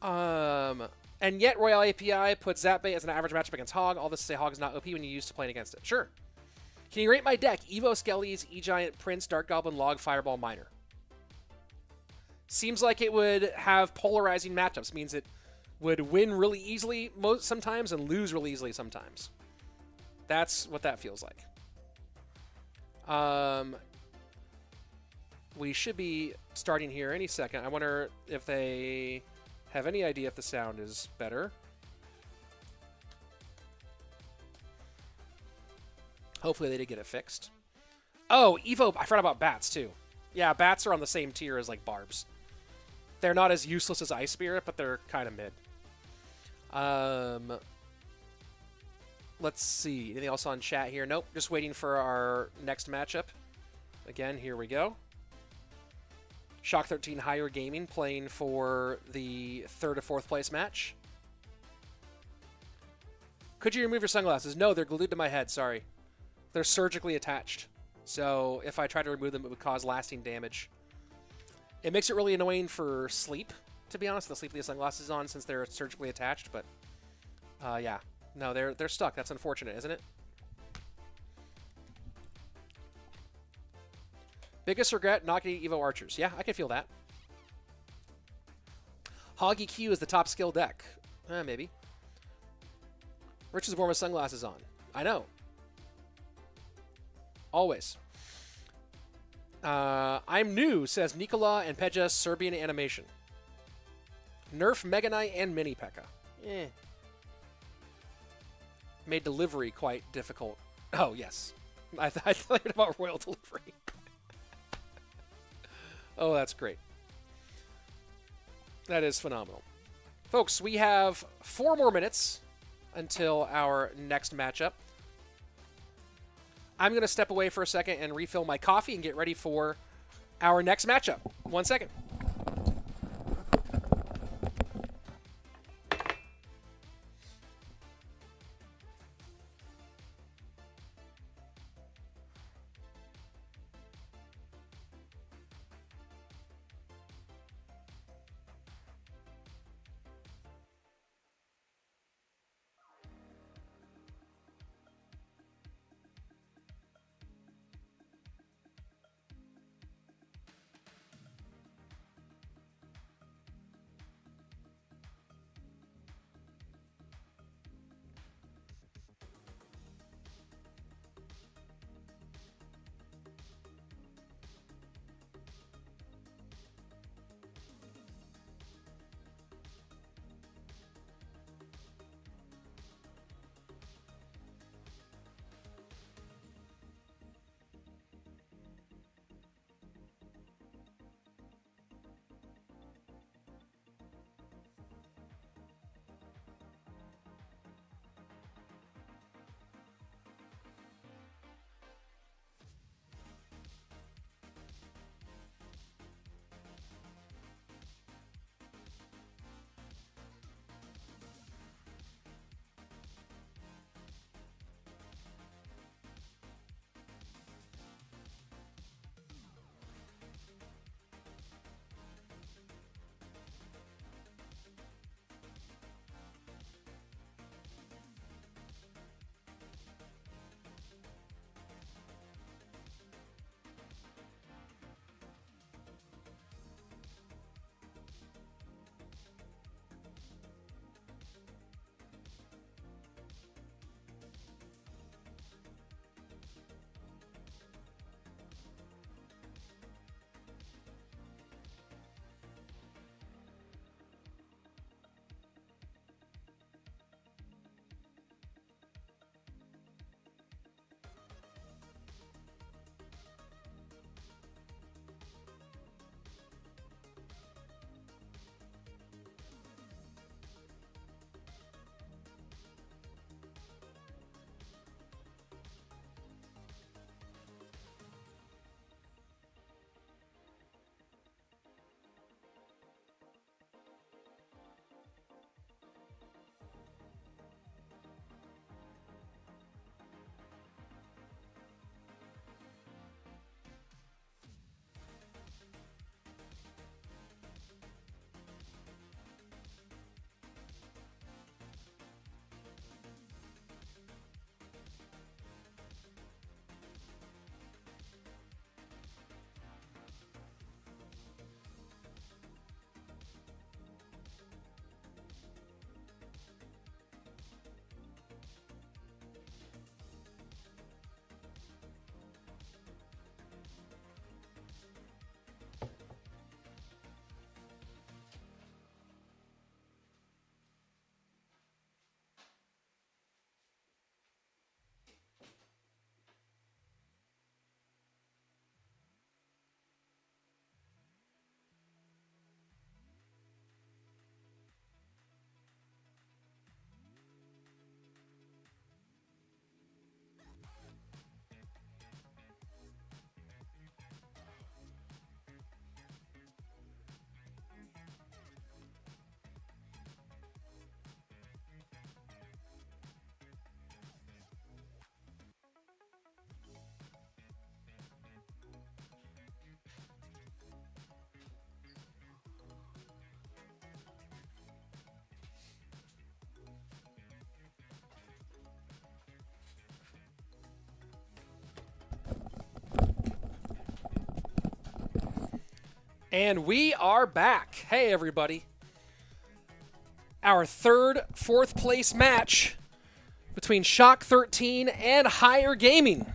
And yet Royale API puts Zapbait as an average matchup against Hog. All this to say Hog is not OP when you use to playing against it. Sure. Can you rate my deck? Evo, Skellies, E-Giant, Prince, Dark Goblin, Log, Fireball, Miner. Seems like it would have polarizing matchups. Means it would win really easily sometimes and lose really easily sometimes. That's what that feels like. We should be starting here any second. I wonder if they have any idea if the sound is better. Hopefully they did get it fixed. Oh, Evo, I forgot about bats too. Yeah, bats are on the same tier as like barbs. They're not as useless as Ice Spirit, but they're kind of mid. Let's see. Anything else on chat here? Nope. Just waiting for our next matchup. Again, here we go. Shock-13 Higher Gaming playing for the 3rd or 4th place match. Could you remove your sunglasses? No, they're glued to my head. Sorry. They're surgically attached. So if I try to remove them, it would cause lasting damage. It makes it really annoying for sleep, to be honest, the sleep with the sunglasses on since they're surgically attached. But yeah. No, they're stuck. That's unfortunate, isn't it? Biggest regret, not getting Evo Archers. Yeah, I can feel that. Hog EQ is the top skill deck. Maybe. Rich is born with sunglasses on. I know. Always. I'm new, says Nikola and Peja, Serbian animation. Nerf Mega Knight and Mini P.E.K.K.A. Made delivery quite difficult. Oh, yes. I thought about Royal Delivery. Oh, that's great. That is phenomenal. Folks, we have 4 more minutes until our next matchup. I'm going to step away for a second and refill my coffee and get ready for our next matchup. 1 second. And we are back. Hey, everybody. Our third, fourth place match between Shock-13 and Higher Gaming.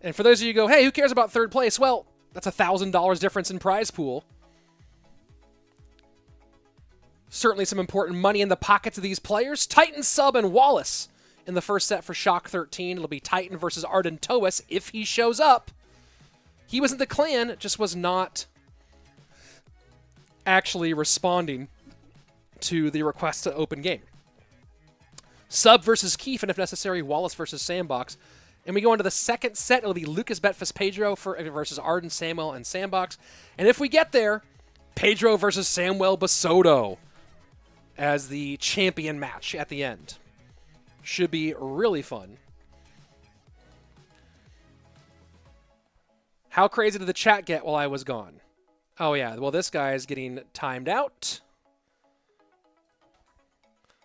And for those of you who go, hey, who cares about third place? Well, that's $1,000 difference in prize pool. Certainly some important money in the pockets of these players. Tyton, Sub, and Wallace in the first set for Shock-13. It'll be Tyton versus Ardentoas if he shows up. He was in the clan, just was not actually responding to the request to open game. Sub versus Keef, and if necessary, Wallace versus SandBoxm. And we go into the second set. It'll be Lucas, Betfas, Pedro versus Arden, Samuel, and SandBoxm. And if we get there, Pedro versus Samuel Bassotto as the champion match at the end. Should be really fun. How crazy did the chat get while I was gone? Oh, yeah. Well, this guy is getting timed out.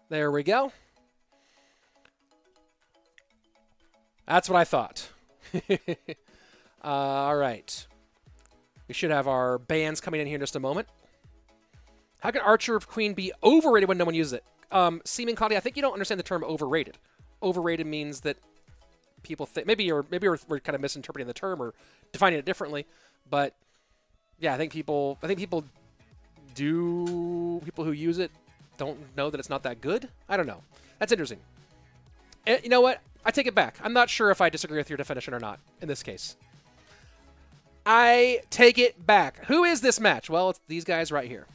There we go. That's what I thought. All right. We should have our bans coming in here in just a moment. How can Archer Queen be overrated when no one uses it? Seaman Claudia, I think you don't understand the term overrated. Overrated means that people think maybe we're kind of misinterpreting the term or defining it differently. But yeah, I think people who use it don't know that it's not that good. I don't know. That's interesting. And you know what? I take it back. I'm not sure if I disagree with your definition or not in this case. I take it back. Who is this match? Well, it's these guys right here.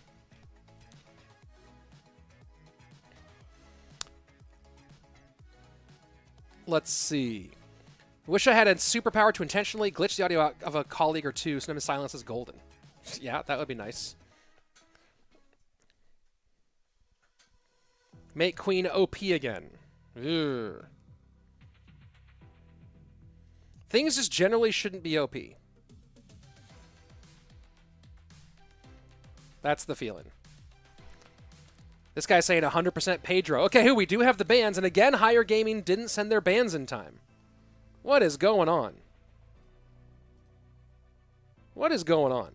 Let's see. Wish I had a superpower to intentionally glitch the audio of a colleague or two, so silence is golden. Yeah, that would be nice. Make Queen OP again. Ugh. Things just generally shouldn't be OP. That's the feeling. This guy's saying 100% Pedro. Okay, we do have the bans, and again, Higher Gaming didn't send their bans in time. What is going on? What is going on?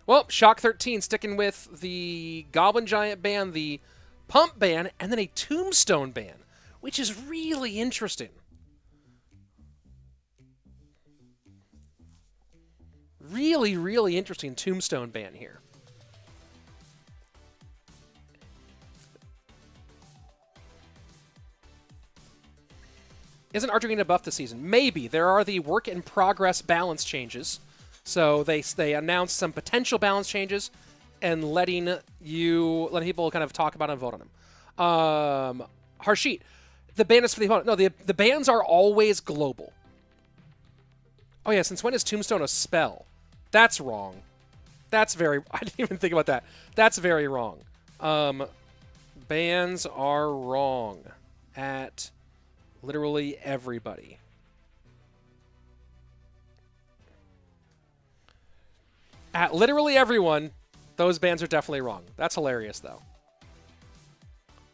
Well, Shock-13 sticking with the Goblin Giant ban, the Pump ban, and then a Tombstone ban, which is really interesting. Really, really interesting Tombstone ban here. Isn't Archer getting a buff this season? Maybe. There are the work-in-progress balance changes. So they announced some potential balance changes and letting people kind of talk about it and vote on them. Harshit, the ban is for the opponent. No, the bans are always global. Oh yeah, since when is Tombstone a spell? That's wrong. That's very... I didn't even think about that. That's very wrong. Bans are wrong at literally everybody. At literally everyone, those bans are definitely wrong. That's hilarious, though.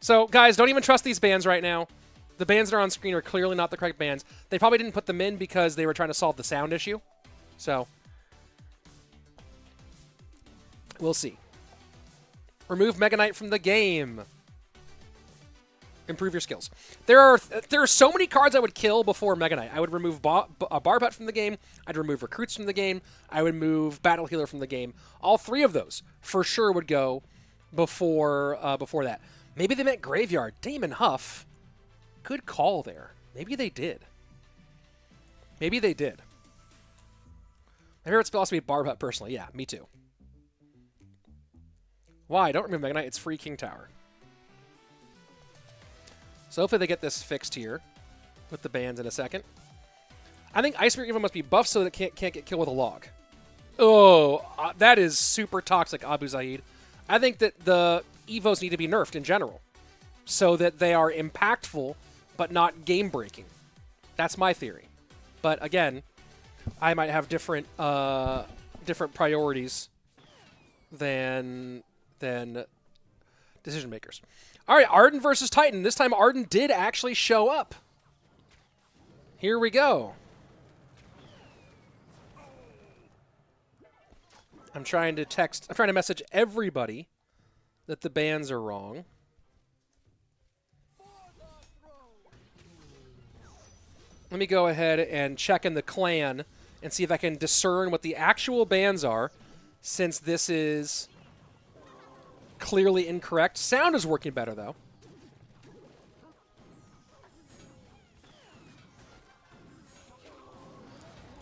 So, guys, don't even trust these bans right now. The bans that are on screen are clearly not the correct bans. They probably didn't put them in because they were trying to solve the sound issue. So, we'll see. Remove Mega Knight from the game. Improve your skills. There are so many cards I would kill before Mega Knight. I would remove Barbut from the game. I'd remove Recruits from the game. I would move Battle Healer from the game. All three of those for sure would go before that. Maybe they meant Graveyard. Damon Huff. Good call there. Maybe they did. Maybe they did. My favorite spell has to be Barbut personally. Yeah, me too. Why? Don't remove Mega Knight. It's free King Tower. So hopefully they get this fixed here with the bans in a second. I think Ice Spirit even must be buffed so that it can't get killed with a log. Oh, that is super toxic, Abu Zaid. I think that the Evos need to be nerfed in general so that they are impactful but not game-breaking. That's my theory. But again, I might have different priorities than decision makers. All right, Arden versus Tyton. This time Arden did actually show up. Here we go. I'm trying to message everybody that the bans are wrong. Let me go ahead and check in the clan and see if I can discern what the actual bans are, since this is clearly incorrect. Sound is working better, though.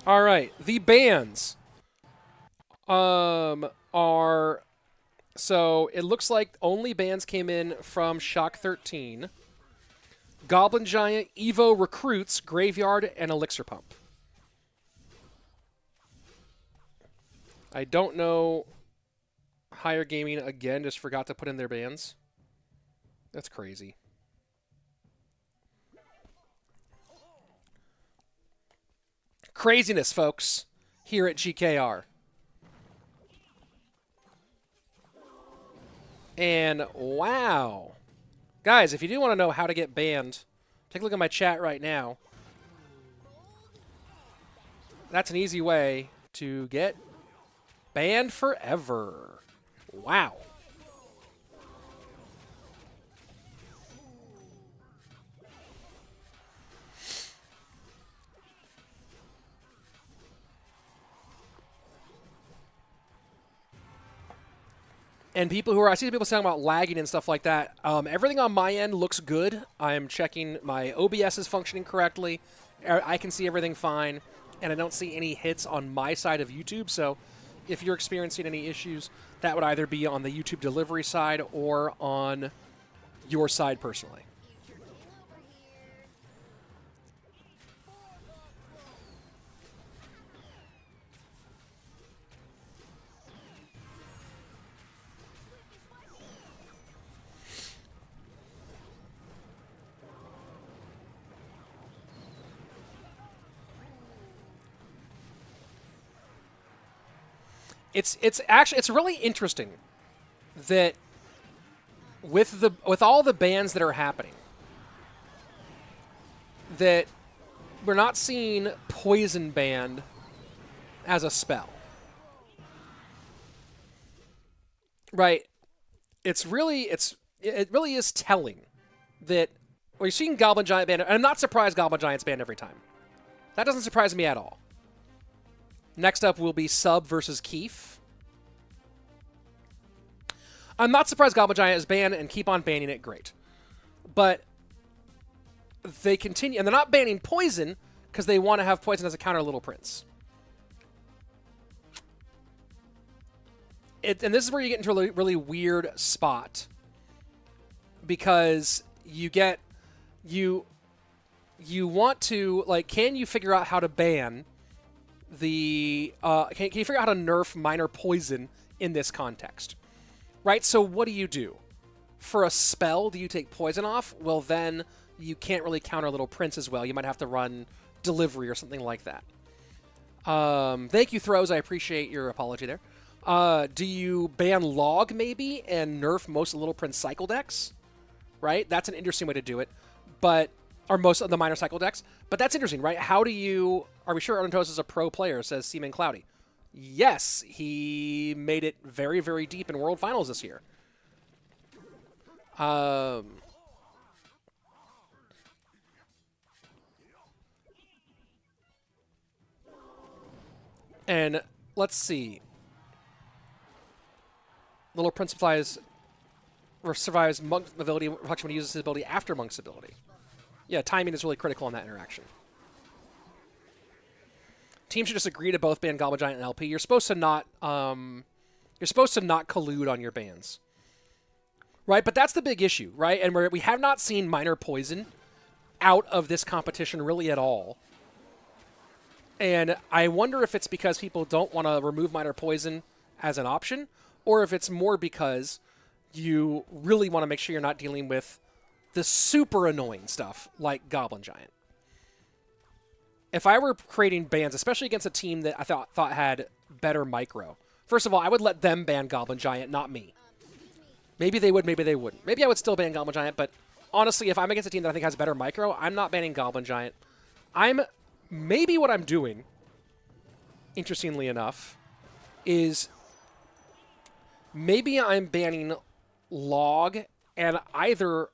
All right, the bans are... So it looks like only bans came in from Shock-13, Goblin Giant, Evo Recruits, Graveyard, and Elixir Pump. I don't know. Higher Gaming, again, just forgot to put in their bans. That's crazy. Craziness, folks, here at GKR. And wow. Guys, if you do want to know how to get banned, take a look at my chat right now. That's an easy way to get banned forever. Wow. And people who are, I see people talking about lagging and stuff like that. Everything on my end looks good. I'm checking my OBS is functioning correctly. I can see everything fine, and I don't see any hits on my side of YouTube. So if you're experiencing any issues, that would either be on the YouTube delivery side or on your side personally. It's really interesting that with all the bans that are happening, that we're not seeing poison banned as a spell. Right? It really is telling that we're seeing Goblin Giant banned, and I'm not surprised Goblin Giant's banned every time. That doesn't surprise me at all. Next up will be Sub versus Keef. I'm not surprised Goblin Giant is banned and keep on banning it. Great. But they continue, and they're not banning Poison because they want to have Poison as a counter Little Prince. And this is where you get into a really, really weird spot, because you want to, like, can you figure out how to ban the can you figure out how to nerf minor poison in this context, right? So what do? For a spell, do you take poison off? Well, then you can't really counter Little Prince as well. You might have to run delivery or something like that. Thank you, Throws. I appreciate your apology there. Do you ban Log maybe and nerf most of Little Prince cycle decks? Right? That's an interesting way to do it. But or most of the minor cycle decks. But that's interesting, right? How do you... Are we sure Ardentoas is a pro player, says Seaman Cloudy? Yes, he made it very, very deep in World Finals this year. And let's see. Little Prince survives Monk's ability reflection when he uses his ability after Monk's ability. Yeah, timing is really critical in that interaction. Teams should just agree to both ban Goblin Giant and LP. You're supposed to not collude on your bans. Right? But that's the big issue, right? And we have not seen minor poison out of this competition really at all. And I wonder if it's because people don't want to remove minor poison as an option, or if it's more because you really want to make sure you're not dealing with the super annoying stuff like Goblin Giant. If I were creating bans, especially against a team that I thought had better micro, first of all, I would let them ban Goblin Giant, not me. Maybe they would, maybe they wouldn't. Maybe I would still ban Goblin Giant, but honestly, if I'm against a team that I think has better micro, I'm not banning Goblin Giant. Maybe what I'm doing, interestingly enough, is maybe I'm banning Log and either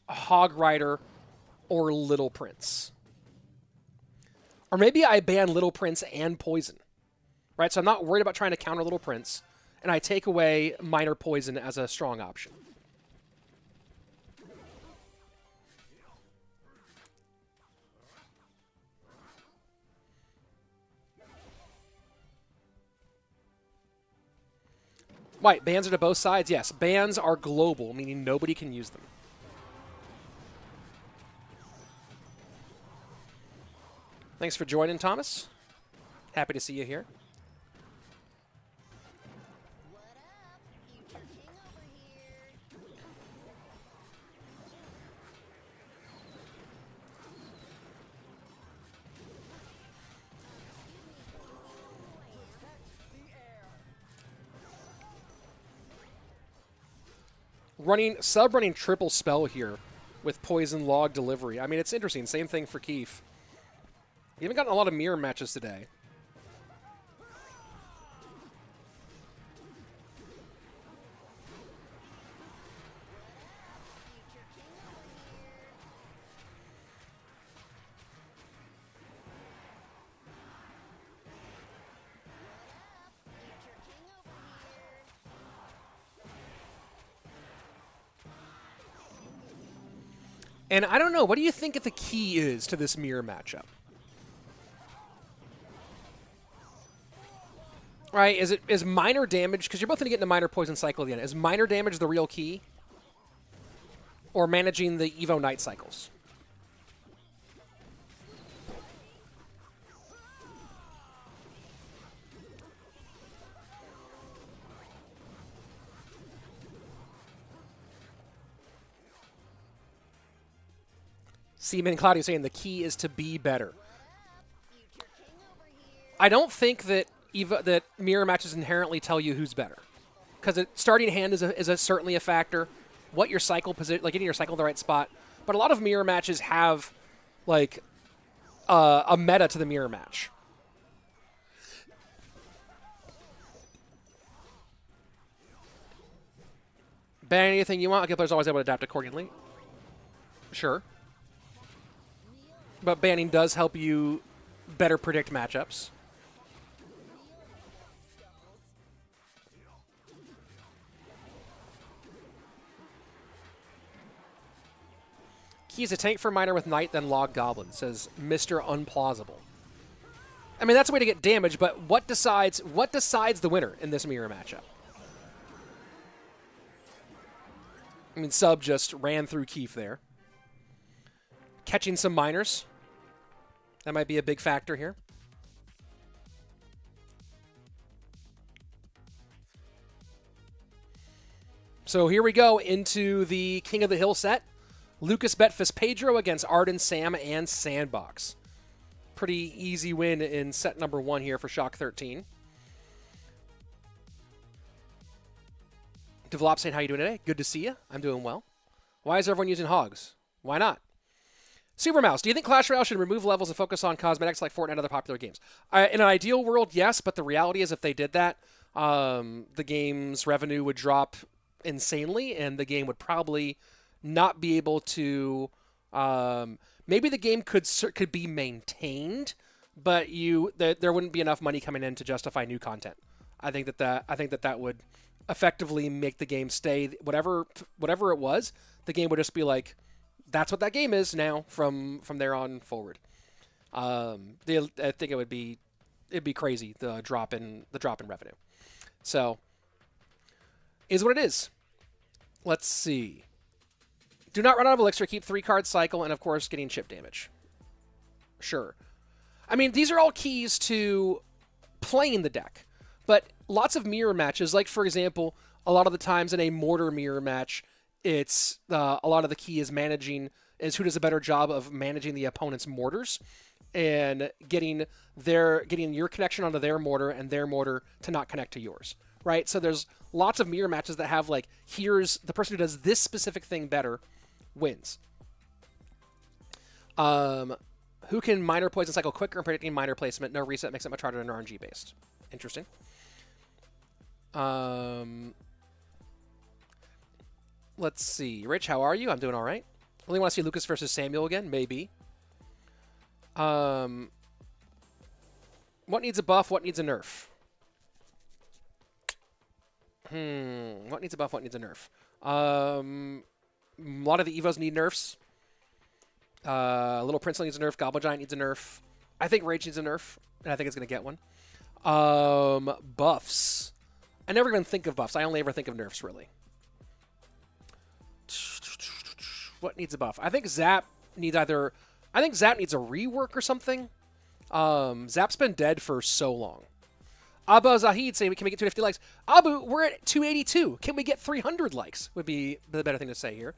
Hog Rider or Little Prince. Or maybe I ban Little Prince and Poison. Right? So I'm not worried about trying to counter Little Prince, and I take away Minor Poison as a strong option. Right, bans are to both sides? Yes, bans are global, meaning nobody can use them. Thanks for joining, Thomas. Happy to see you here. What up? Future king over here. Running triple spell here with Poison Log Delivery. I mean, it's interesting. Same thing for Keef. You haven't gotten a lot of mirror matches today. And I don't know, what do you think the key is to this mirror matchup? Right, is minor damage, because you're both going to get into minor poison cycle at the end. Is minor damage the real key? Or managing the Evo Night cycles? Seaman Claudio saying the key is to be better. I don't think that that mirror matches inherently tell you who's better, because starting hand is certainly a factor. What your cycle position, like getting your cycle in the right spot. But a lot of mirror matches have like a meta to the mirror match. Ban anything you want. Okay, players always able to adapt accordingly. Sure. But banning does help you better predict matchups. He's a tank for minor with Knight, then Log Goblin, says Mr. Unplausible. I mean, that's a way to get damage, but what decides the winner in this mirror matchup? I mean, Sub just ran through Keef there. Catching some minors. That might be a big factor here. So here we go into the King of the Hill set. Lucas Betfas Pedro against Arden, Sam, and SandBoxm. Pretty easy win in set number 1 here for Shock-13. Develop saying, how you doing today? Good to see you. I'm doing well. Why is everyone using hogs? Why not? Super Mouse, do you think Clash Royale should remove levels and focus on cosmetics like Fortnite and other popular games? In an ideal world, yes, but the reality is if they did that, the game's revenue would drop insanely, and the game would probably not be able to. Maybe the game could be maintained, but there wouldn't be enough money coming in to justify new content. I think that would effectively make the game stay whatever it was. The game would just be like, that's what that game is now from there on forward. I think it'd be crazy, the drop in revenue. So is what it is. Let's see. Do not run out of elixir. Keep 3-card cycle, and of course, getting chip damage. Sure. I mean, these are all keys to playing the deck. But lots of mirror matches, like for example, a lot of the times in a mortar mirror match, it's a lot of the key is who does a better job of managing the opponent's mortars and getting your connection onto their mortar and their mortar to not connect to yours. Right? So there's lots of mirror matches that have like, here's the person who does this specific thing better wins. Who can minor poison cycle quicker and predicting minor placement? No reset makes it much harder than RNG based. Interesting. Let's see. Rich, how are you? I'm doing all right. Really want to see Lucas versus Samuel again? Maybe. What needs a buff? What needs a nerf? What needs a buff? What needs a nerf? A lot of the Evos need nerfs. Little Prince needs a nerf. Gobble Giant needs a nerf. I think Rage needs a nerf, and I think it's going to get one. Buffs. I never even think of buffs. I only ever think of nerfs, really. What needs a buff? I think Zap needs either... I think Zap needs a rework or something. Zap's been dead for so long. Abba Zahid saying, can we get 250 likes? Abu, we're at 282. Can we get 300 likes? Would be the better thing to say here.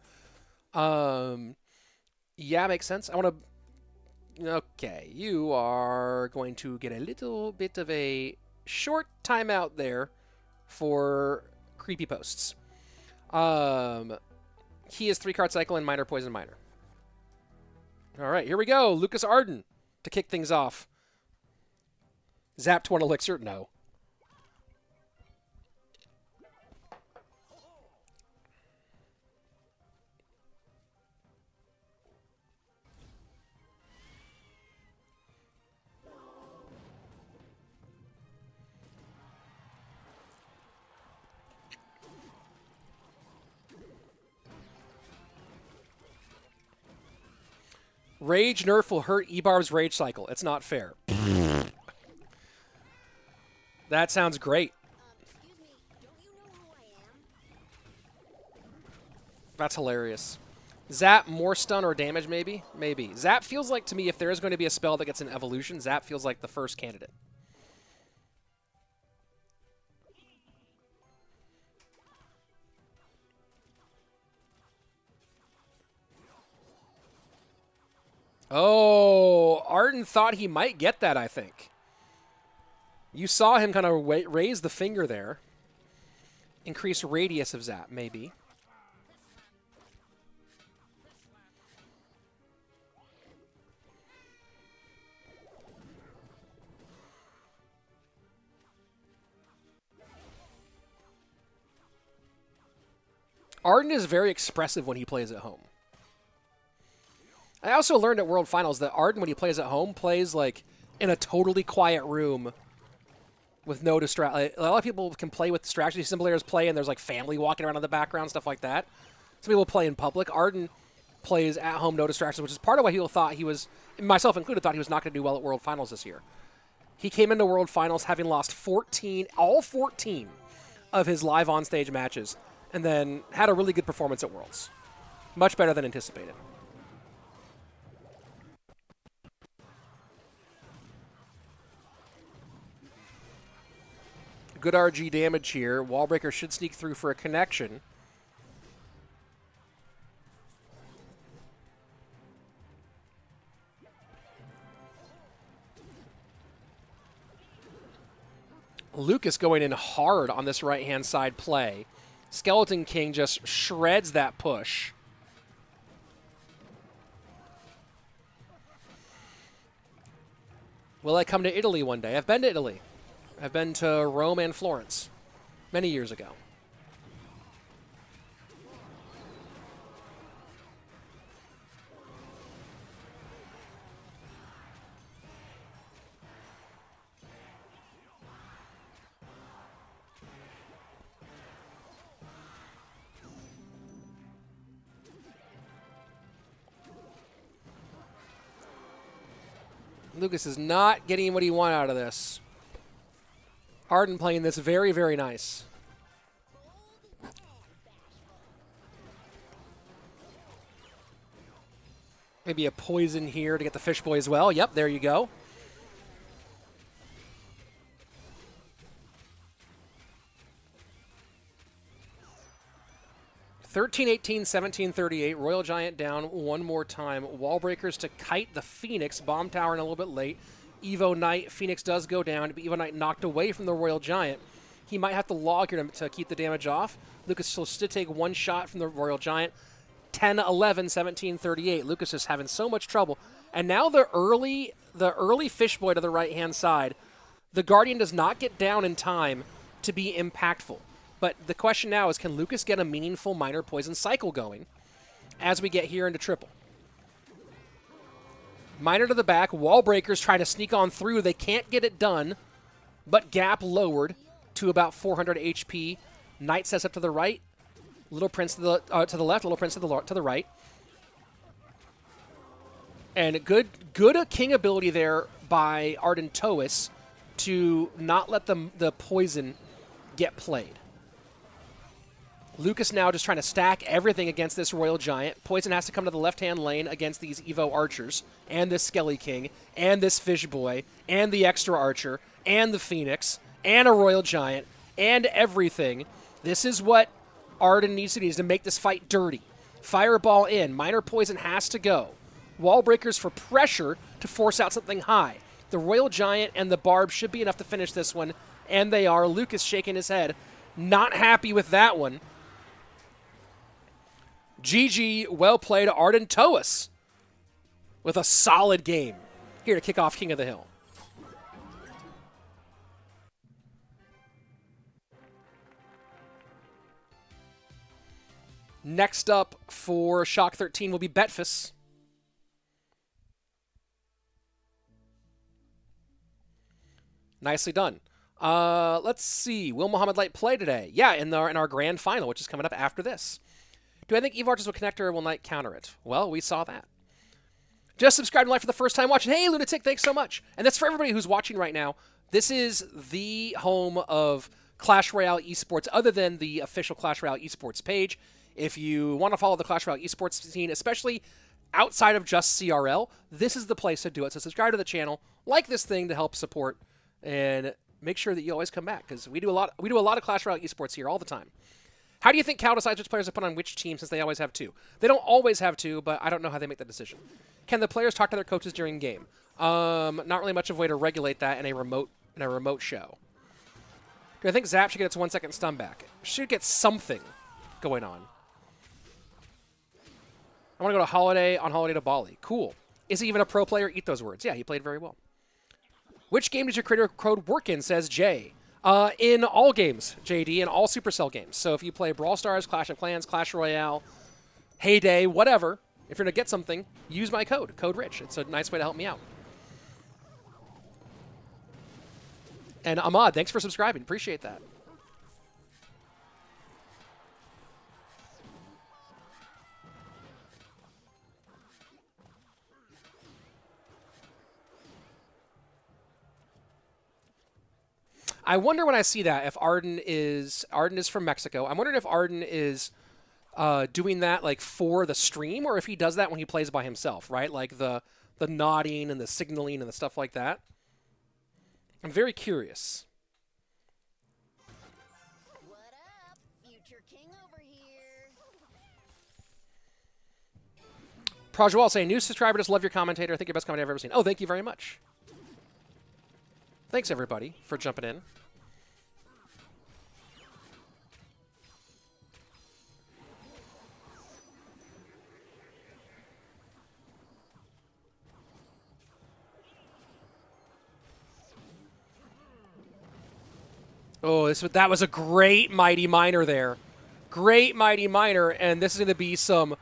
Yeah, makes sense. I want to... Okay, you are going to get a little bit of a short timeout there for creepy posts. He is 3-card cycle and minor poison minor. All right, here we go. Lucas Arden to kick things off. Zapped 1 elixir? No. Rage nerf will hurt Ebar's rage cycle. It's not fair. That sounds great. Excuse me, don't you know who I am? That's hilarious. Zap, more stun or damage, maybe? Maybe. Zap feels like, to me, if there is going to be a spell that gets an evolution, Zap feels like the first candidate. Oh, Arden thought he might get that, I think. You saw him kind of raise the finger there. Increase radius of Zap, maybe. Arden is very expressive when he plays at home. I also learned at World Finals that Arden, when he plays at home, plays like in a totally quiet room with no distraction. A lot of people can play with distractions. Some players play and there's like family walking around in the background, stuff like that. Some people play in public. Arden plays at home, no distractions, which is part of why people thought he was, myself included, thought he was not going to do well at World Finals this year. He came into World Finals having lost all 14 of his live on-stage matches, and then had a really good performance at Worlds. Much better than anticipated. Good RG damage here. Wallbreaker should sneak through for a connection. Lucas going in hard on this right-hand side play. Skeleton King just shreds that push. Will I come to Italy one day? I've been to Italy. I've been to Rome and Florence many years ago. Lucas is not getting what he wanted out of this. Arden playing this very, very nice. Maybe a poison here to get the fish boy as well. Yep, there you go. (13-18, 17-38). Royal Giant down one more time. Wall breakers to kite the Phoenix. Bomb tower in a little bit late. Evo Knight. Phoenix does go down. Evo Knight knocked away from the Royal Giant. He might have to log here to keep the damage off. Lucas will still take one shot from the Royal Giant. 10-11, 17-38. Lucas is having so much trouble. And now the early fish boy to the right-hand side. The Guardian does not get down in time to be impactful. But the question now is, can Lucas get a meaningful minor poison cycle going as we get here into triple? Minor to the back. Wall breakers trying to sneak on through. They can't get it done, but gap lowered to about 400 HP. Knight sets up to the right. Little Prince to the left. Little Prince to the right. And good king ability there by Ardentoas to not let the poison get played. Lucas now just trying to stack everything against this Royal Giant. Poison has to come to the left-hand lane against these Evo Archers, and this Skelly King, and this Fish Boy, and the Extra Archer, and the Phoenix, and a Royal Giant, and everything. This is what Arden needs to do, is to make this fight dirty. Fireball in. Minor Poison has to go. Wall breakers for pressure to force out something high. The Royal Giant and the Barb should be enough to finish this one, and they are. Lucas shaking his head. Not happy with that one. GG, well played, Ardentoas with a solid game. Here to kick off King of the Hill. Next up for Shock-13 will be Betfas. Nicely done. Let's see. Will Mohamed Light play today? Yeah, in our grand final, which is coming up after this. Do I think Eve Archers will connect or will Knight counter it? Well, we saw that. Just subscribe and like for the first time watching. Hey, Lunatic, thanks so much. And that's for everybody who's watching right now. This is the home of Clash Royale Esports, other than the official Clash Royale Esports page. If you want to follow the Clash Royale Esports scene, especially outside of just CRL, this is the place to do it. So subscribe to the channel, like this thing to help support, and make sure that you always come back, because we do a lot of Clash Royale Esports here all the time. How do you think Cal decides which players to put on which team, since they always have two? They don't always have two, but I don't know how they make that decision. Can the players talk to their coaches during game? Not really much of a way to regulate that in a remote show. Do I think Zap should get its 1 second stun back? Should get something going on. I want to go to Holiday to Bali. Cool. Is he even a pro player? Eat those words. Yeah, he played very well. Which game does your creator code work in, says Jay? In all games, JD, in all Supercell games. So if you play Brawl Stars, Clash of Clans, Clash Royale, Heyday, whatever, if you're going to get something, use my code, Code Rich. It's a nice way to help me out. And Ahmad, thanks for subscribing. Appreciate that. I wonder when I see that if Arden is from Mexico. I'm wondering if Arden is doing that like for the stream, or if he does that when he plays by himself, right? Like the nodding and the signaling and the stuff like that. I'm very curious. What up? Future King over here. Prajwal saying, new subscriber, just love your commentator. I think you're best commentator I've ever seen. Oh, thank you very much. Thanks, everybody, for jumping in. Oh, that was a great Mighty Miner there. Great Mighty Miner, and this is going to be some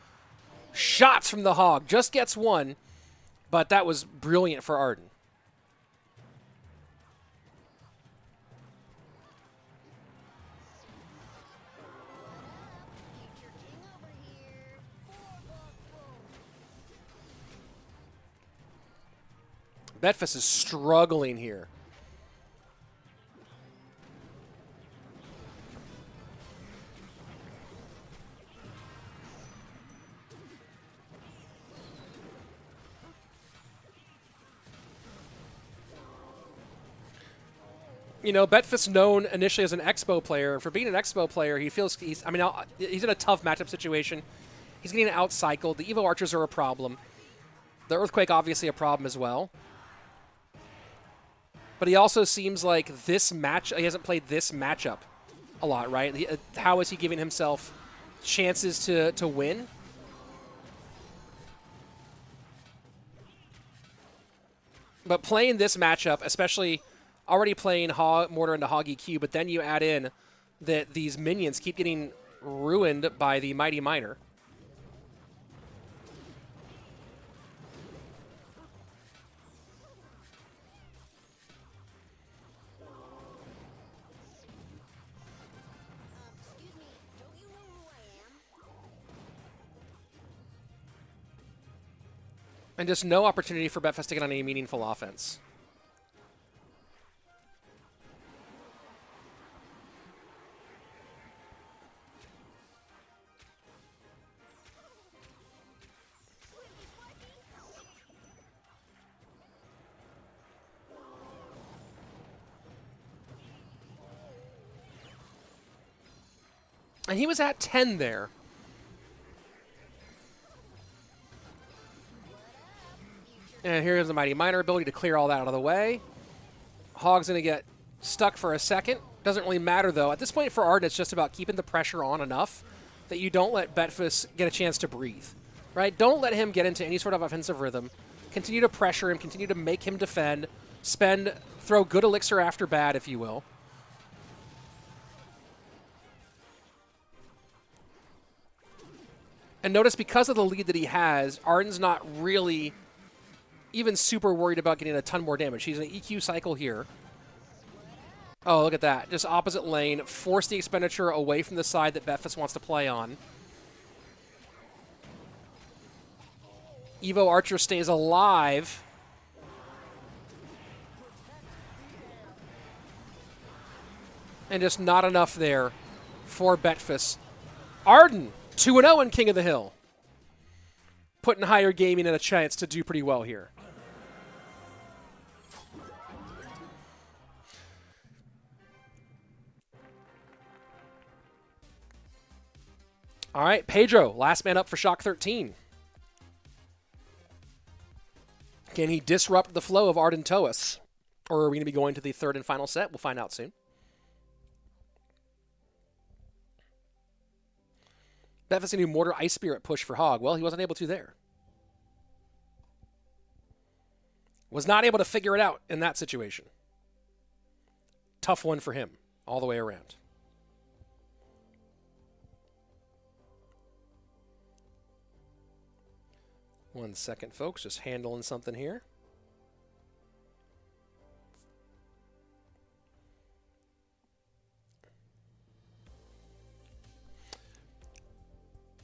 shots from the Hog. Just gets one, but that was brilliant for Arden. Future King over here. Betfas is struggling here. You know, Betfas known initially as an Expo player, and for being an Expo player, he feels he's in a tough matchup situation. He's getting out-cycled. The Evo Archers are a problem. The Earthquake, obviously, a problem as well. But he also seems like he hasn't played this matchup a lot, right? How is he giving himself chances to win? But playing this matchup, especially already playing Mortar into Hog EQ, but then you add in that these minions keep getting ruined by the Mighty Miner. Excuse me, don't you know who I am? And just no opportunity for Betfas to get on any meaningful offense. And he was at 10 there. And here's the Mighty Miner ability to clear all that out of the way. Hog's going to get stuck for a second. Doesn't really matter, though. At this point for Arden, it's just about keeping the pressure on enough that you don't let Betfas get a chance to breathe. Right? Don't let him get into any sort of offensive rhythm. Continue to pressure him. Continue to make him defend. Throw good elixir after bad, if you will. And notice, because of the lead that he has, Arden's not really even super worried about getting a ton more damage. He's in an EQ cycle here. Oh, look at that. Just opposite lane. Force the expenditure away from the side that Betfas wants to play on. Evo Archer stays alive. And just not enough there for Betfas. Arden, 2-0 in King of the Hill. Putting higher gaming in a chance to do pretty well here. All right, Pedro, last man up for Shock-13. Can he disrupt the flow of Ardentoas? Or are we going to be going to the third and final set? We'll find out soon. Betfas can do Mortar Ice Spirit push for Hog. Well, he wasn't able to there. Was not able to figure it out in that situation. Tough one for him all the way around. One second, folks. Just handling something here.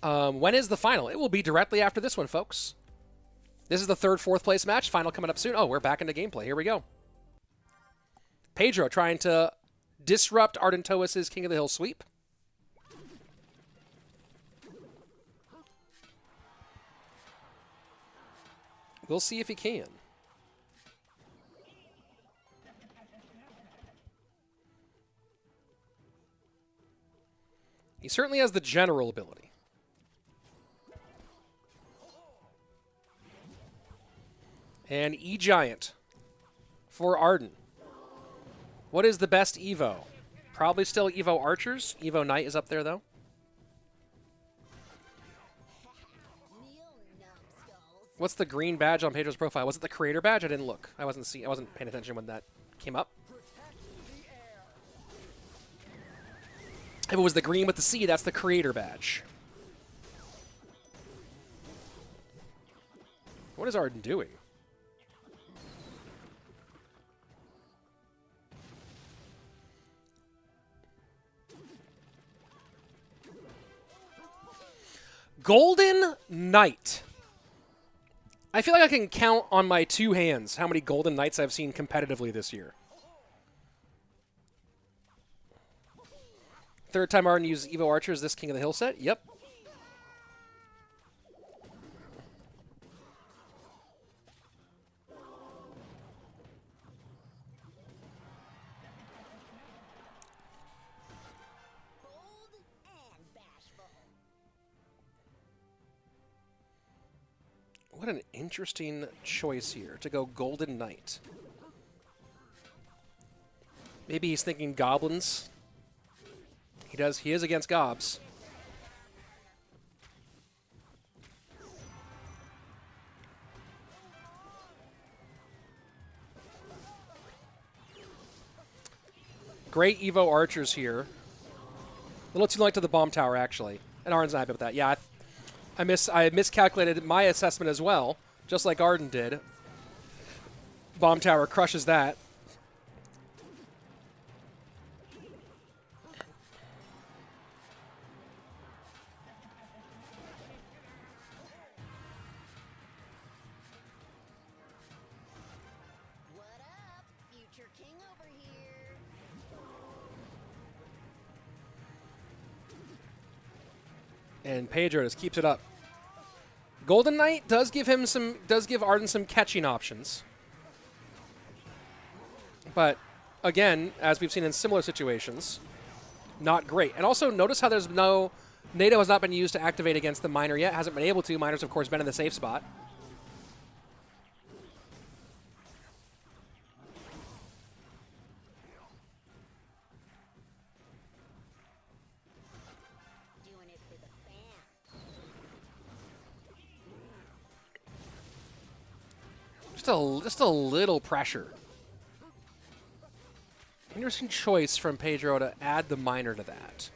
When is the final? It will be directly after this one, folks. This is the third, fourth place match. Final coming up soon. Oh, we're back into gameplay. Here we go. Pedro trying to disrupt Ardentoas' King of the Hill sweep. We'll see if he can. He certainly has the general ability. And E-Giant for Arden. What is the best Evo? Probably still Evo Archers. Evo Knight is up there, though. What's the green badge on Pedro's profile? Was it the creator badge? I didn't look. I wasn't paying attention when that came up. If it was the green with the C, that's the creator badge. What is Arden doing? Golden Knight. I feel like I can count on my two hands how many Golden Knights I've seen competitively this year. Third time Arden used Evo Archers this King of the Hill set? Yep. What an interesting choice here to go Golden Knight. Maybe he's thinking goblins. He is against gobs. Great Evo archers here. A little too late to the bomb tower, actually. And Arden's not happy with that. Yeah, I miscalculated my assessment as well, just like Arden did. Bomb tower crushes that. What up? Future king over here. And Pedro just keeps it up. Golden Knight does give Arden some catching options. But again, as we've seen in similar situations, not great. And also notice how there's no NATO has not been used to activate against the miner yet. Hasn't been able to. Miner's of course been in the safe spot. Doing it for the fans. Just a little pressure. Interesting choice from Pedro to add the miner to that.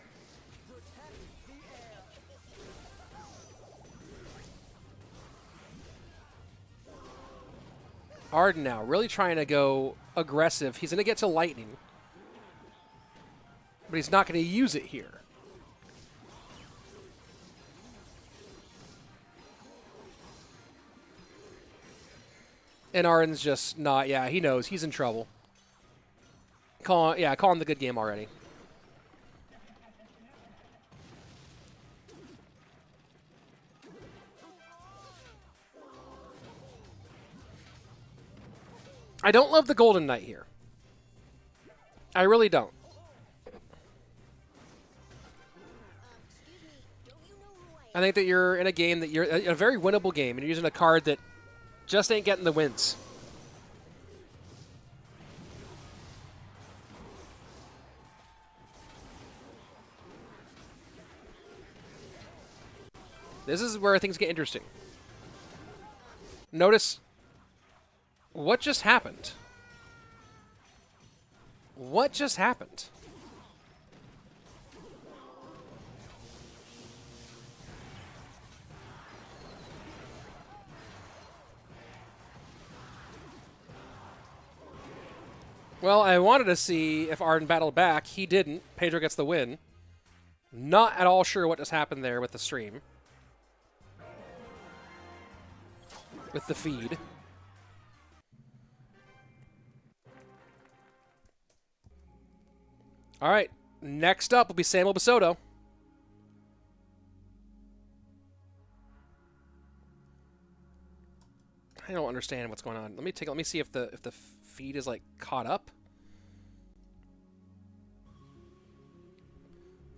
Arden now really trying to go aggressive. He's going to get to lightning, but he's not going to use it here. And Arden's just not, yeah, he knows. He's in trouble. Calling the good game already. I don't love the Golden Knight here. I really don't. Excuse me, don't you know who I I think that you're in a game that you're a very winnable game, and you're using a card that just ain't getting the wins. This is where things get interesting. Notice what just happened. What just happened? Well, I wanted to see if Arden battled back. He didn't. Pedro gets the win. Not at all sure what just happened there with the stream. With the feed. All right. Next up will be Samuel Bassotto. I don't understand what's going on. Let me see if the feed is like caught up.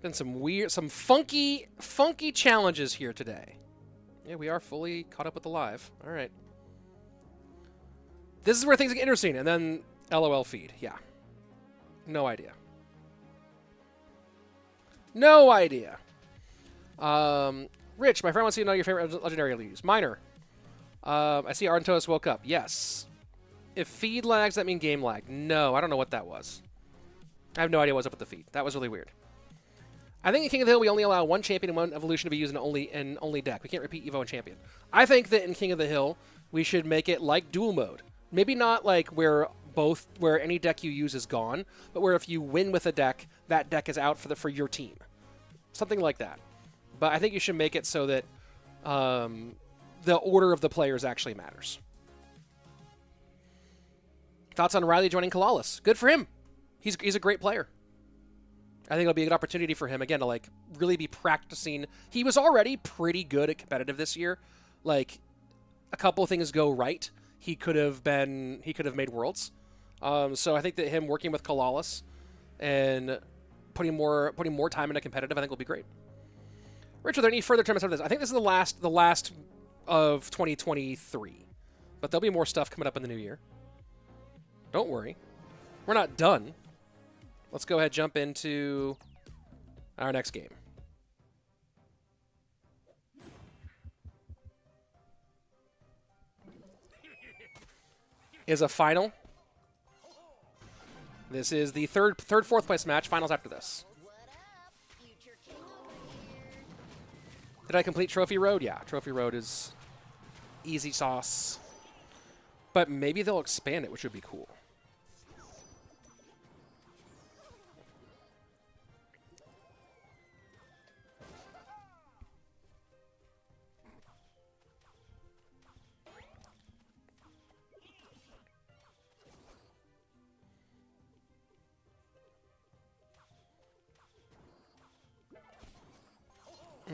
Been some funky challenges here today. Yeah, we are fully caught up with the live. All right. This is where things get interesting, and then LOL feed. Yeah. No idea. No idea. Rich, my friend wants you to know your favorite legendary leagues. Miner. I see Ardentoas woke up. Yes. If feed lags, that mean game lag. No, I don't know what that was. I have no idea what's up with the feed. That was really weird. I think in King of the Hill, we only allow one champion and one evolution to be used in only deck. We can't repeat Evo and champion. I think that in King of the Hill, we should make it like dual mode. Maybe not like where any deck you use is gone, but where if you win with a deck, that deck is out for your team. Something like that. But I think you should make it so that the order of the players actually matters. Thoughts on Riley joining CALALAS? Good for him. He's a great player. I think it'll be a good opportunity for him, again, to like really be practicing. He was already pretty good at competitive this year. Like, a couple of things go right, he could have made Worlds. So I think that him working with CALALAS and putting more time into competitive, I think will be great. Rich, are there any further tournaments after this? I think this is the last of 2023, but there'll be more stuff coming up in the new year. Don't worry, we're not done. Let's go ahead and jump into our next game. Is a final. This is the fourth place match. Finals after this. What up, future king over here? Did I complete Trophy Road? Yeah, Trophy Road is easy sauce. But maybe they'll expand it, which would be cool.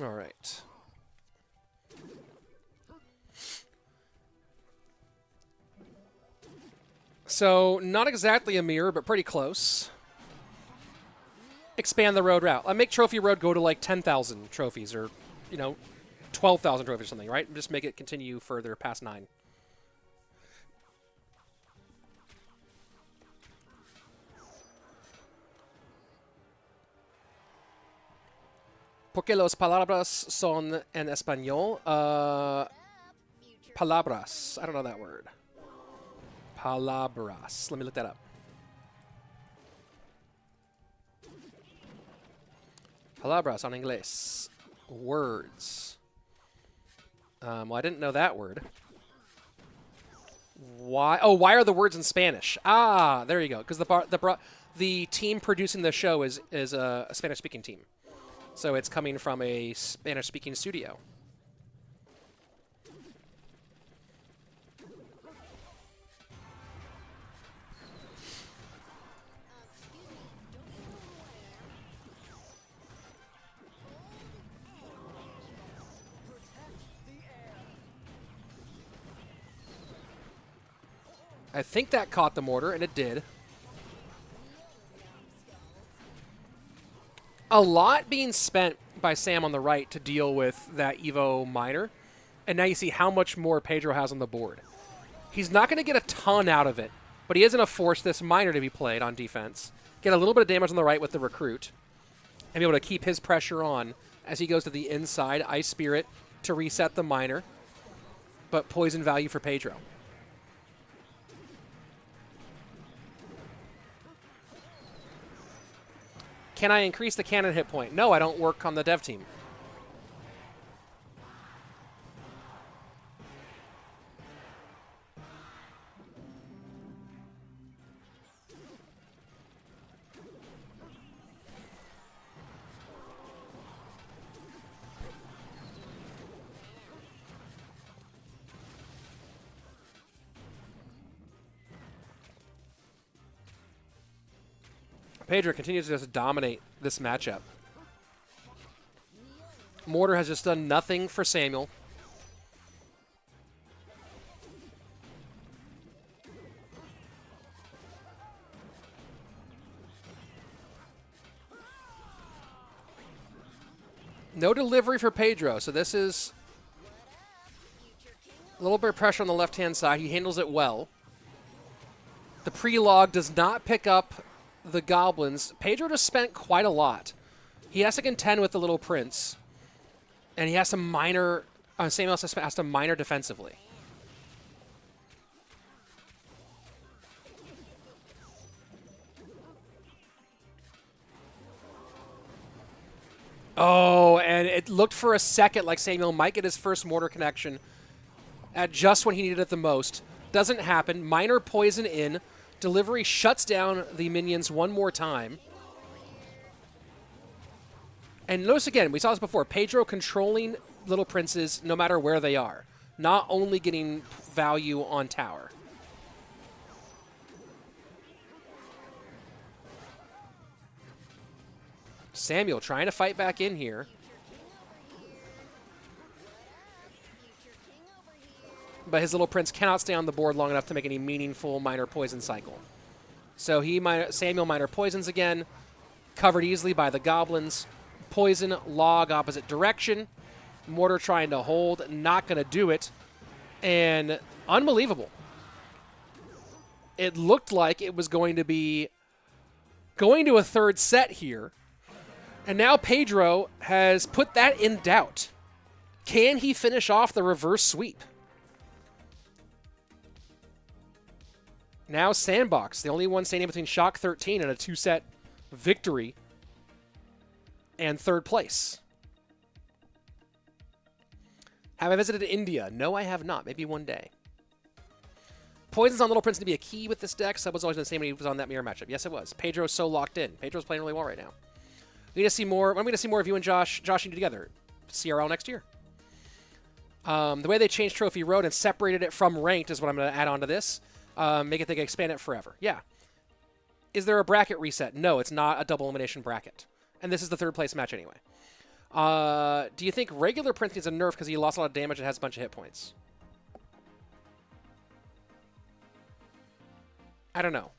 All right. So, not exactly a mirror, but pretty close. Expand the road route. Make Trophy Road go to like 10,000 trophies or, 12,000 trophies or something, right? Just make it continue further past 9. Porque los palabras son en español. Palabras. I don't know that word. Palabras. Let me look that up. Palabras on inglés. Words. Well, I didn't know that word. Why? Oh, why are the words in Spanish? Ah, there you go. Because the team producing the show is a Spanish-speaking team. So it's coming from a Spanish-speaking studio. I think that caught the mortar, and it did. A lot being spent by Sam on the right to deal with that Evo miner. And now you see how much more Pedro has on the board. He's not going to get a ton out of it, but he is going to force this miner to be played on defense. Get a little bit of damage on the right with the recruit. And be able to keep his pressure on as he goes to the inside. Ice Spirit to reset the miner. But poison value for Pedro. Can I increase the cannon hit point? No, I don't work on the dev team. Pedro continues to just dominate this matchup. Mortar has just done nothing for Samuel. No delivery for Pedro, so this is a little bit of pressure on the left-hand side. He handles it well. The pre-log does not pick up the goblins. Pedro just spent quite a lot. He has to contend with the little prince, and he has to miner. Samuel has to miner defensively. Oh, and it looked for a second like Samuel might get his first mortar connection at just when he needed it the most. Doesn't happen. Miner poison in. Delivery shuts down the minions one more time. And notice again, we saw this before, Pedro controlling little princes no matter where they are. Not only getting value on tower. Samuel trying to fight back in here. But his little prince cannot stay on the board long enough to make any meaningful minor poison cycle. So Samuel minor poisons again, covered easily by the goblins. Poison, log, opposite direction. Mortar trying to hold, not going to do it. And unbelievable. It looked like it was going to be going to a third set here. And now Pedro has put that in doubt. Can he finish off the reverse sweep? Now SandBoxm, the only one standing between Shock-13 and a 2-set victory and 3rd place. Have I visited India? No, I have not. Maybe one day. Poisons on Little Prince to be a key with this deck. Sub was always the same when he was on that mirror matchup. Yes, it was. Pedro's so locked in. Pedro's playing really well right now. We need to see more. When are we going to see more of you and Josh and you together? CRL next year. The way they changed Trophy Road and separated it from Ranked is what I'm going to add on to this. Make it they can expand it forever. Yeah. Is there a bracket reset? No, it's not a double elimination bracket. And this is the 3rd place match anyway. Do you think regular Prince needs a nerf because he lost a lot of damage and has a bunch of hit points? I don't know.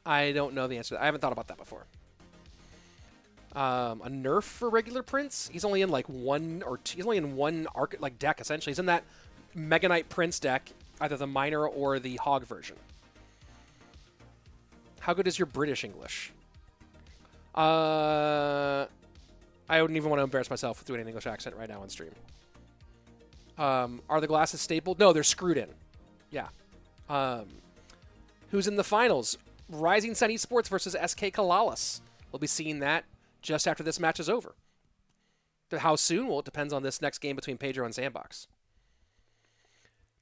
I don't know the answer. I haven't thought about that before. A nerf for regular Prince? He's only in like one or two. He's only in one deck essentially. He's in that Mega Knight Prince deck, either the minor or the hog version. How good is your British English? I wouldn't even want to embarrass myself with doing an English accent right now on stream. Are the glasses stapled? No, they're screwed in. Yeah. Who's in the finals? Rising Sun Esports versus SKCalalas. We'll be seeing that just after this match is over. How soon? Well, it depends on this next game between Pedro and SandBoxm.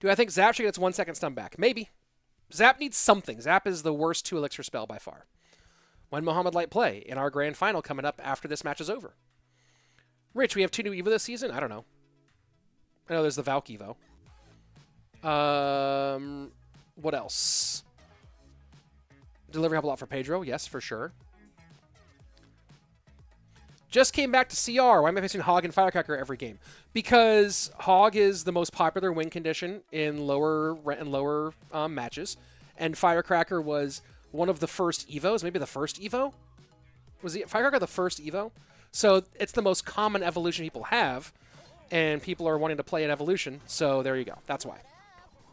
Do I think Zap should get its 1 second stun back? Maybe. Zap needs something. Zap is the worst 2 elixir spell by far. When Mohamed Light play in our grand final coming up after this match is over. Rich, we have 2 new Evo this season? I don't know. I know there's the Valk Evo. What else? Delivery help a lot for Pedro. Yes, for sure. Just came back to CR. Why am I facing Hog and Firecracker every game? Because Hog is the most popular win condition in lower matches, and Firecracker was one of the first Evos, maybe the first Evo. Was Firecracker the first Evo? So it's the most common evolution people have, and people are wanting to play an evolution. So there you go. That's why.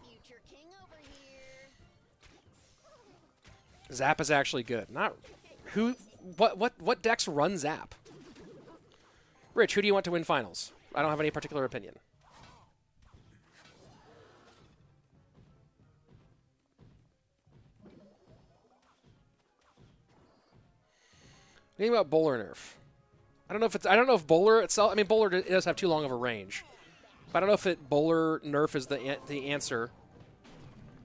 Future king over here. Zap is actually good. Not who. What decks run Zap? Rich, who do you want to win finals? I don't have any particular opinion. Anything about Bowler nerf? I don't know if Bowler itself. I mean, Bowler does have too long of a range, but I don't know if Bowler nerf is the answer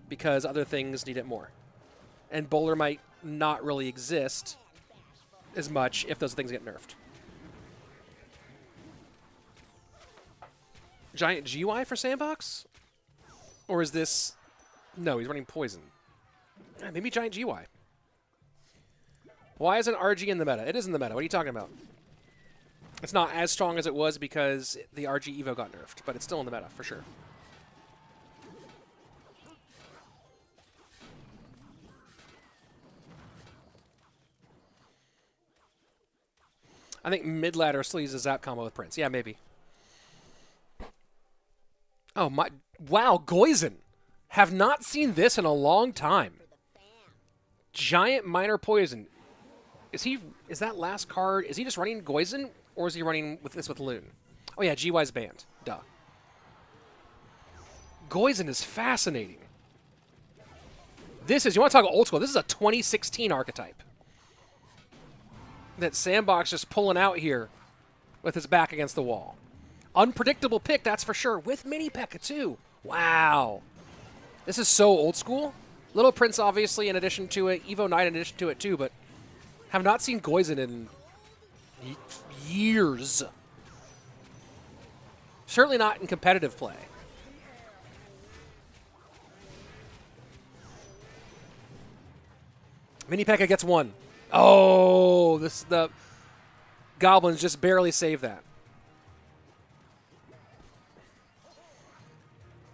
because other things need it more, and Bowler might not really exist as much if those things get nerfed. Giant GY for SandBoxm? Or is this... No, he's running Poison. Maybe Giant GY. Why isn't RG in the meta? It is in the meta. What are you talking about? It's not as strong as it was because the RG Evo got nerfed, but it's still in the meta, for sure. I think mid-ladder still uses Zap combo with Prince. Yeah, maybe. Oh my! Wow, Goizen. Have not seen this in a long time. Giant minor Poison. Is that last card? Is he just running Goizen, or is he running with this with Loon? Oh yeah, GY's banned. Duh. Goizen is fascinating. This is, you want to talk old school? This is a 2016 archetype that SandBoxm just pulling out here with his back against the wall. Unpredictable pick, that's for sure, with Mini P.E.K.K.A. too. Wow. This is so old school. Little Prince, obviously, in addition to it. Evo Knight in addition to it, too, but have not seen Goizen in years. Certainly not in competitive play. Mini P.E.K.K.A. gets one. Oh, the Goblins just barely saved that.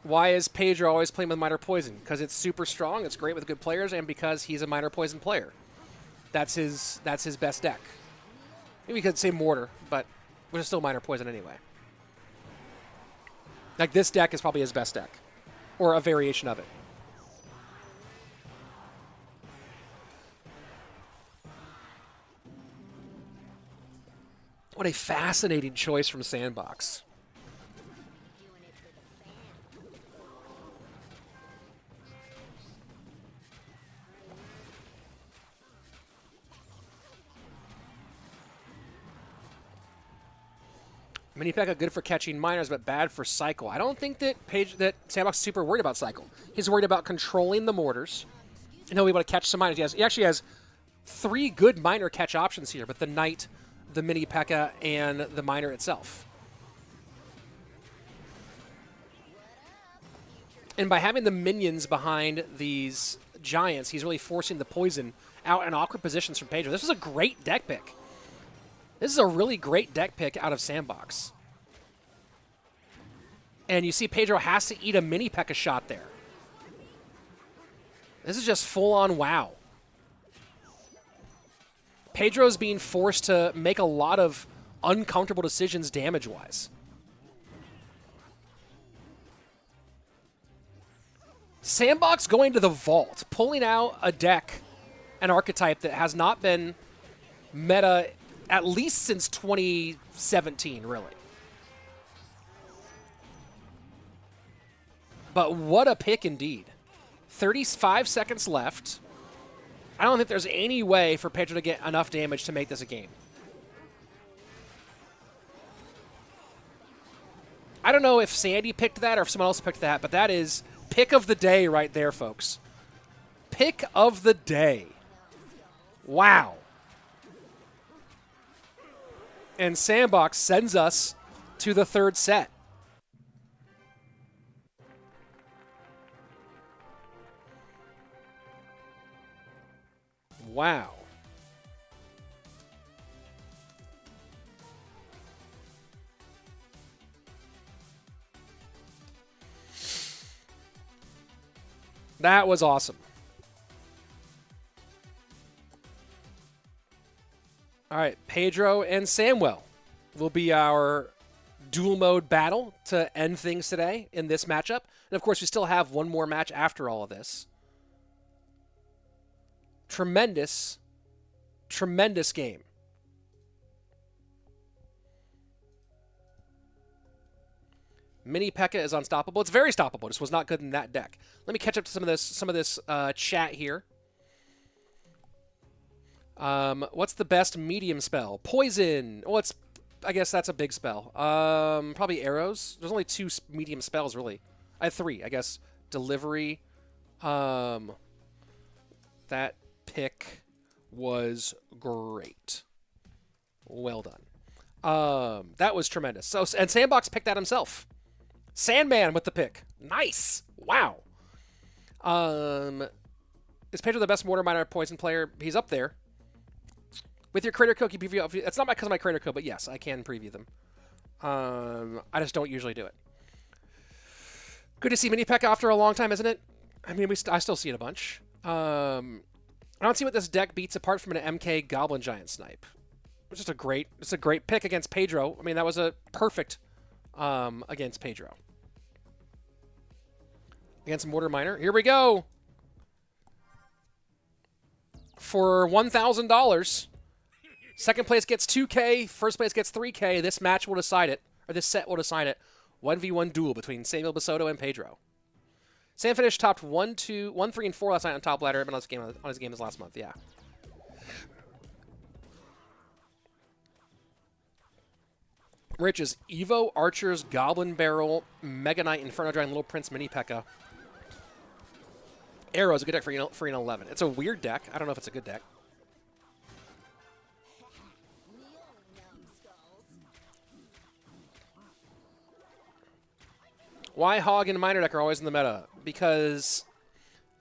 Why is Pedro always playing with Minor Poison? Because it's super strong, it's great with good players, and because he's a Minor Poison player. That's his best deck. Maybe we could say Mortar, but which is still Minor Poison anyway. Like, this deck is probably his best deck. Or a variation of it. What a fascinating choice from SandBoxm. Mini P.E.K.K.A good for catching miners, but bad for cycle. I don't think that SandBoxm is super worried about cycle. He's worried about controlling the mortars, and he'll be able to catch some miners. He actually has 3 good miner catch options here, but the Knight, the Mini P.E.K.K.A, and the miner itself. And by having the minions behind these giants, he's really forcing the poison out in awkward positions from Pedro. This was a great deck pick. This is a really great deck pick out of SandBoxm. And you see Pedro has to eat a Mini P.E.K.K.A shot there. This is just full-on wow. Pedro's being forced to make a lot of uncomfortable decisions damage-wise. SandBoxm going to the vault, pulling out a deck, an archetype that has not been meta at least since 2017, really. But what a pick indeed. 35 seconds left. I don't think there's any way for Pedro to get enough damage to make this a game. I don't know if Sandy picked that or if someone else picked that, but that is pick of the day right there, folks. Pick of the day. Wow. And SandBoxm sends us to the 3rd set. Wow. That was awesome. All right, Pedro and Samuel will be our dual mode battle to end things today in this matchup. And of course, we still have one more match after all of this. Tremendous, tremendous game. Mini P.E.K.K.A is unstoppable. It's very stoppable. Just was not good in that deck. Let me catch up to some of this chat here. What's the best medium spell? Poison. Oh, I guess that's a big spell. Probably arrows. There's only 2 medium spells, really. I have 3, I guess. Delivery. That pick was great. Well done. That was tremendous. So, and SandBoxm picked that himself. Sandman with the pick. Nice. Wow. Is Pedro the best mortar miner poison player? He's up there. With your creator code, you preview. It's not because of my creator code, but yes, I can preview them. I just don't usually do it. Good to see Mini P.E.K.K.A after a long time, isn't it? I mean, I still see it a bunch. I don't see what this deck beats apart from an MK Goblin Giant Snipe. It's just a great pick against Pedro. I mean, that was a perfect against Pedro. Against Mortar Miner. Here we go. For $1,000. Second place gets 2K. First place gets 3K. This match will decide it. Or this set will decide it. 1v1 duel between Samuel Bassotto and Pedro. Sam finished topped 1, 3, and 4 last night on top ladder. On his game last month. Yeah. Rich is Evo, Archers, Goblin Barrel, Mega Knight, Inferno Dragon, Little Prince, Mini P.E.K.K.A. Arrow is a good deck for an 11. It's a weird deck. I don't know if it's a good deck. Why Hog and Miner deck are always in the meta? Because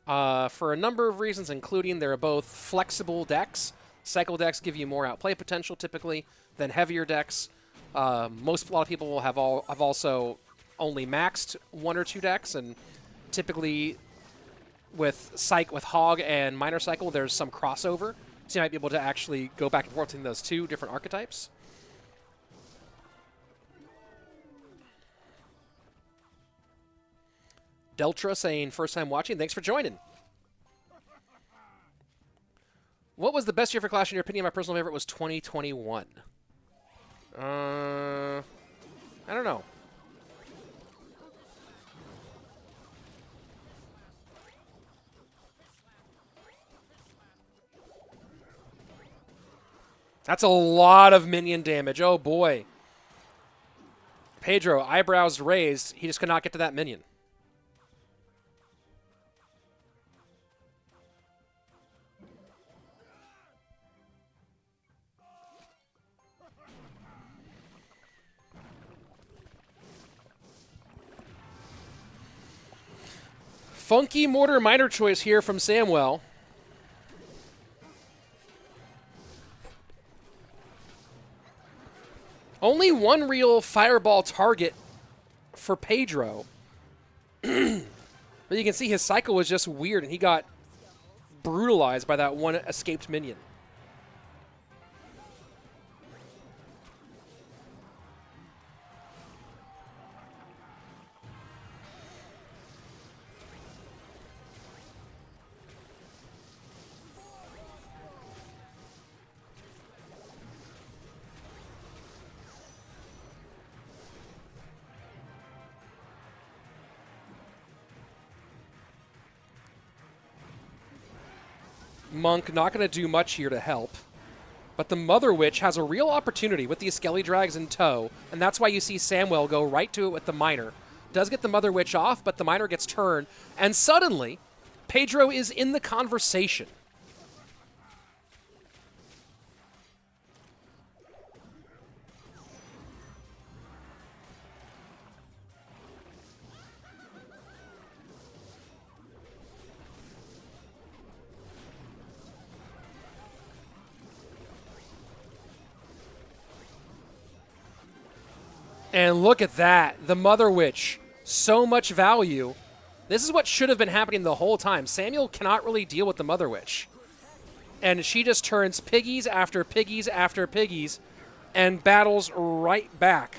for a number of reasons, including they're both flexible decks. Cycle decks give you more outplay potential typically than heavier decks. A lot of people have also only maxed 1 or 2 decks, and typically with Hog and Miner Cycle, there's some crossover, so you might be able to actually go back and forth between those 2 different archetypes. Deltra saying first time watching. Thanks for joining. What was the best year for Clash in your opinion? My personal favorite was 2021. I don't know. That's a lot of minion damage. Oh boy. Pedro, eyebrows raised. He just could not get to that minion. Funky Mortar Miner choice here from Samwell. Only one real fireball target for Pedro. But you can see his cycle was just weird, and he got brutalized by that one escaped minion. Monk not going to do much here to help. But the Mother Witch has a real opportunity with these Skelly Drags in tow, and that's why you see Samwell go right to it with the Miner. Does get the Mother Witch off, but the Miner gets turned, and suddenly, Pedro is in the conversation. And look at that. The Mother Witch. So much value. This is what should have been happening the whole time. Samuel cannot really deal with the Mother Witch. And she just turns piggies after piggies after piggies and battles right back.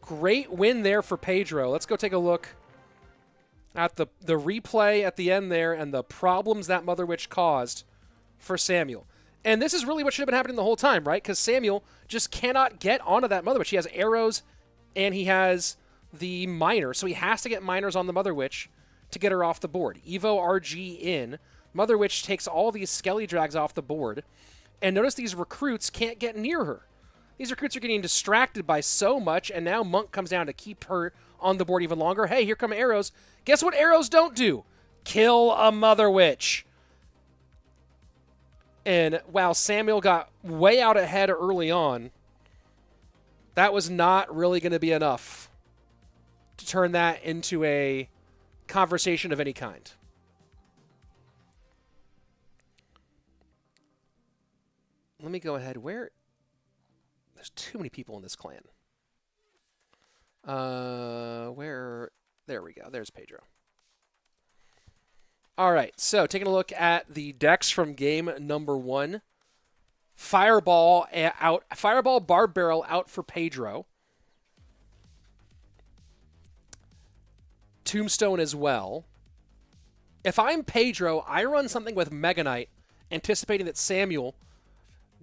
Great win there for Pedro. Let's go take a look at the replay at the end there and the problems that Mother Witch caused for Samuel. And this is really what should have been happening the whole time, right? Because Samuel just cannot get onto that Mother Witch. He has arrows, and he has the Miner, so he has to get Miners on the Mother Witch to get her off the board. Evo RG in. Mother Witch takes all these Skelly Drags off the board. And notice these recruits can't get near her. These recruits are getting distracted by so much, and now Monk comes down to keep her on the board even longer. Hey, here come arrows. Guess what arrows don't do? Kill a Mother Witch. And while Samuel got way out ahead early on, that was not really going to be enough to turn that into a conversation of any kind. Let me go ahead. There's too many people in this clan. There we go. There's Pedro. All right, so taking a look at the decks from game number 1. Fireball out. Fireball Barb Barrel out for Pedro. Tombstone as well. If I'm Pedro, I run something with Mega Knight, anticipating that Samuel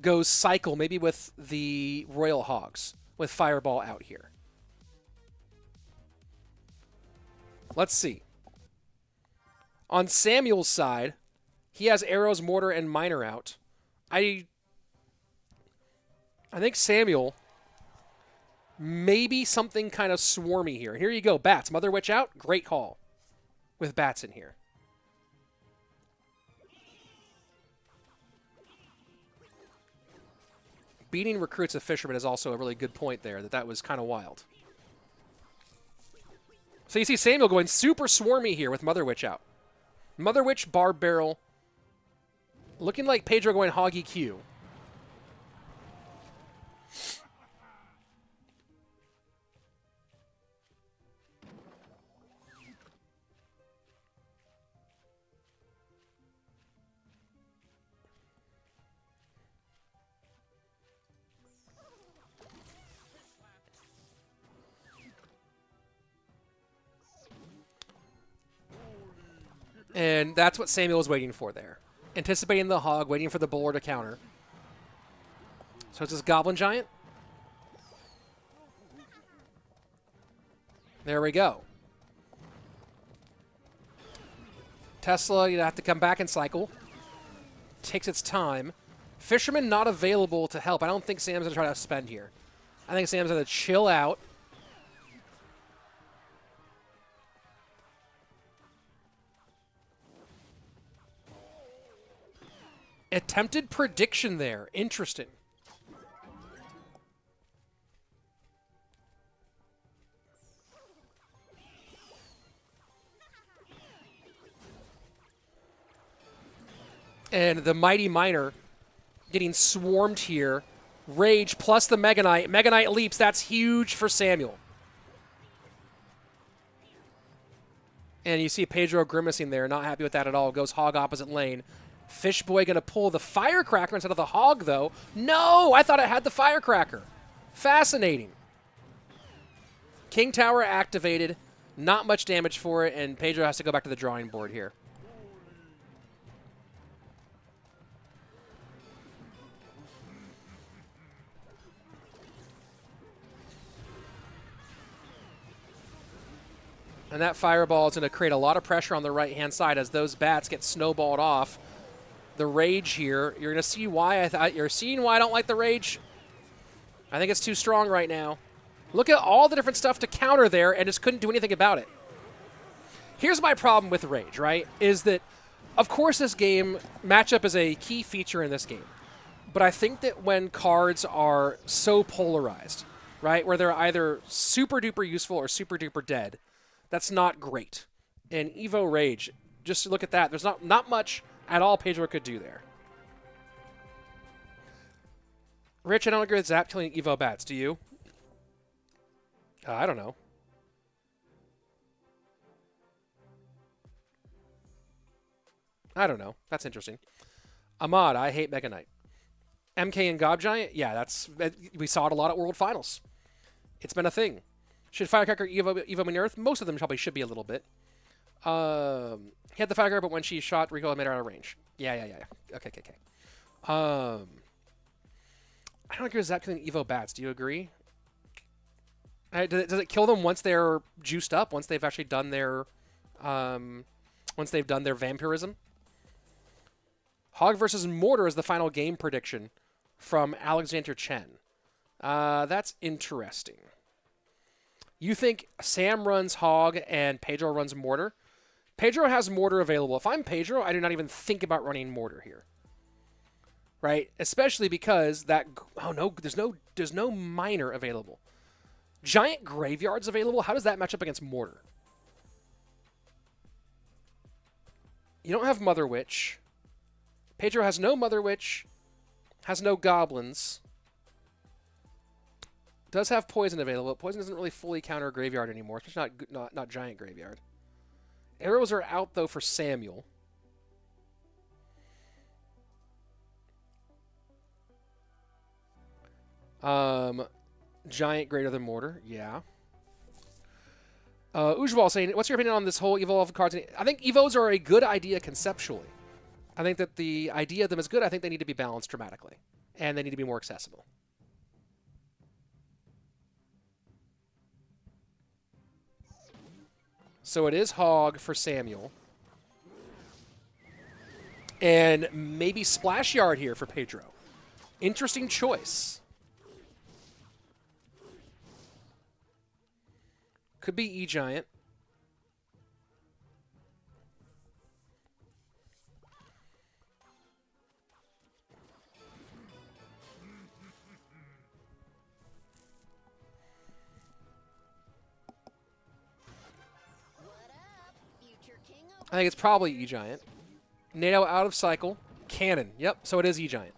goes cycle, maybe with the Royal Hogs, with Fireball out here. Let's see. On Samuel's side, he has arrows, mortar, and miner out. I think Samuel maybe something kind of swarmy here. Here you go, bats. Mother Witch out. Great call with bats in here. Beating recruits of fishermen is also a really good point there. That was kind of wild. So you see Samuel going super swarmy here with Mother Witch out. Mother Witch, Barb Barrel. Looking like Pedro going Hoggy Q. And that's what Samuel was waiting for there. Anticipating the hog, waiting for the bowler to counter. So it's this Goblin Giant. There we go. Tesla, you have to come back and cycle. Takes its time. Fisherman not available to help. I don't think Sam's going to try to spend here. I think Sam's going to chill out. Attempted prediction there. Interesting. And the Mighty Miner getting swarmed here. Rage plus the Mega Knight. Mega Knight leaps. That's huge for Samuel. And you see Pedro grimacing there. Not happy with that at all. Goes Hog opposite lane. Fishboy going to pull the Firecracker instead of the Hog, though. No! I thought it had the Firecracker. Fascinating. King Tower activated. Not much damage for it, and Pedro has to go back to the drawing board here. And that Fireball is going to create a lot of pressure on the right-hand side as those bats get snowballed off. The Rage here, you're going to see why you're seeing why I don't like the Rage. I think it's too strong right now. Look at all the different stuff to counter there and just couldn't do anything about it. Here's my problem with Rage, right? Is that, of course, this game, matchup is a key feature in this game. But I think that when cards are so polarized, right, where they're either super-duper useful or super-duper dead, that's not great. And Evo Rage, just look at that. There's not much at all Pedro could do there. Rich, I don't agree with Zap killing Evo bats. Do you? I don't know. I don't know. That's interesting. Ahmad, I hate Mega Knight. MK and Gob Giant? Yeah, we saw it a lot at World Finals. It's been a thing. Should Firecracker Evo Mini Earth? Most of them probably should be a little bit. He had the Firecracker, but when she shot, Griko made her out of range. Yeah. Okay. I don't agree with Zap killing Evo bats. Do you agree? Does it kill them once they're juiced up? Once they've actually done their, vampirism? Hog versus Mortar is the final game prediction from Alexander Chen. That's interesting. You think Sam runs Hog and Pedro runs Mortar? Pedro has Mortar available. If I'm Pedro, I do not even think about running Mortar here. Right? Especially because that... Oh, no. There's no Miner available. Giant Graveyard's available? How does that match up against Mortar? You don't have Mother Witch. Pedro has no Mother Witch. Has no Goblins. Does have Poison available. Poison doesn't really fully counter Graveyard anymore, especially not Giant Graveyard. Arrows are out, though, for Samuel. Giant greater than Mortar, yeah. Ujwal saying, what's your opinion on this whole Evolve cards? I think Evos are a good idea conceptually. I think that the idea of them is good. I think they need to be balanced dramatically. And they need to be more accessible. So it is Hog for Samuel. And maybe Splash Yard here for Pedro. Interesting choice. Could be E-Giant. I think it's probably E-Giant. NATO out of cycle. Cannon. Yep, so it is E-Giant.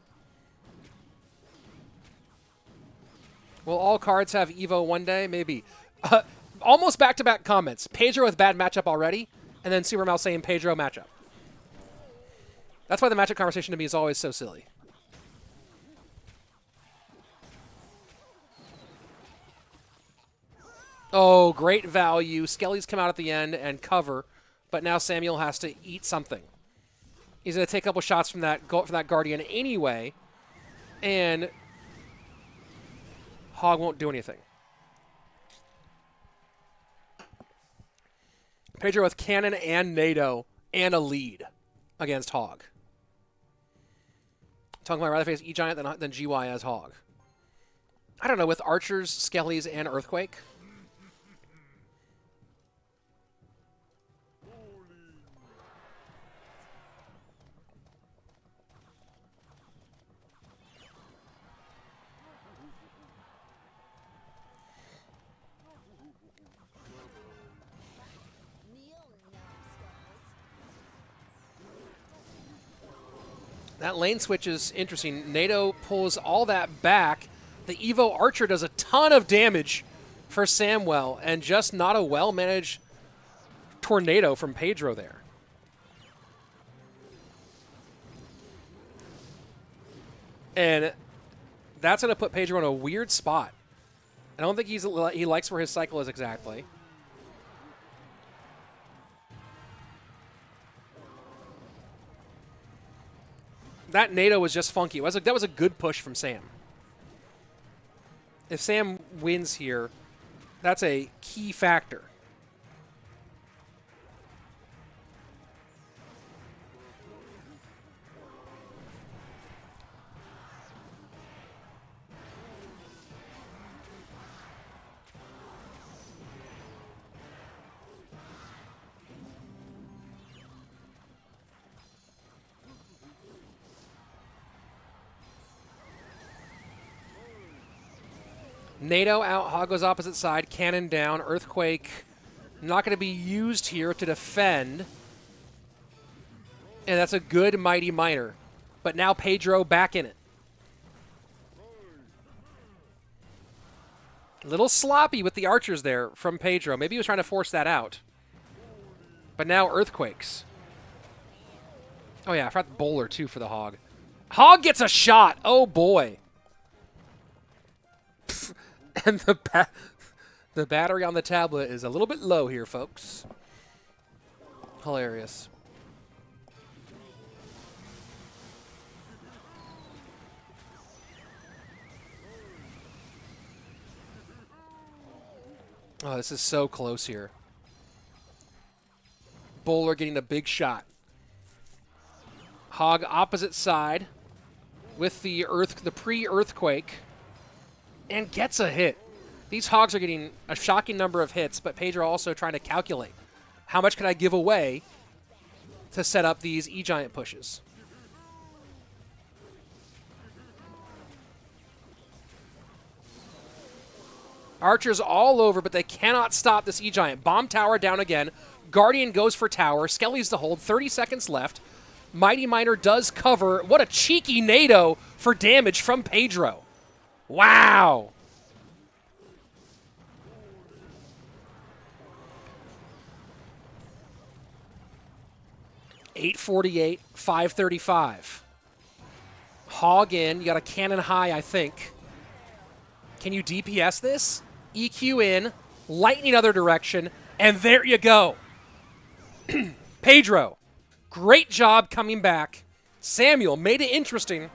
Will all cards have Evo one day? Maybe. Almost back-to-back comments. Pedro with bad matchup already, and then Super Mal saying Pedro matchup. That's why the matchup conversation to me is always so silly. Oh, great value. Skelly's come out at the end and cover. But now Samuel has to eat something. He's going to take a couple shots from that Guardian anyway. And Hog won't do anything. Pedro with Cannon and NATO and a lead against Hog. Talking about I'd rather face E-Giant than GY as Hog. I don't know, with Archers, Skellies, and Earthquake. That lane switch is interesting. NATO pulls all that back. The Evo Archer does a ton of damage for Samwell, and just not a well-managed tornado from Pedro there. And that's going to put Pedro in a weird spot. I don't think he likes where his cycle is exactly. That NATO was just funky. That was a good push from Sam. If Sam wins here, that's a key factor. NATO out, Hog goes opposite side, cannon down, Earthquake not going to be used here to defend. And that's a good Mighty Miner. But now Pedro back in it. A little sloppy with the Archers there from Pedro. Maybe he was trying to force that out. But now Earthquakes. Oh yeah, I forgot the Bowler too for the Hog. Hog gets a shot. Oh boy. And the battery on the tablet is a little bit low here, folks. Hilarious. Oh, this is so close here. Bowler getting a big shot. Hog opposite side with the pre-earthquake. And gets a hit. These Hogs are getting a shocking number of hits, but Pedro also trying to calculate how much can I give away to set up these E-Giant pushes. Archers all over, but they cannot stop this E-Giant. Bomb tower down again. Guardian goes for tower. Skelly's to hold. 30 seconds left. Mighty Miner does cover. What a cheeky NATO for damage from Pedro. Wow. $848, $535. Hog in. You got a cannon high, I think. Can you DPS this? EQ in. Lightning other direction. And there you go. Pedro. Great job coming back. Samuel made it interesting.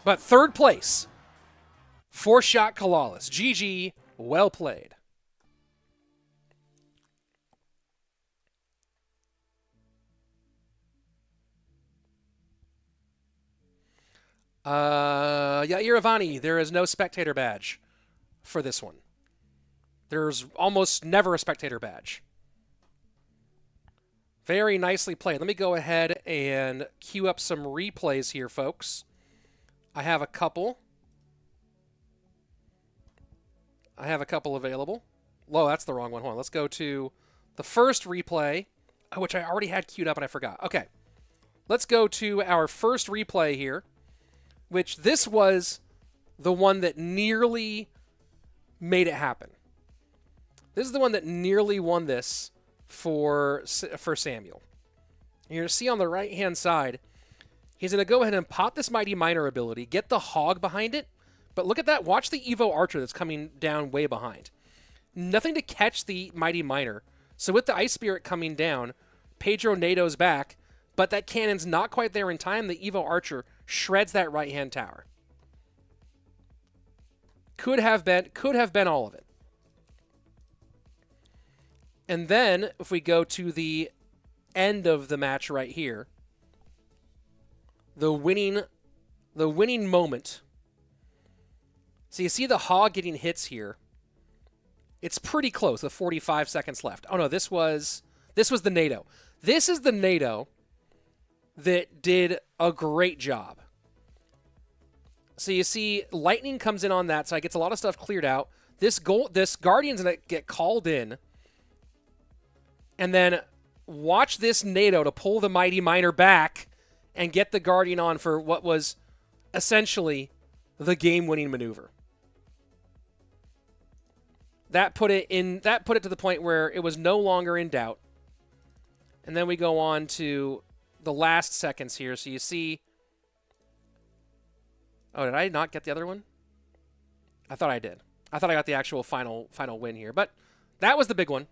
But third place for Shock-13. GG. Well played. Yeah, Iravani, there is no spectator badge for this one. There's almost never a spectator badge. Very nicely played. Let me go ahead and queue up some replays here, folks. I have a couple. Available. Whoa, that's the wrong one. Hold on. Let's go to the first replay, which I already had queued up and I forgot. Okay. Let's go to our first replay here, which this was the one that nearly made it happen. This is the one that nearly won this for Samuel. You're going to see on the right-hand side, he's going to go ahead and pop this Mighty Miner ability, get the Hog behind it, but look at that. Watch the Evo Archer that's coming down way behind. Nothing to catch the Mighty Miner. So with the Ice Spirit coming down, Pedro NATO's back, but that cannon's not quite there in time. The Evo Archer shreds that right-hand tower. Could have been all of it. And then, if we go to the end of the match right here, the winning the winning moment. So you see the hog getting hits here. It's pretty close with 45 seconds left. Oh no, this was the NATO. This is the NATO that did a great job. So you see lightning comes in on that side, gets a lot of stuff cleared out. This Guardian's going to get called in. And then watch this NATO to pull the Mighty Miner back and get the Guardian on for what was essentially the game-winning maneuver. That put it to the point where it was no longer in doubt. And then we go on to the last seconds here. So you see... Oh, did I not get the other one? I thought I did. I thought I got the actual final win here. But that was the big one.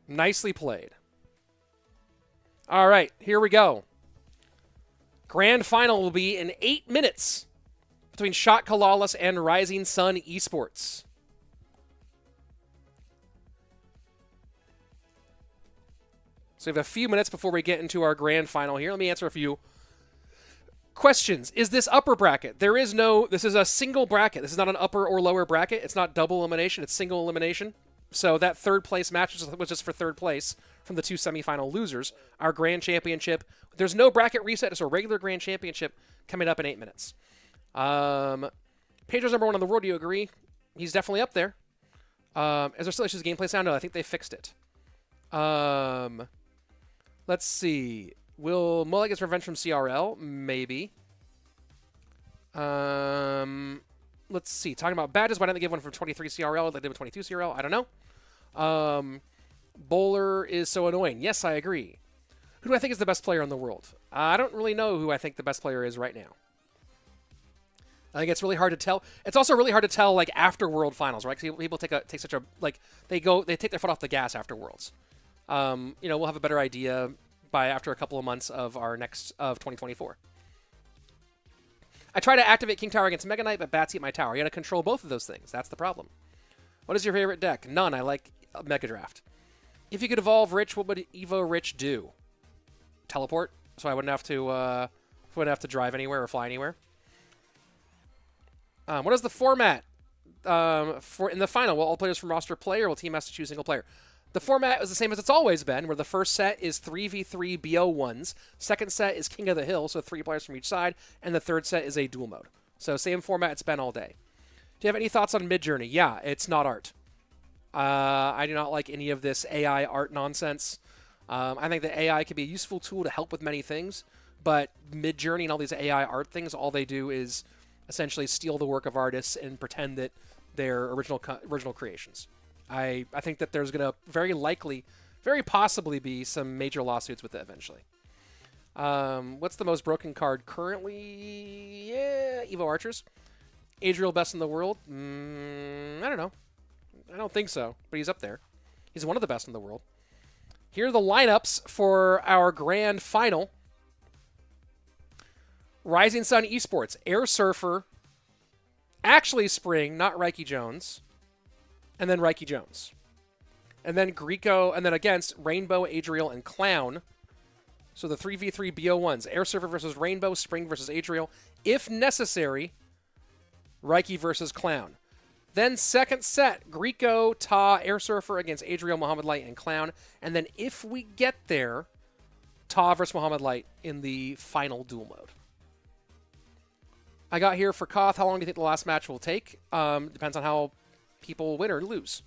Nicely played. All right, here we go. Grand final will be in 8 minutes between Shock-13 and Rising Sun Esports. So we have a few minutes before we get into our grand final here. Let me answer a few questions. Is this upper bracket? This is a single bracket. This is not an upper or lower bracket. It's not double elimination. It's single elimination. So that third place match was just for third place from the 2 semifinal losers. Our grand championship, there's no bracket reset. It's a regular grand championship coming up in 8 minutes. Pedro's number 1 in the world. Do you agree? He's definitely up there. Is there still issues with gameplay sound? No, I think they fixed it. Let's see. Will Mullet get revenge from CRL? Maybe. Let's see. Talking about badges, why didn't they give one from 23 CRL like they did with 22 CRL? I don't know. Bowler is so annoying. Yes, I agree. Who do I think is the best player in the world? I don't really know who I think the best player is right now. I think it's really hard to tell. It's also really hard to tell like after World Finals, right? Because people take such a like they take their foot off the gas after Worlds. We'll have a better idea after a couple of months of our next of 2024. I try to activate King Tower against Mega Knight, but bats eat my tower. You got to control both of those things. That's the problem. What is your favorite deck? None. I like Mega Draft. If you could evolve Rich, what would Evo Rich do? Teleport, so I wouldn't have to drive anywhere or fly anywhere. What is the format for in the final? Will all players from roster play, or will team has to choose single player? The format is the same as it's always been, where the first set is 3v3 BO1s, second set is King of the Hill, so 3 players from each side, and the third set is a dual mode. So same format it's been all day. Do you have any thoughts on Midjourney? Yeah, it's not art. I do not like any of this AI art nonsense. I think that AI can be a useful tool to help with many things, but Midjourney and all these AI art things, all they do is essentially steal the work of artists and pretend that they're original creations. I think that there's going to very possibly be some major lawsuits with it eventually. What's the most broken card currently? Yeah, Evo Archers. Adriel best in the world? I don't know. I don't think so, but he's up there. He's one of the best in the world. Here are the lineups for our grand final. Rising Sun Esports, airsurfer, actually Spring, not raikijones. And then raikijones. And then Griko, and then against Rainbow, Adriel, and Clown. So the 3v3 BO1s. Airsurfer versus Rainbow, Spring versus Adriel. If necessary, Raiki versus Clown. Then second set, Griko, Ta, Airsurfer against Adriel, Mohamed Light, and Clown. And then if we get there, Ta versus Mohamed Light in the final dual mode. I got here for Koth. How long do you think the last match will take? Depends on how people win or lose,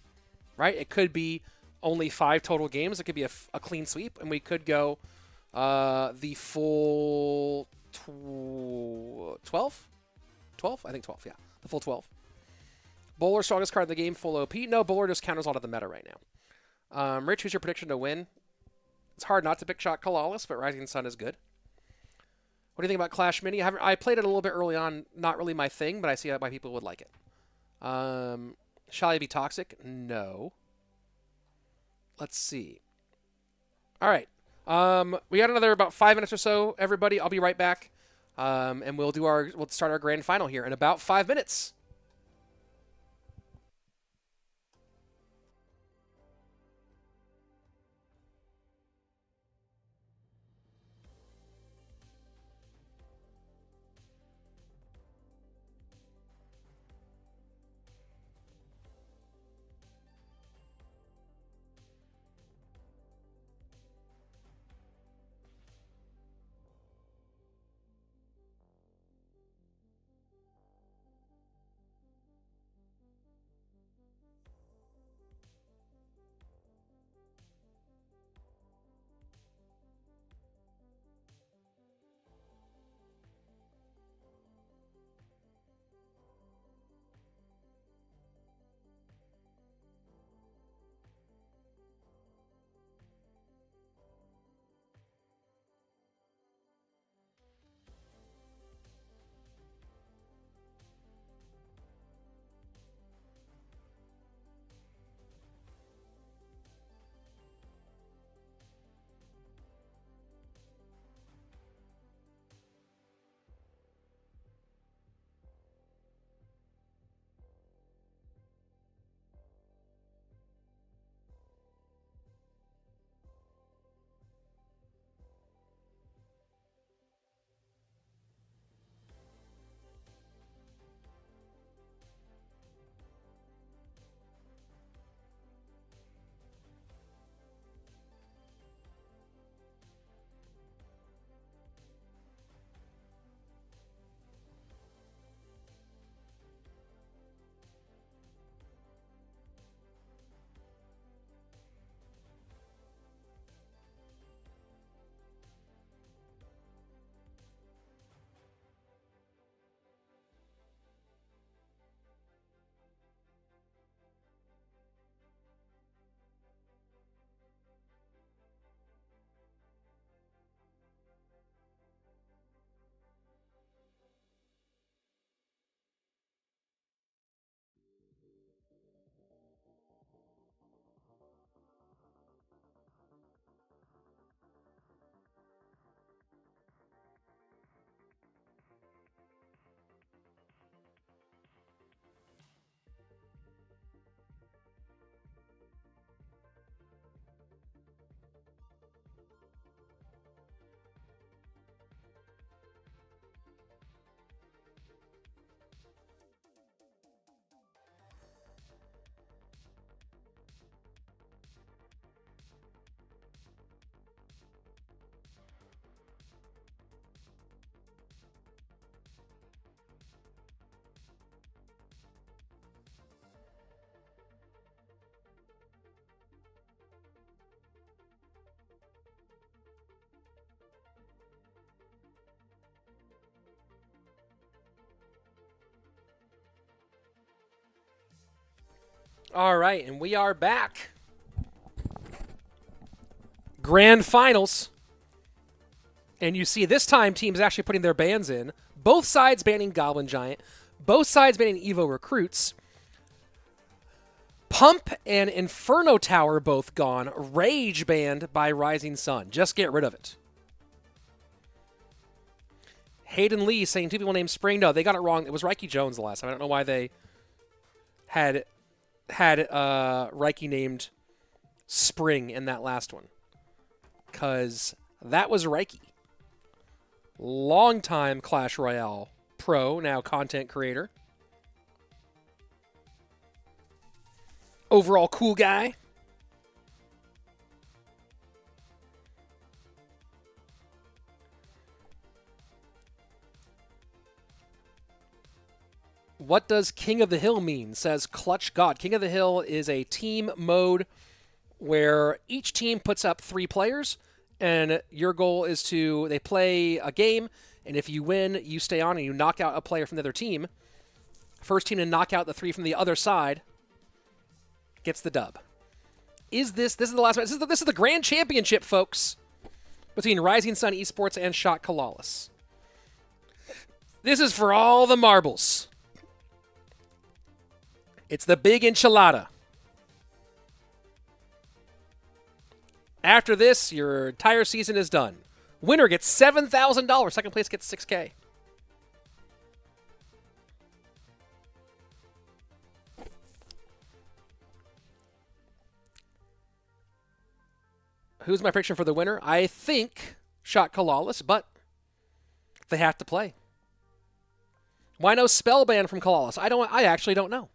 right? It could be only 5 total games. It could be a clean sweep, and we could go the full 12? 12? I think 12, yeah. The full 12. Bowler, strongest card in the game, full OP. No, Bowler just counters a lot of the meta right now. Rich, who's your prediction to win? It's hard not to pick Shock-13, but Rising Sun is good. What do you think about Clash Mini? I played it a little bit early on. Not really my thing, but I see why people would like it. Shall I be toxic? No. Let's see. All right. We got another about 5 minutes or so, everybody. I'll be right back. And we'll start our grand final here in about 5 minutes. All right, and we are back. Grand Finals. And you see this time teams actually putting their bans in. Both sides banning Goblin Giant. Both sides banning Evo Recruits. Pump and Inferno Tower both gone. Rage banned by Rising Sun. Just get rid of it. Hayden Lee saying 2 people named Spring. No, they got it wrong. It was raikijones the last time. I don't know why they had Reiki named Spring in that last one. Because that was Reiki. Longtime Clash Royale pro, now content creator. Overall cool guy. What does King of the Hill mean? Says Clutch God. King of the Hill is a team mode where each team puts up 3 players, and your goal is they play a game, and if you win, you stay on and you knock out a player from the other team. First team to knock out the 3 from the other side gets the dub. This is the last match. This is the grand championship, folks, between Rising Sun Esports and Shock-13. This is for all the marbles. It's the big enchilada. After this, your entire season is done. Winner gets $7,000. Second place gets $6K. Who's my prediction for the winner? I think Shock-13, but they have to play. Why no spell ban from CALALAS? I actually don't know.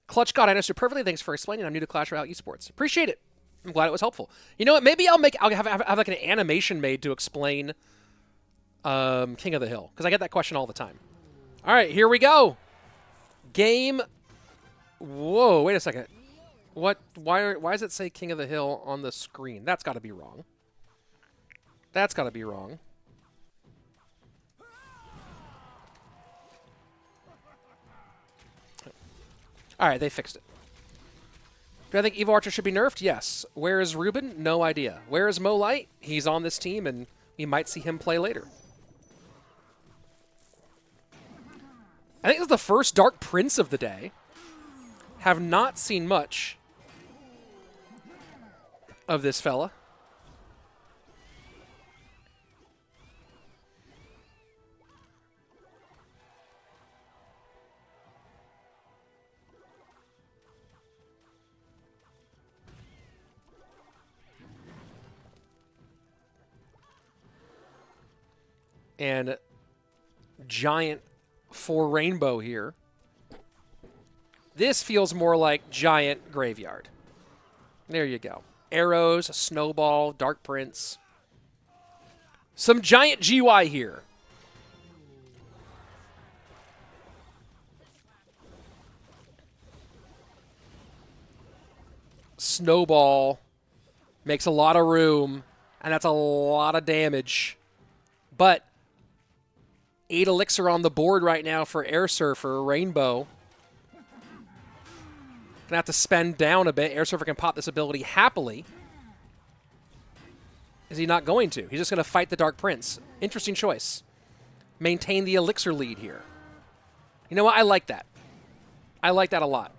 Clutch God, I understood perfectly. Thanks for explaining. I'm new to Clash Royale Esports. Appreciate it. I'm glad it was helpful. You know what? Maybe I'll have like an animation made to explain King of the Hill, because I get that question all the time. All right, here we go. Game. Whoa, wait a second. What? Why does it say King of the Hill on the screen? That's got to be wrong. That's got to be wrong. All right, they fixed it. Do I think Evo Archer should be nerfed? Yes. Where is Ruben? No idea. Where is Mo Light? He's on this team, and we might see him play later. I think this is the first Dark Prince of the day. Have not seen much of this fella. And Giant for Rainbow here. This feels more like Giant Graveyard. There you go. Arrows, Snowball, Dark Prince. Some Giant GY here. Snowball makes a lot of room, and that's a lot of damage. But 8 elixir on the board right now for airsurfer, Rainbow. Gonna have to spend down a bit. Airsurfer can pop this ability happily. Is he not going to? He's just gonna fight the Dark Prince. Interesting choice. Maintain the elixir lead here. You know what? I like that. I like that a lot.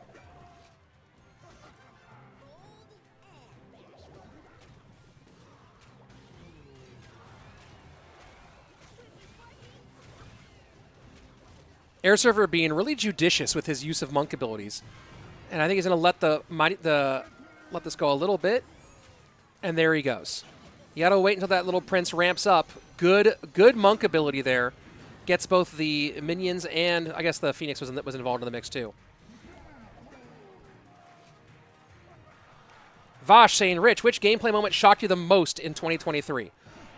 Airsurfer being really judicious with his use of monk abilities. And I think he's going to let this go a little bit. And there he goes. You got to wait until that little prince ramps up. Good monk ability there. Gets both the minions and I guess the Phoenix was involved in the mix too. Vosh saying, Rich, which gameplay moment shocked you the most in 2023?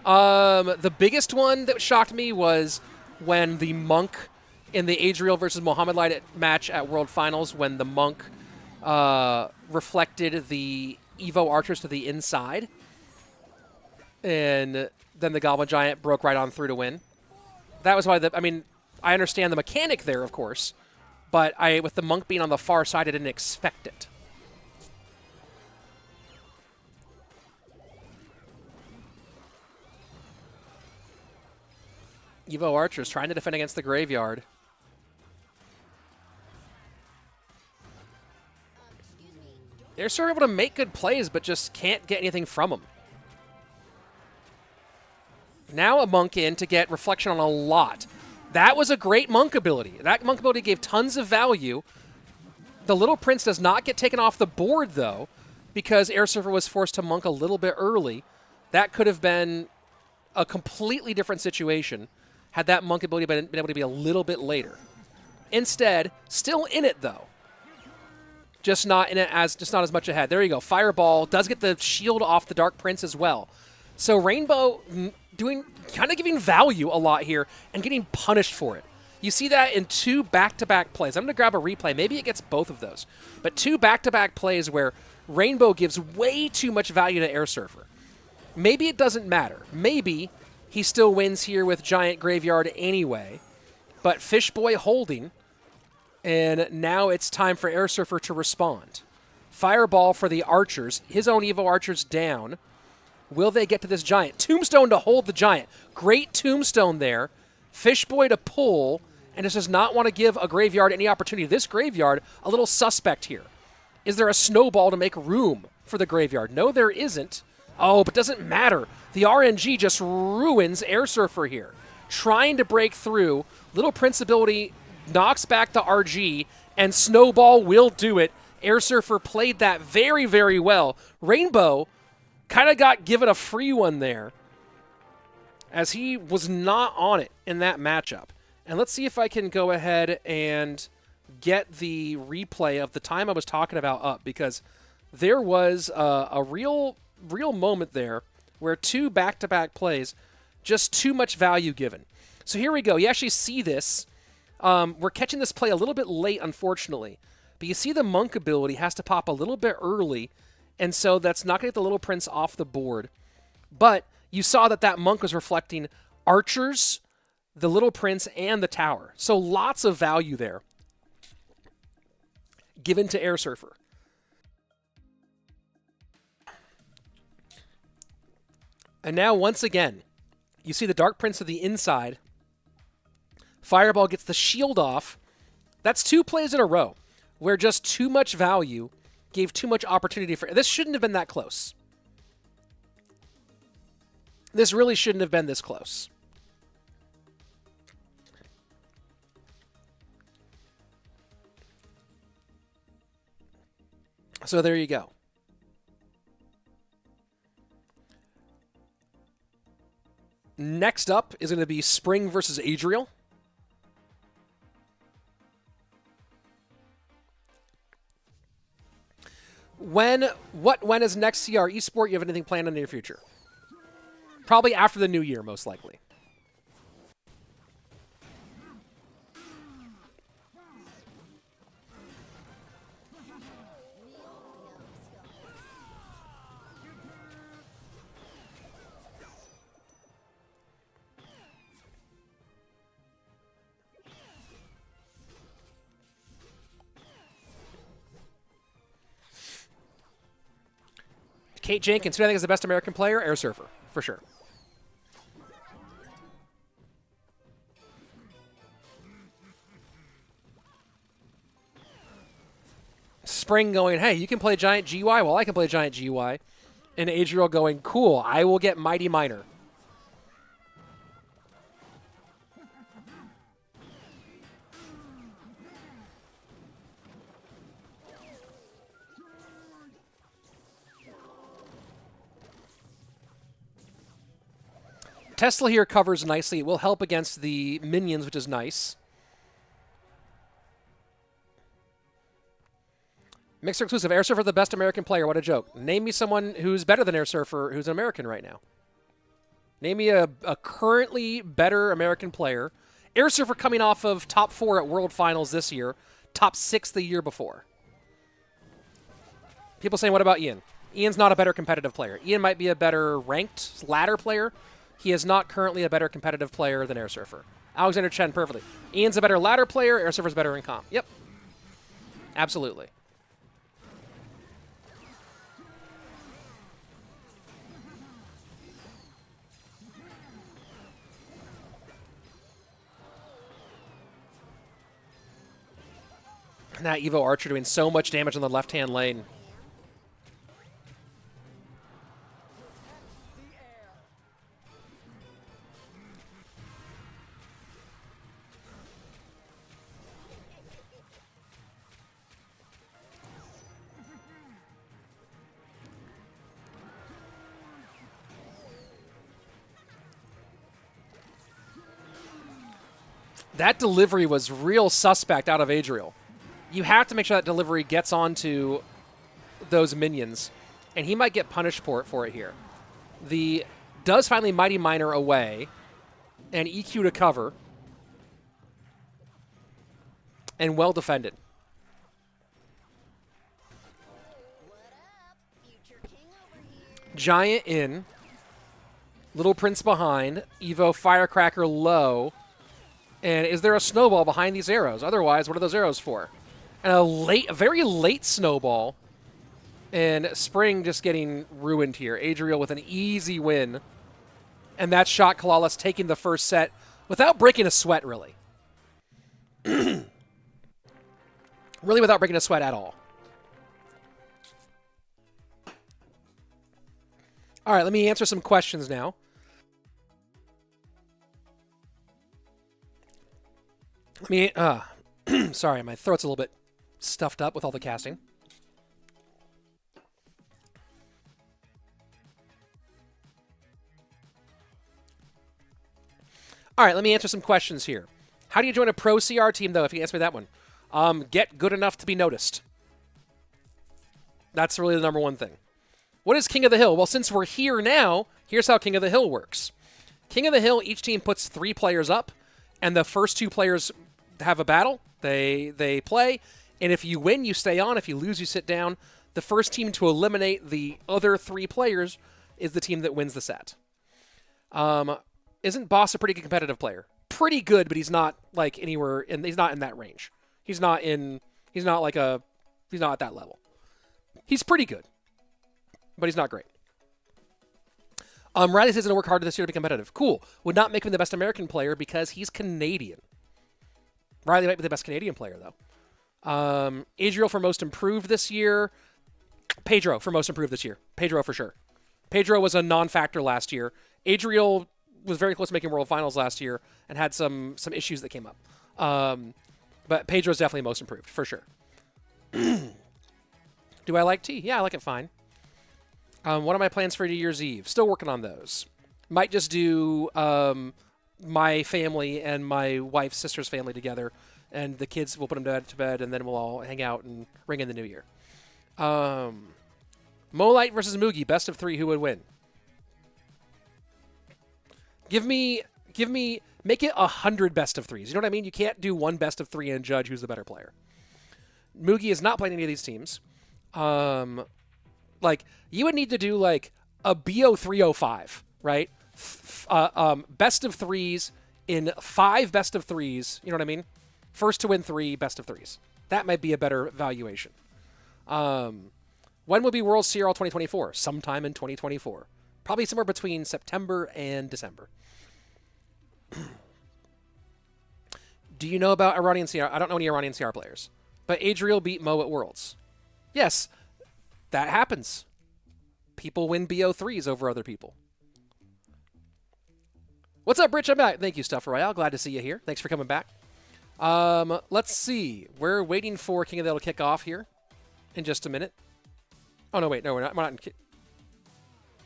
The biggest one that shocked me was when the monk in the Adriel versus Mohamed Light match at World Finals, when the monk reflected the Evo archers to the inside. And then the Goblin Giant broke right on through to win. That was why I understand the mechanic there, of course, but with the monk being on the far side, I didn't expect it. Evo Archers trying to defend against the graveyard. They're sort of able to make good plays, but just can't get anything from them. Now a monk in to get reflection on a lot. That was a great monk ability. That monk ability gave tons of value. The Little Prince does not get taken off the board, though, because airsurfer was forced to monk a little bit early. That could have been a completely different situation had that monk ability been able to be a little bit later. Instead, still in it, though. Just not as much ahead. There you go. Fireball does get the shield off the Dark Prince as well. So Rainbow kind of giving value a lot here and getting punished for it. You see that in 2 back-to-back plays. I'm going to grab a replay. Maybe it gets both of those. But 2 back-to-back plays where Rainbow gives way too much value to airsurfer. Maybe it doesn't matter. Maybe he still wins here with Giant Graveyard anyway. But Fishboy holding, and now it's time for airsurfer to respond. Fireball for the Archers. His own Evo Archers down. Will they get to this Giant? Tombstone to hold the Giant. Great Tombstone there. Fishboy to pull, and just does not want to give a Graveyard any opportunity. This Graveyard, a little suspect here. Is there a snowball to make room for the Graveyard? No, there isn't. Oh, but doesn't matter. The RNG just ruins airsurfer here. Trying to break through. Little Prince ability knocks back the RG, and Snowball will do it. airsurfer played that very, very well. Rainbow kind of got given a free one there, as he was not on it in that matchup. And let's see if I can go ahead and get the replay of the time I was talking about up, because there was a real moment there where 2 back-to-back plays, just too much value given. So here we go. You actually see this. We're catching this play a little bit late, unfortunately. But you see the monk ability has to pop a little bit early, and so that's not going to get the Little Prince off the board. But you saw that monk was reflecting Archers, the Little Prince, and the Tower. So lots of value there given to airsurfer. And now, once again, you see the Dark Prince of the inside. Fireball gets the shield off. That's 2 plays in a row where just too much value gave too much opportunity for... This shouldn't have been that close. This really shouldn't have been this close. So there you go. Next up is going to be Spring versus Adriel. When is next CR Esport? You have anything planned in the near future? Probably after the new year, most likely. Kate Jenkins, who I think is the best American player? airsurfer, for sure. Spring going, hey, you can play Giant GY? Well, I can play Giant GY. And Adriel going, cool, I will get Mighty Miner. Tesla here covers nicely. It will help against the minions, which is nice. Mixer exclusive. airsurfer, the best American player. What a joke. Name me someone who's better than airsurfer who's an American right now. Name me a currently better American player. airsurfer coming off of top 4 at World Finals this year. Top 6 the year before. People saying, what about Ian? Ian's not a better competitive player. Ian might be a better ranked ladder player. He is not currently a better competitive player than airsurfer. Alexander Chen, perfectly. Ian's a better ladder player. airsurfer's better in comp. Yep. Absolutely. And that Evo Archer doing so much damage on the left-hand lane. That delivery was real suspect out of Adriel. You have to make sure that delivery gets onto those minions, and he might get punished for it here. The does finally Mighty Miner away, and EQ to cover, and well defended. Giant in, Little Prince behind, Evo Firecracker low, and is there a snowball behind these arrows? Otherwise, what are those arrows for? And a very late snowball. And Spring just getting ruined here. Adriel with an easy win. And that's SKCalalas taking the first set without breaking a sweat, really. Really without breaking a sweat at all. All right, let me answer some questions now. Let me, sorry, my throat's a little bit stuffed up with all the casting. All right, let me answer some questions here. How do you join a pro CR team, though, if you answer me that one? Get good enough to be noticed. That's really the number one thing. What is King of the Hill? Well, since we're here now, here's how King of the Hill works. King of the Hill, each team puts 3 players up, and the first 2 players have a battle. They play, and if you win, you stay on. If you lose, you sit down. The first team to eliminate the other 3 players is the team that wins the set. Isn't Boss a pretty good competitive player? Pretty good, but he's not like anywhere in. He's not in that range. He's not at that level. He's pretty good, but he's not great. Riley says he's going to work hard this year to be competitive. Cool. Would not make him the best American player because he's Canadian. Riley might be the best Canadian player, though. Adriel for most improved this year. Pedro for most improved this year. Pedro for sure. Pedro was a non-factor last year. Adriel was very close to making World Finals last year and had some issues that came up. But Pedro's definitely most improved, for sure. Do I like tea? Yeah, I like it fine. What are my plans for New Year's Eve? Still working on those. Might just do my family and my wife's sister's family together, and the kids, we'll put them to bed, and then we'll all hang out and ring in the new year. Molite versus Moogie, best of 3, who would win? Make it 100 best of 3s. You know what I mean? You can't do one best of 3 and judge who's the better player. Moogie is not playing any of these teams. Like, you would need to do, like, a BO305, right? Best of 3s in 5 best of 3s. You know what I mean? First to win 3 best of 3s. That might be a better valuation. When will be World CRL 2024? Sometime in 2024. Probably somewhere between September and December. Do you know about Iranian CR? I don't know any Iranian CR players. But Adriel beat Mo at Worlds. Yes, that happens. People win BO3s over other people. What's up, Rich? I'm back. Thank you, Stuff Royale. Glad to see you here. Thanks for coming back. Let's see. We're waiting for King of the Hill to kick off here in just a minute. Oh, no, wait. No, we're not in...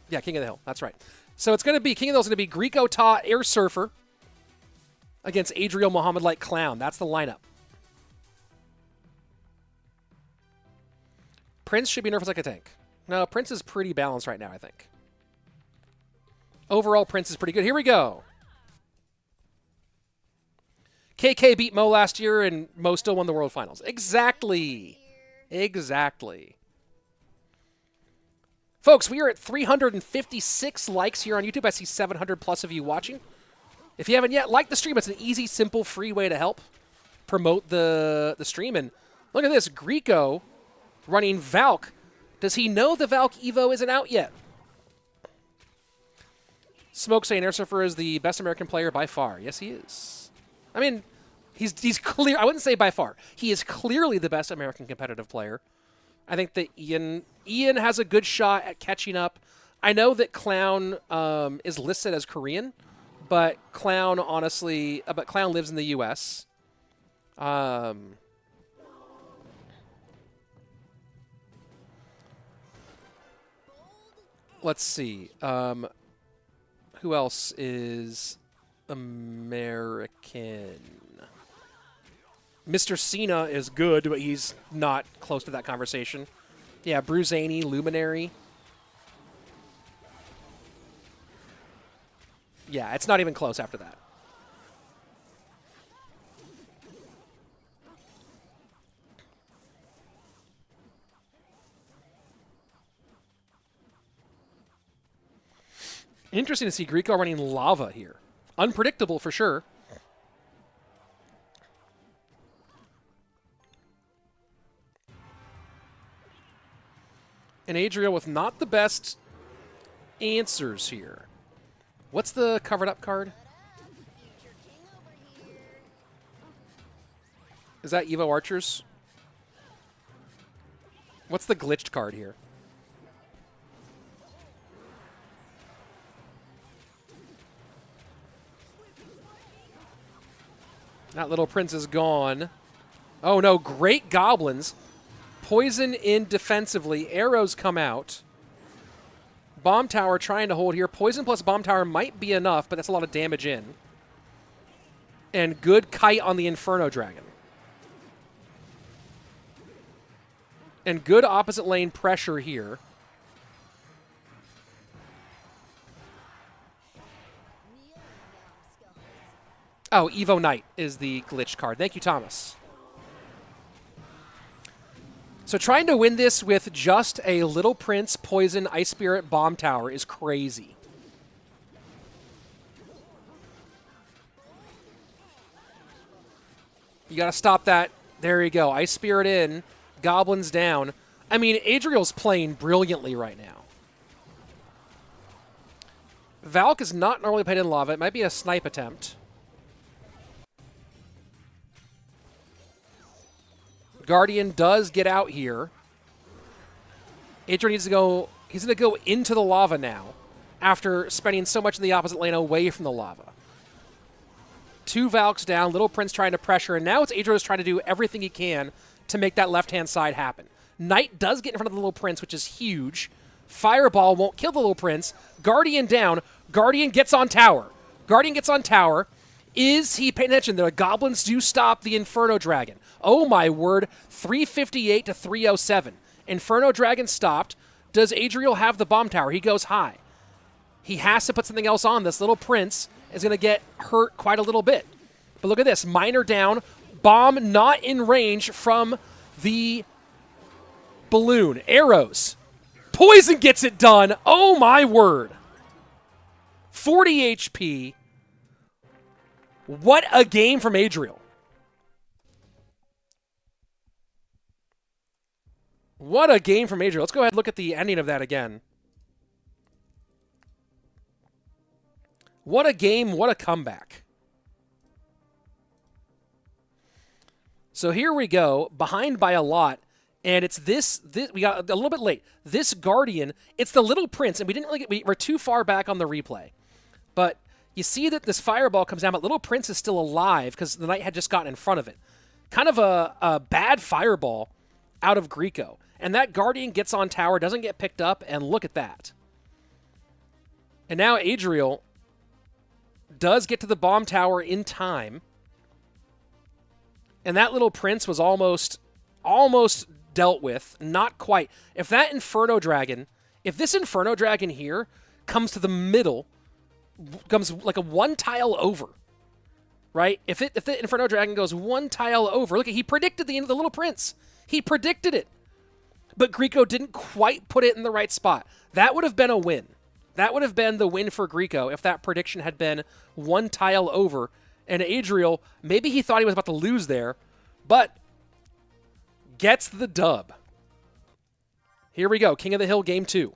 Yeah, King of the Hill. That's right. So it's going to be... King of the Hill is going to be Griko, Ta, airsurfer against Adriel, Mohamed, like Clown. That's the lineup. Prince should be nerfed like a tank. No, Prince is pretty balanced right now, I think. Overall, Prince is pretty good. Here we go. KK beat Mo last year, and Mo still won the World Finals. Exactly. Exactly. Folks, we are at 356 likes here on YouTube. I see 700 plus of you watching. If you haven't yet, like the stream. It's an easy, simple, free way to help promote the stream. And Look at this. Griko running Valk. Does he know the Valk Evo isn't out yet? Smoke saying airsurfer is the best American player by far. Yes, he is. I mean, he's clear. I wouldn't say by far. He is clearly the best American competitive player. I think that Ian has a good shot at catching up. I know that Clown is listed as Korean, but Clown honestly, Clown lives in the U.S. Let's see. Who else is American? Mr. Cena is good, but he's not close to that conversation. Yeah, Bruzani, Luminary. Yeah, it's not even close after that. Interesting to see Griko running Lava here. Unpredictable for sure. And Adriel with not the best answers here. What's the covered up card? Is that Evo Archers? What's the glitched card here? That little prince is gone. Oh no, great goblins. Poison in defensively. Arrows come out. Bomb tower trying to hold here. Poison plus bomb tower might be enough, but that's a lot of damage in. And good kite on the Inferno Dragon. And good opposite lane pressure here. Oh, Evo Knight is the glitch card. Thank you, Thomas. So trying to win this with just a Little Prince, Poison, Ice Spirit, Bomb Tower is crazy. You got to stop that. There you go. Ice Spirit in. Goblins down. I mean, Adriel's playing brilliantly right now. Valk is not normally played in lava. It might be a snipe attempt. Guardian does get out here. Adriel needs to go. He's going to go into the lava now after spending so much in the opposite lane away from the lava. Two Valks down. Little Prince trying to pressure. And now it's Adriel trying to do everything he can to make that left-hand side happen. Knight does get in front of the Little Prince, which is huge. Fireball won't kill the Little Prince. Guardian down. Guardian gets on tower. Guardian gets on tower. Is he paying attention? The Goblins do stop the Inferno Dragon. Oh my word, 358 to 307. Inferno Dragon stopped. Does Adriel have the bomb tower? He goes high. He has to put something else on. This Little Prince is going to get hurt quite a little bit. But look at this. Miner down. Bomb not in range from the balloon. Arrows. Poison gets it done. Oh my word. 40 HP. What a game from Adriel. What a game from Adriel. Let's go ahead and look at the ending of that again. What a game, what a comeback. So here we go, behind by a lot, and it's this we got a little bit late. This Guardian, it's the Little Prince, and we didn't really we're too far back on the replay. But you see that this fireball comes down, but Little Prince is still alive because the Knight had just gotten in front of it. Kind of a bad fireball out of Griko. And that Guardian gets on tower, doesn't get picked up, and look at that. And now Adriel does get to the bomb tower in time. And that Little Prince was almost dealt with. Not quite. If that Inferno Dragon, if this Inferno Dragon here comes to the middle, comes like a one tile over, right? If the Inferno Dragon goes one tile over, look, he predicted the end of the Little Prince. He predicted it. But Griko didn't quite put it in the right spot. That would have been a win. That would have been the win for Griko if that prediction had been one tile over. And Adriel, maybe he thought he was about to lose there, but gets the dub. Here we go. King of the Hill game 2.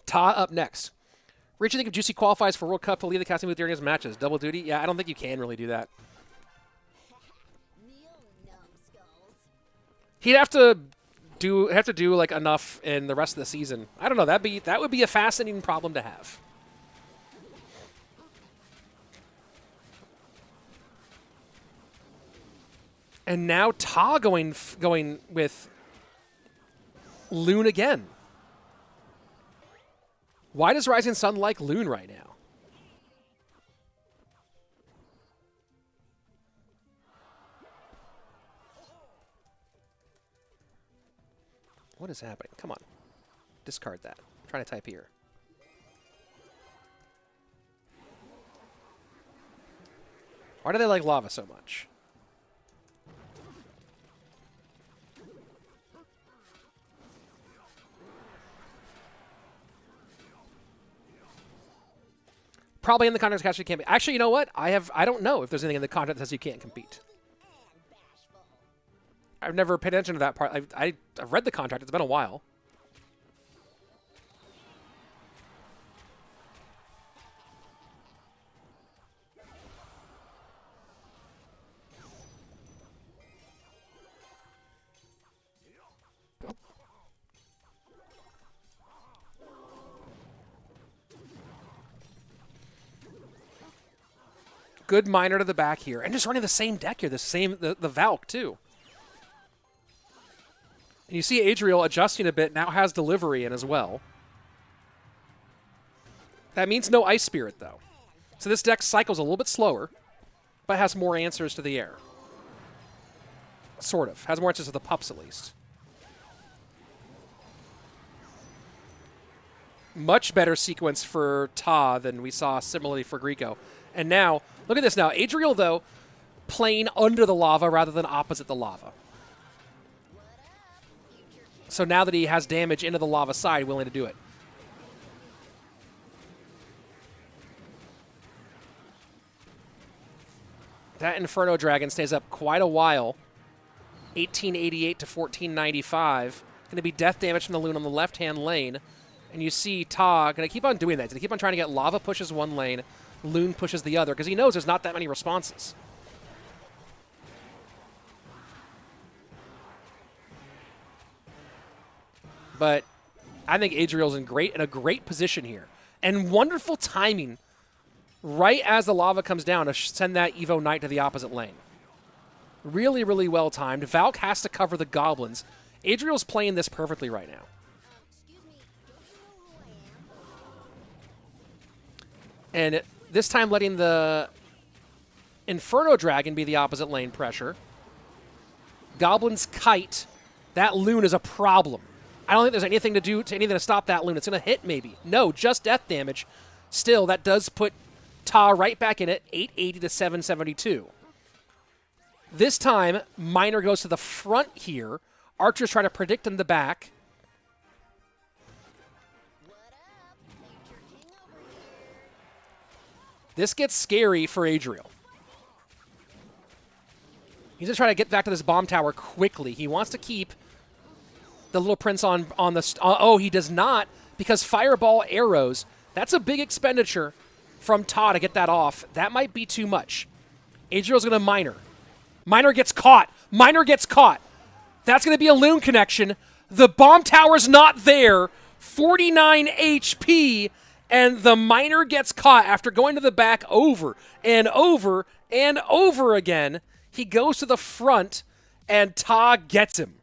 Ta up next. Rich, you think if Juicy qualifies for World Cup to leave the casting booth during his matches? Double duty? Yeah, I don't think you can really do that. He'd have to do like enough in the rest of the season. I don't know. That would be a fascinating problem to have. And now Ta going with Loon again. Why does Rising Sun like Loon right now? What is happening? Come on. Discard that. I'm trying to type here. Why do they like lava so much? Probably in the contract that you can't be. Actually, you know what? I don't know if there's anything in the contract that says you can't compete. I've never paid attention to that part. I've read the contract. It's been a while. Good miner to the back here. And just running the same deck here. The Valk, too. And you see Adriel adjusting a bit. Now has delivery in as well. That means no Ice Spirit, though. So this deck cycles a little bit slower, but has more answers to the air. Sort of. Has more answers to the pups, at least. Much better sequence for Ta than we saw similarly for Griko. And now, look at this now. Adriel, though, playing under the lava rather than opposite the lava. So now that he has damage into the lava side, willing to do it. That Inferno Dragon stays up quite a while. 1888 to 1495. Going to be death damage from the Loon on the left-hand lane. And you see Ta going to keep on doing that. He's going to keep on trying to get lava pushes one lane, Loon pushes the other, because he knows there's not that many responses. But I think Adriel's in a great position here. And wonderful timing right as the lava comes down to send that Evo Knight to the opposite lane. Really, really well timed. Valk has to cover the goblins. Adriel's playing this perfectly right now. And this time letting the Inferno Dragon be the opposite lane pressure. Goblins kite. That Loon is a problem. I don't think there's anything to stop that Loon. It's going to hit maybe. No, just death damage. Still, that does put Ta right back in it, 880 to 772. This time, Miner goes to the front here. Archers try to predict in the back. This gets scary for Adriel. He's going to try to get back to this bomb tower quickly. He wants to keep the little prince on the... oh, he does not, because fireball arrows, that's a big expenditure from Ta to get that off. That might be too much. Adriel's going to miner. Miner gets caught. Miner gets caught. That's going to be a Loon connection. The bomb tower's not there. 49 HP, and the miner gets caught after going to the back over and over and over again. He goes to the front, and Ta gets him.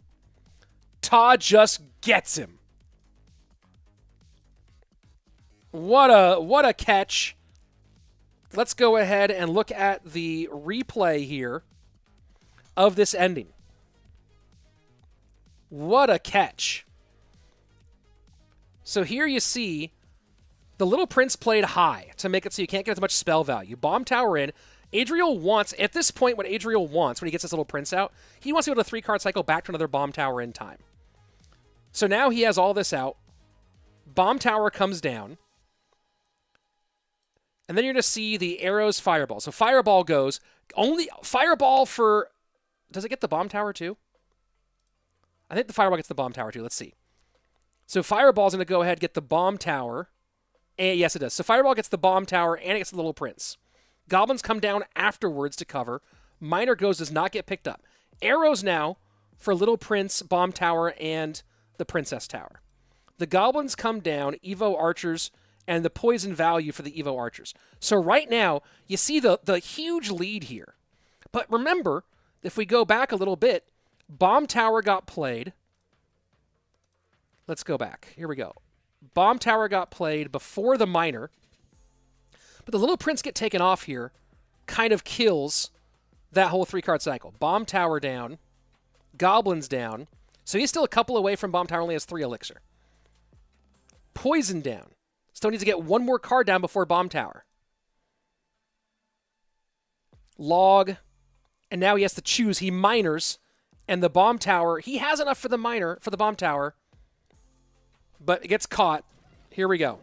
Ta just gets him. What a catch. Let's go ahead and look at the replay here of this ending. What a catch. So here you see the little prince played high to make it so you can't get as much spell value. Bomb tower in. Adriel wants, at this point, what Adriel wants when he gets this little prince out, he wants to go to a 3-card cycle back to another bomb tower in time. So now he has all this out. Bomb tower comes down. And then you're going to see the arrows fireball. So fireball goes, only fireball for, does it get the bomb tower too? I think the fireball gets the bomb tower too. Let's see. So fireball's going to go ahead and get the bomb tower. And yes, it does. So fireball gets the bomb tower and it gets the little prince. Goblins come down afterwards to cover. Miner goes, does not get picked up. Arrows now for little prince, bomb tower, and the princess tower. The goblins come down, Evo archers, and the poison value for the Evo archers. So right now, you see the huge lead here. But remember, if we go back a little bit, bomb tower got played. Let's go back. Here we go. Bomb tower got played before the miner. But the little prince get taken off here kind of kills that whole 3-card cycle. Bomb tower down. Goblins down. So he's still a couple away from bomb tower, only has 3 elixir. Poison down. Still needs to get 1 more card down before bomb tower. Log. And now he has to choose. He miners. And the bomb tower, he has enough for the miner, for the bomb tower. But it gets caught. Here we go.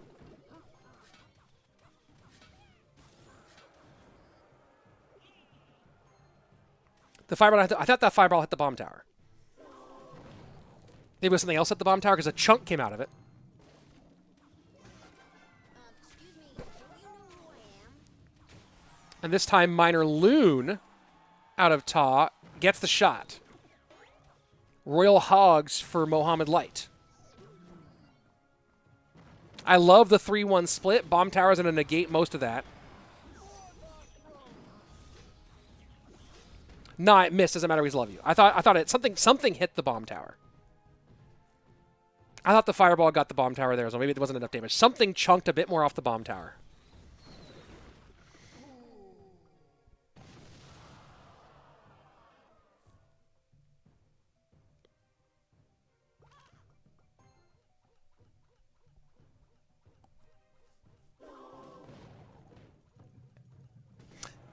The fireball, I thought that fireball hit the bomb tower. Maybe it was something else at the bomb tower because a chunk came out of it. Excuse me, do you know who I am? And this time, Miner Loon, out of Ta, gets the shot. Royal Hogs for Mohamed Light. I love the 3-1 split. Bomb Tower's going to negate most of that. Nah, it missed. Doesn't matter. We love you. I thought it something hit the bomb tower. I thought the fireball got the bomb tower there, so maybe it wasn't enough damage. Something chunked a bit more off the bomb tower.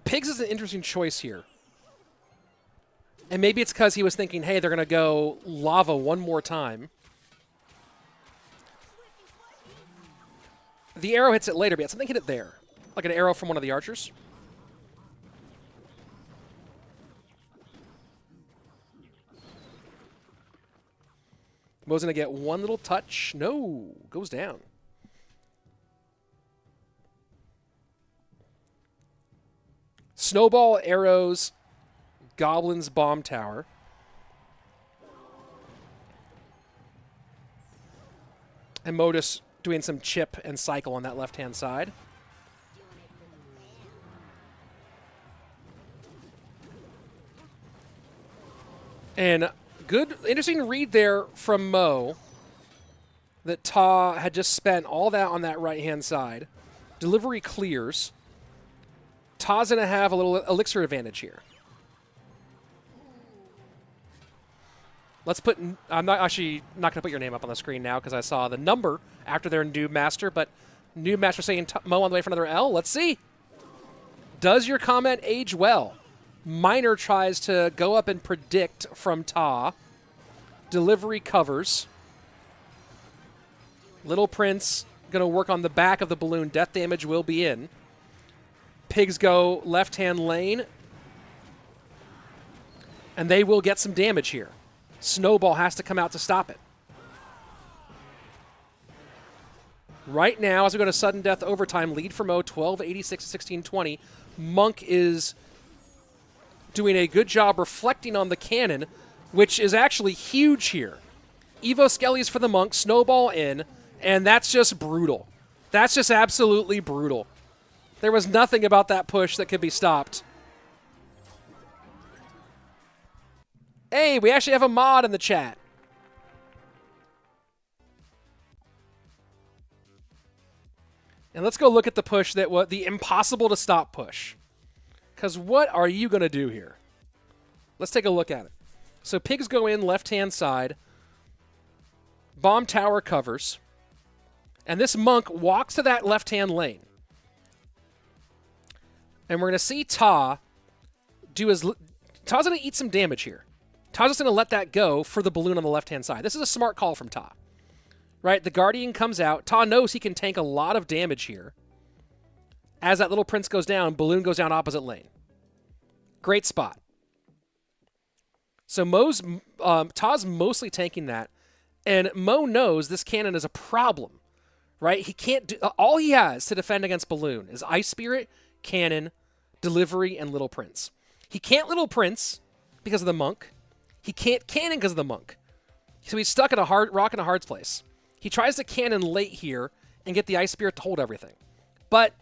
Pigs is an interesting choice here. And maybe it's because he was thinking, hey, they're going to go lava one more time. The arrow hits it later, but something hit it there. Like an arrow from one of the archers. Mo's going to get 1 little touch. No, goes down. Snowball, arrows, goblins, bomb tower. And Modus doing some chip and cycle on that left-hand side. And good, interesting read there from Mo that Ta had just spent all that on that right-hand side. Delivery clears. Ta's going to have a little elixir advantage here. Let's put, I'm not actually not going to put your name up on the screen now because I saw the number after their new master, but new master saying Mo on the way for another L. Let's see. Does your comment age well? Miner tries to go up and predict from Ta. Delivery covers. Little Prince going to work on the back of the balloon. Death damage will be in. Pigs go left-hand lane. And they will get some damage here. Snowball has to come out to stop it. Right now, as we go to sudden death overtime, lead for Mo, 1286 to 1620. Monk is doing a good job reflecting on the cannon, which is actually huge here. Evo Skellies for the Monk, Snowball in, and that's just brutal. That's just absolutely brutal. There was nothing about that push that could be stopped. Hey, we actually have a mod in the chat. And let's go look at the push that was the impossible to stop push. Because what are you going to do here? Let's take a look at it. So pigs go in left-hand side. Bomb tower covers. And this monk walks to that left-hand lane. And we're going to see Ta do his... Ta's going to eat some damage here. Ta's just going to let that go for the balloon on the left-hand side. This is a smart call from Ta. Right? The Guardian comes out. Ta knows he can tank a lot of damage here. As that little prince goes down, Balloon goes down opposite lane. Great spot. So Ta's mostly tanking that, and Mo knows this cannon is a problem, right? He can't do, all he has to defend against Balloon is Ice Spirit, Cannon, Delivery, and Little Prince. He can't Little Prince because of the Monk. He can't Cannon because of the Monk. So he's stuck in a rock and a hard place. He tries to Cannon late here and get the Ice Spirit to hold everything, but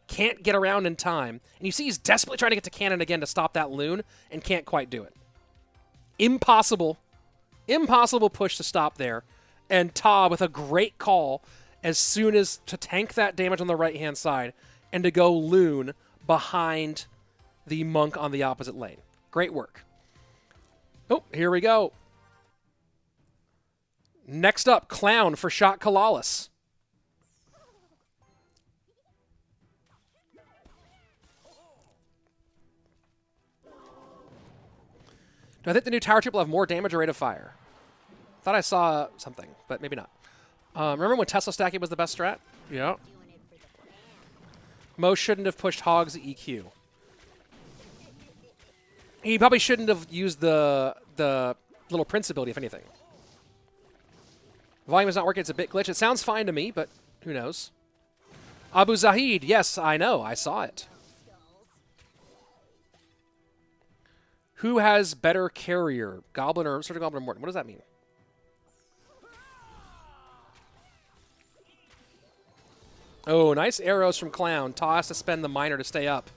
can't get around in time. And you see he's desperately trying to get to Cannon again to stop that Loon and can't quite do it. Impossible push to stop there. And Ta with a great call as soon as to tank that damage on the right-hand side and to go Loon behind the Monk on the opposite lane. Great work. Oh, here we go. Next up, Clown for Shock-13. Do I think the new tower chip will have more damage or rate of fire? Thought I saw something, but maybe not. Remember when Tesla stacking was the best strat? Yeah. Mo shouldn't have pushed Hogs EQ. He probably shouldn't have used the Little Prince ability, if anything. Volume is not working. It's a bit glitch. It sounds fine to me, but who knows? Abu Zahid. Yes, I know. I saw it. Who has better carrier? Goblin or Surge Goblin or Morton? What does that mean? Oh, nice arrows from Clown. Ta has to spend the Miner to stay up.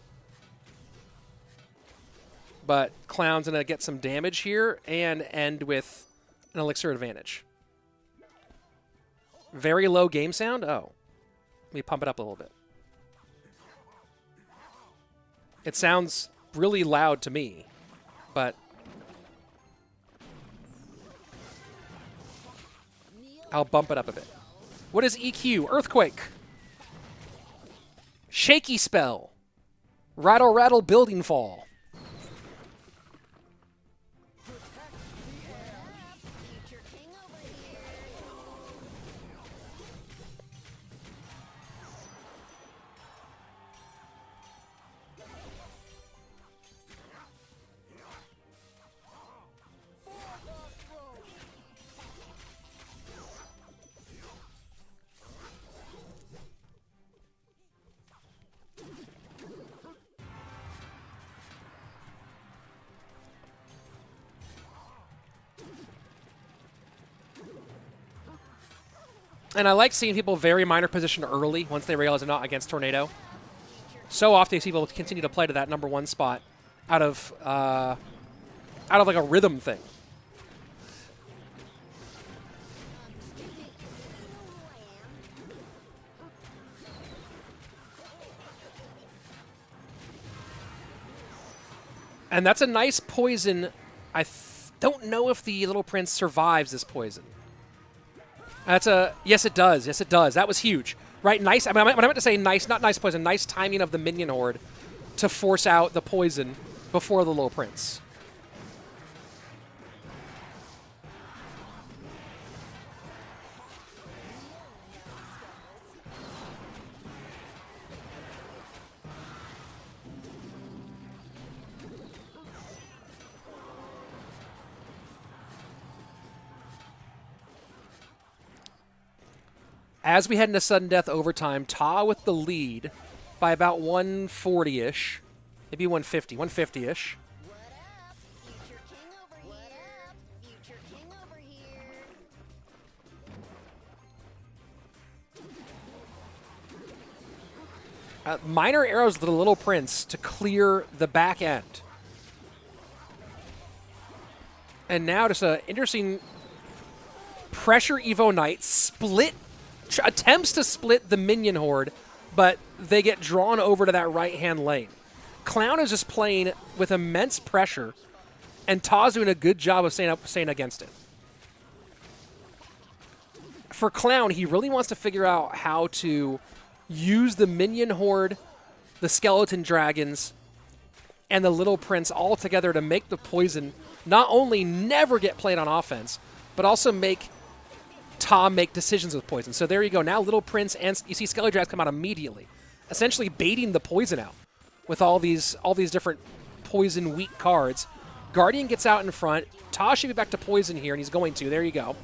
But Clown's going to get some damage here and end with an elixir advantage. Very low game sound? Oh. Let me pump it up a little bit. It sounds really loud to me, but I'll bump it up a bit. What is EQ? Earthquake. Shaky spell. Rattle, rattle, building fall. Future king over here. And I like seeing people very minor position early once they realize they're not against Tornado. So often you see people continue to play to that number one spot out of like a rhythm thing. And that's a nice poison. I don't know if the Little Prince survives this poison. That's a yes, it does. Yes, it does. That was huge, right? Nice. I mean, I meant to say nice, not nice poison. Nice timing of the minion horde to force out the poison before the Little Prince. As we head into sudden death overtime, Ta with the lead by about 140-ish, maybe 150, 150-ish. What up? Future king over here. What up? Future king over here. Minor arrows to the Little Prince to clear the back end. And now just an interesting pressure Evo Knight split. Attempts to split the minion horde, but they get drawn over to that right-hand lane. Clown is just playing with immense pressure, and Ta's doing a good job of staying against it. For Clown, he really wants to figure out how to use the minion horde, the skeleton dragons, and the Little Prince all together to make the poison not only never get played on offense, but also make Ta make decisions with poison. So there you go. Now Little Prince and you see Skelly Drags come out immediately. essentially baiting the poison out with all these different poison weak cards. Guardian gets out in front. Ta should be back to poison here, and he's going to. There you go.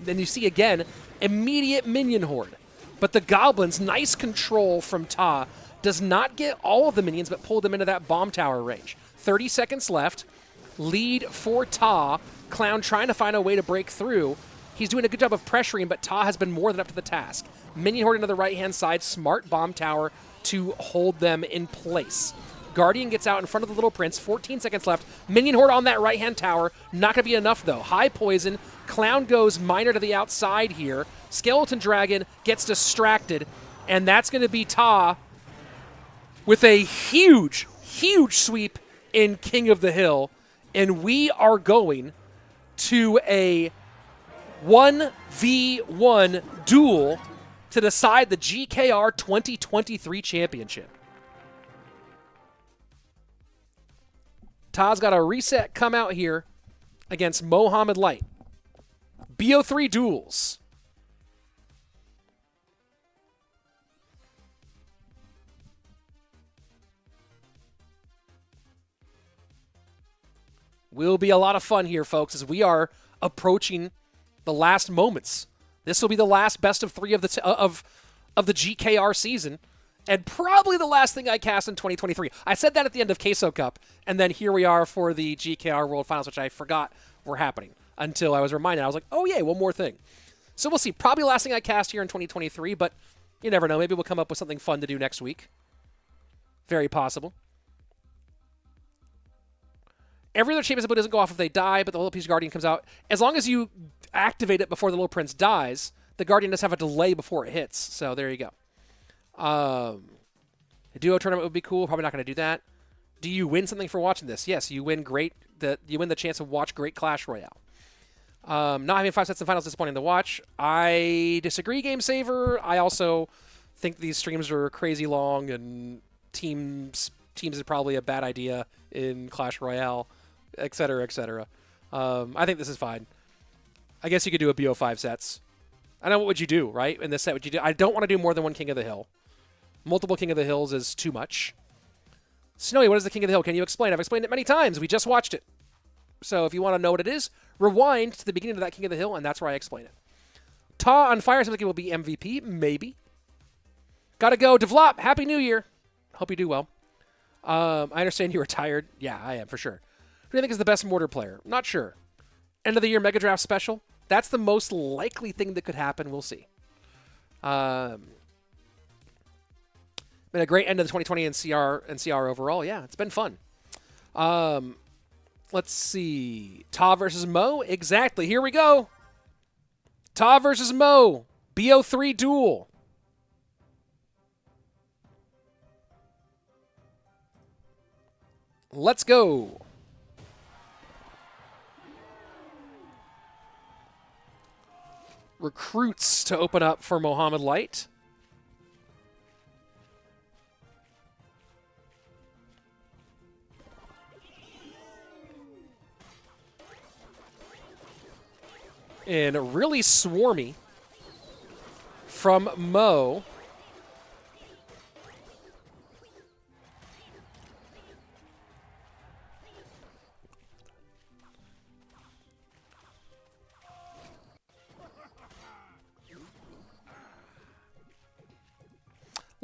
Then you see again, immediate minion horde. But the goblins, nice control from Ta, does not get all of the minions, but pull them into that bomb tower range. 30 seconds left. Lead for Ta. Clown trying to find a way to break through. He's doing a good job of pressuring, but Ta has been more than up to the task. Minion horde into the right-hand side. Smart bomb tower to hold them in place. Guardian gets out in front of the Little Prince. 14 seconds left. Minion horde on that right-hand tower. Not going to be enough, though. High poison. Clown goes Miner to the outside here. Skeleton Dragon gets distracted, and that's going to be Ta with a huge, huge sweep in King of the Hill. And we are going to a 1v1 duel to decide the GKR 2023 championship. Ta's got a reset come out here against Mohamed Light. BO3 duels. Will be a lot of fun here, folks, as we are approaching the last moments. This will be the last best of 3 of the GKR season, and probably the last thing I cast in 2023. I said that at the end of Queso Cup, and then here we are for the GKR World Finals, which I forgot were happening until I was reminded. I was like, oh, yeah, one more thing. So we'll see. Probably the last thing I cast here in 2023, but you never know. Maybe we'll come up with something fun to do next week. Very possible. Every other champion's ability doesn't go off if they die, but the Little Piece Guardian comes out. As long as you activate it before the Little Prince dies, the Guardian does have a delay before it hits. So there you go. A duo tournament would be cool. Probably not going to do that. Do you win something for watching this? Yes, you win you win the chance to watch great Clash Royale. Not having 5 sets in finals is disappointing to watch. I disagree, Game Saver. I also think these streams are crazy long, and teams is probably a bad idea in Clash Royale, et cetera, et cetera. I think this is fine. I guess you could do a BO5 sets. I know what would you do, right? In this set, would you do? I don't want to do more than one King of the Hill. Multiple King of the Hills is too much. Snowy, what is the King of the Hill? Can you explain? I've explained it many times. We just watched it. So if you want to know what it is, rewind to the beginning of that King of the Hill, and that's where I explain it. Ta on fire seems like it will be MVP. Maybe. Gotta go. Devlop, Happy New Year. Hope you do well. I understand you were tired. Yeah, I am, for sure. Who do you think is the best Mortar player? Not sure. End of the year Mega Draft special? That's the most likely thing that could happen. We'll see. Been a great end of the 2020 and CR overall. Yeah, it's been fun. Let's see. Ta versus Mo? Exactly. Here we go. Ta versus Mo. BO3 duel. Let's go. Recruits to open up for Mohamed Light. And really swarmy from Mo.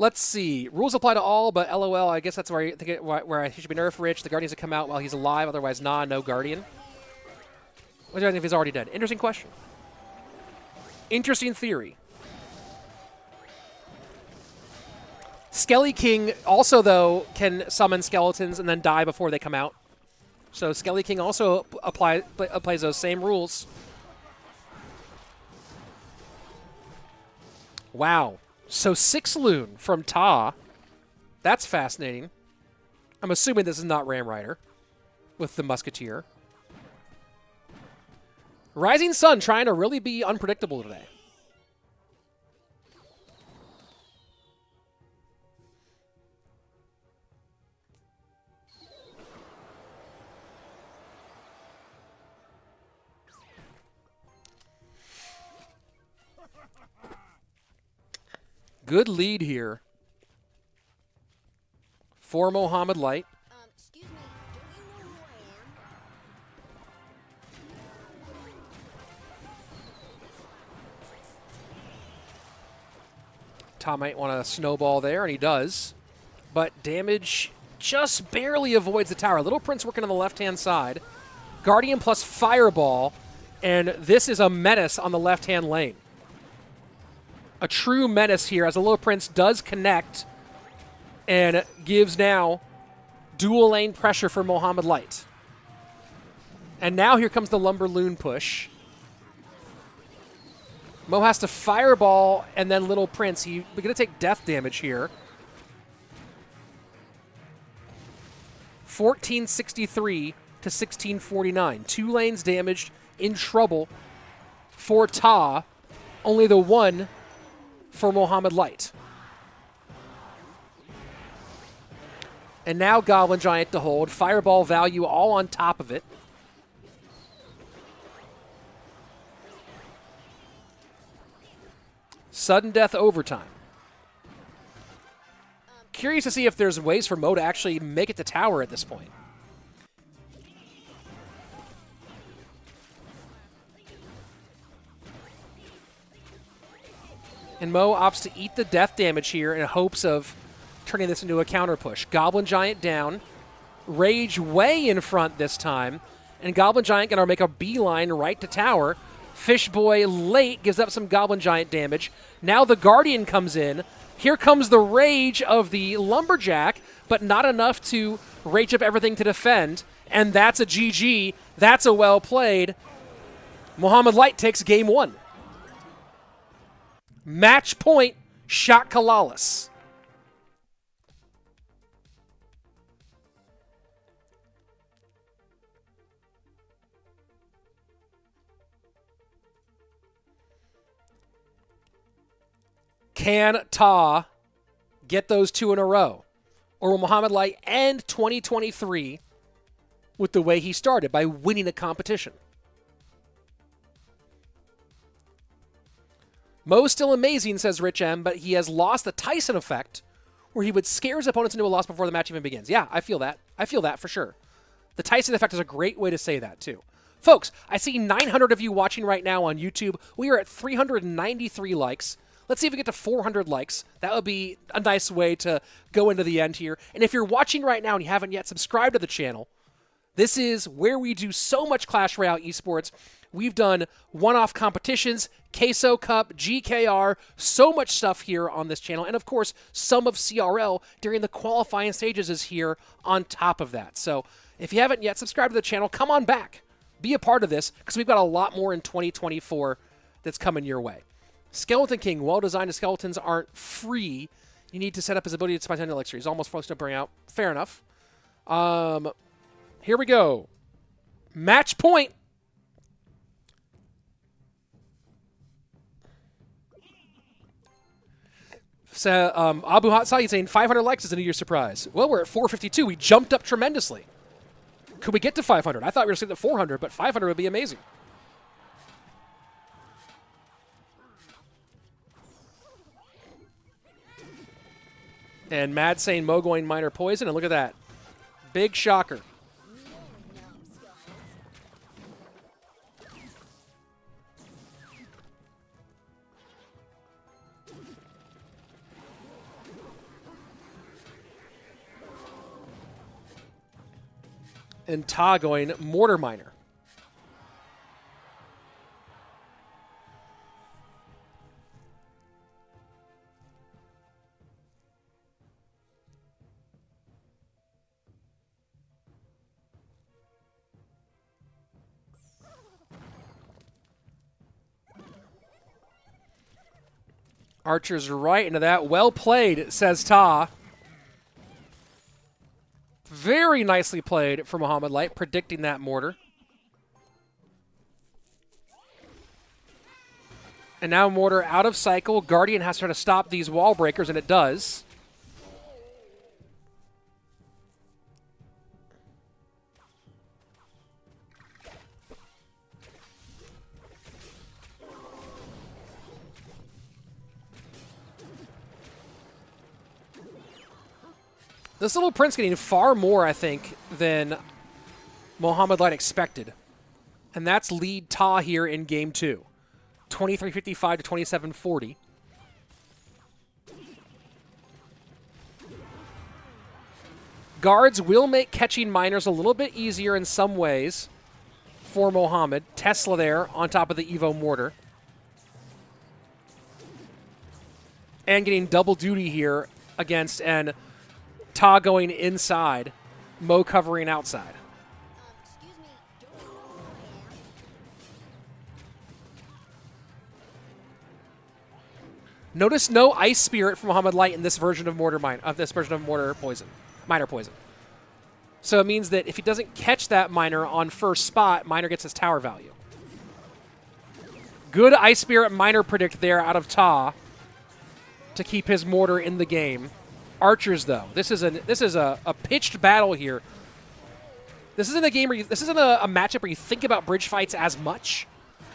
Let's see. Rules apply to all, but LOL, I guess that's where he should be nerf rich. The Guardians would come out while he's alive. Otherwise, no Guardian. What do you think if he's already dead? Interesting question. Interesting theory. Skelly King also, though, can summon skeletons and then die before they come out. So Skelly King also applies those same rules. Wow. So 6 Loon from Ta. That's fascinating. I'm assuming this is not Ram Rider with the Musketeer. Rising Sun trying to really be unpredictable today. Good lead here for Mohamed Light. Excuse me, don't you know who I am? Tom might want to snowball there, and he does. But damage just barely avoids the tower. Little Prince working on the left-hand side. Guardian plus Fireball, and this is a menace on the left-hand lane. A true menace here as the Little Prince does connect and gives now dual lane pressure for Mohamed Light. And now here comes the Lumber Loon push. Mo has to Fireball and then Little Prince. We're going to take death damage here. 1463 to 1649. 2 lanes damaged, in trouble for Ta. Only the 1 for Mohamed Light. And now Goblin Giant to hold. Fireball value all on top of it. Sudden death overtime. Curious to see if there's ways for Mo to actually make it to tower at this point. And Mo opts to eat the death damage here in hopes of turning this into a counter push. Goblin Giant down. Rage way in front this time. And Goblin Giant going to make a beeline right to tower. Fishboy late gives up some Goblin Giant damage. Now the Guardian comes in. Here comes the rage of the Lumberjack, but not enough to rage up everything to defend. And that's a GG. That's a well played. Mohamed Light takes game 1. Match point, Shock-13. Can Ta get those 2 in a row? Or will Mohamed Light end 2023 with the way he started, by winning a competition? Mo's still amazing, says Rich M, but he has lost the Tyson effect, where he would scare his opponents into a loss before the match even begins. Yeah, I feel that. I feel that for sure. The Tyson effect is a great way to say that, too. Folks, I see 900 of you watching right now on YouTube. We are at 393 likes. Let's see if we get to 400 likes. That would be a nice way to go into the end here. And if you're watching right now and you haven't yet subscribed to the channel, this is where we do so much Clash Royale esports. We've done one-off competitions, Queso Cup, GKR, so much stuff here on this channel. And of course, some of CRL during the qualifying stages is here on top of that. So if you haven't yet subscribed to the channel, come on back. Be a part of this, because we've got a lot more in 2024 that's coming your way. Skeleton King, well-designed skeletons aren't free. You need to set up his ability to spontaneous elixir. He's almost supposed to bring out. Fair enough. Here we go. Match point. So, Abu Hatsai is saying 500 likes is a New Year's surprise. Well, we're at 452. We jumped up tremendously. Could we get to 500? I thought we were sitting at 400, but 500 would be amazing. And Mad saying Mo going minor poison, and look at that. Big shocker. And Ta going Mortar Miner. Archer's right into that. Well played, says Ta. Very nicely played for Mohamed Light, predicting that mortar. And now mortar out of cycle. Guardian has to try to stop these wall breakers, and it does. This little prince getting far more, I think, than Mohamed Light expected. And that's lead Ta here in game 2. 23-55 to 27-40. Guards will make catching miners a little bit easier in some ways for Mohamed. Tesla there on top of the Evo mortar. And getting double duty here against an Ta going inside, Mo covering outside. Excuse me, don't you know who I am? Notice no Ice Spirit from Mohamed Light in this version of Mortar Miner Poison. So it means that if he doesn't catch that miner on first spot, miner gets his tower value. Good Ice Spirit miner predict there out of Ta to keep his mortar in the game. Archers, though, this is a pitched battle here. This isn't a game where this isn't a matchup where you think about bridge fights as much.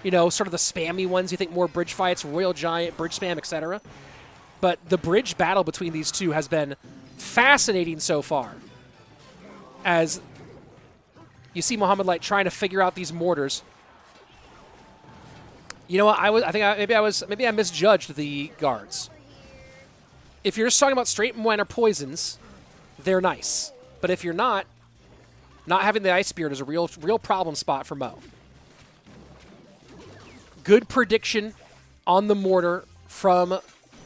You know, sort of the spammy ones. You think more bridge fights, Royal Giant, bridge spam, etc. But the bridge battle between these two has been fascinating so far. As you see Mohamed Light trying to figure out these mortars. You know what? Maybe I misjudged the guards. If you're just talking about straight miner poisons, they're nice. But if you're not having the Ice Spirit is a real problem spot for Mo. Good prediction on the mortar from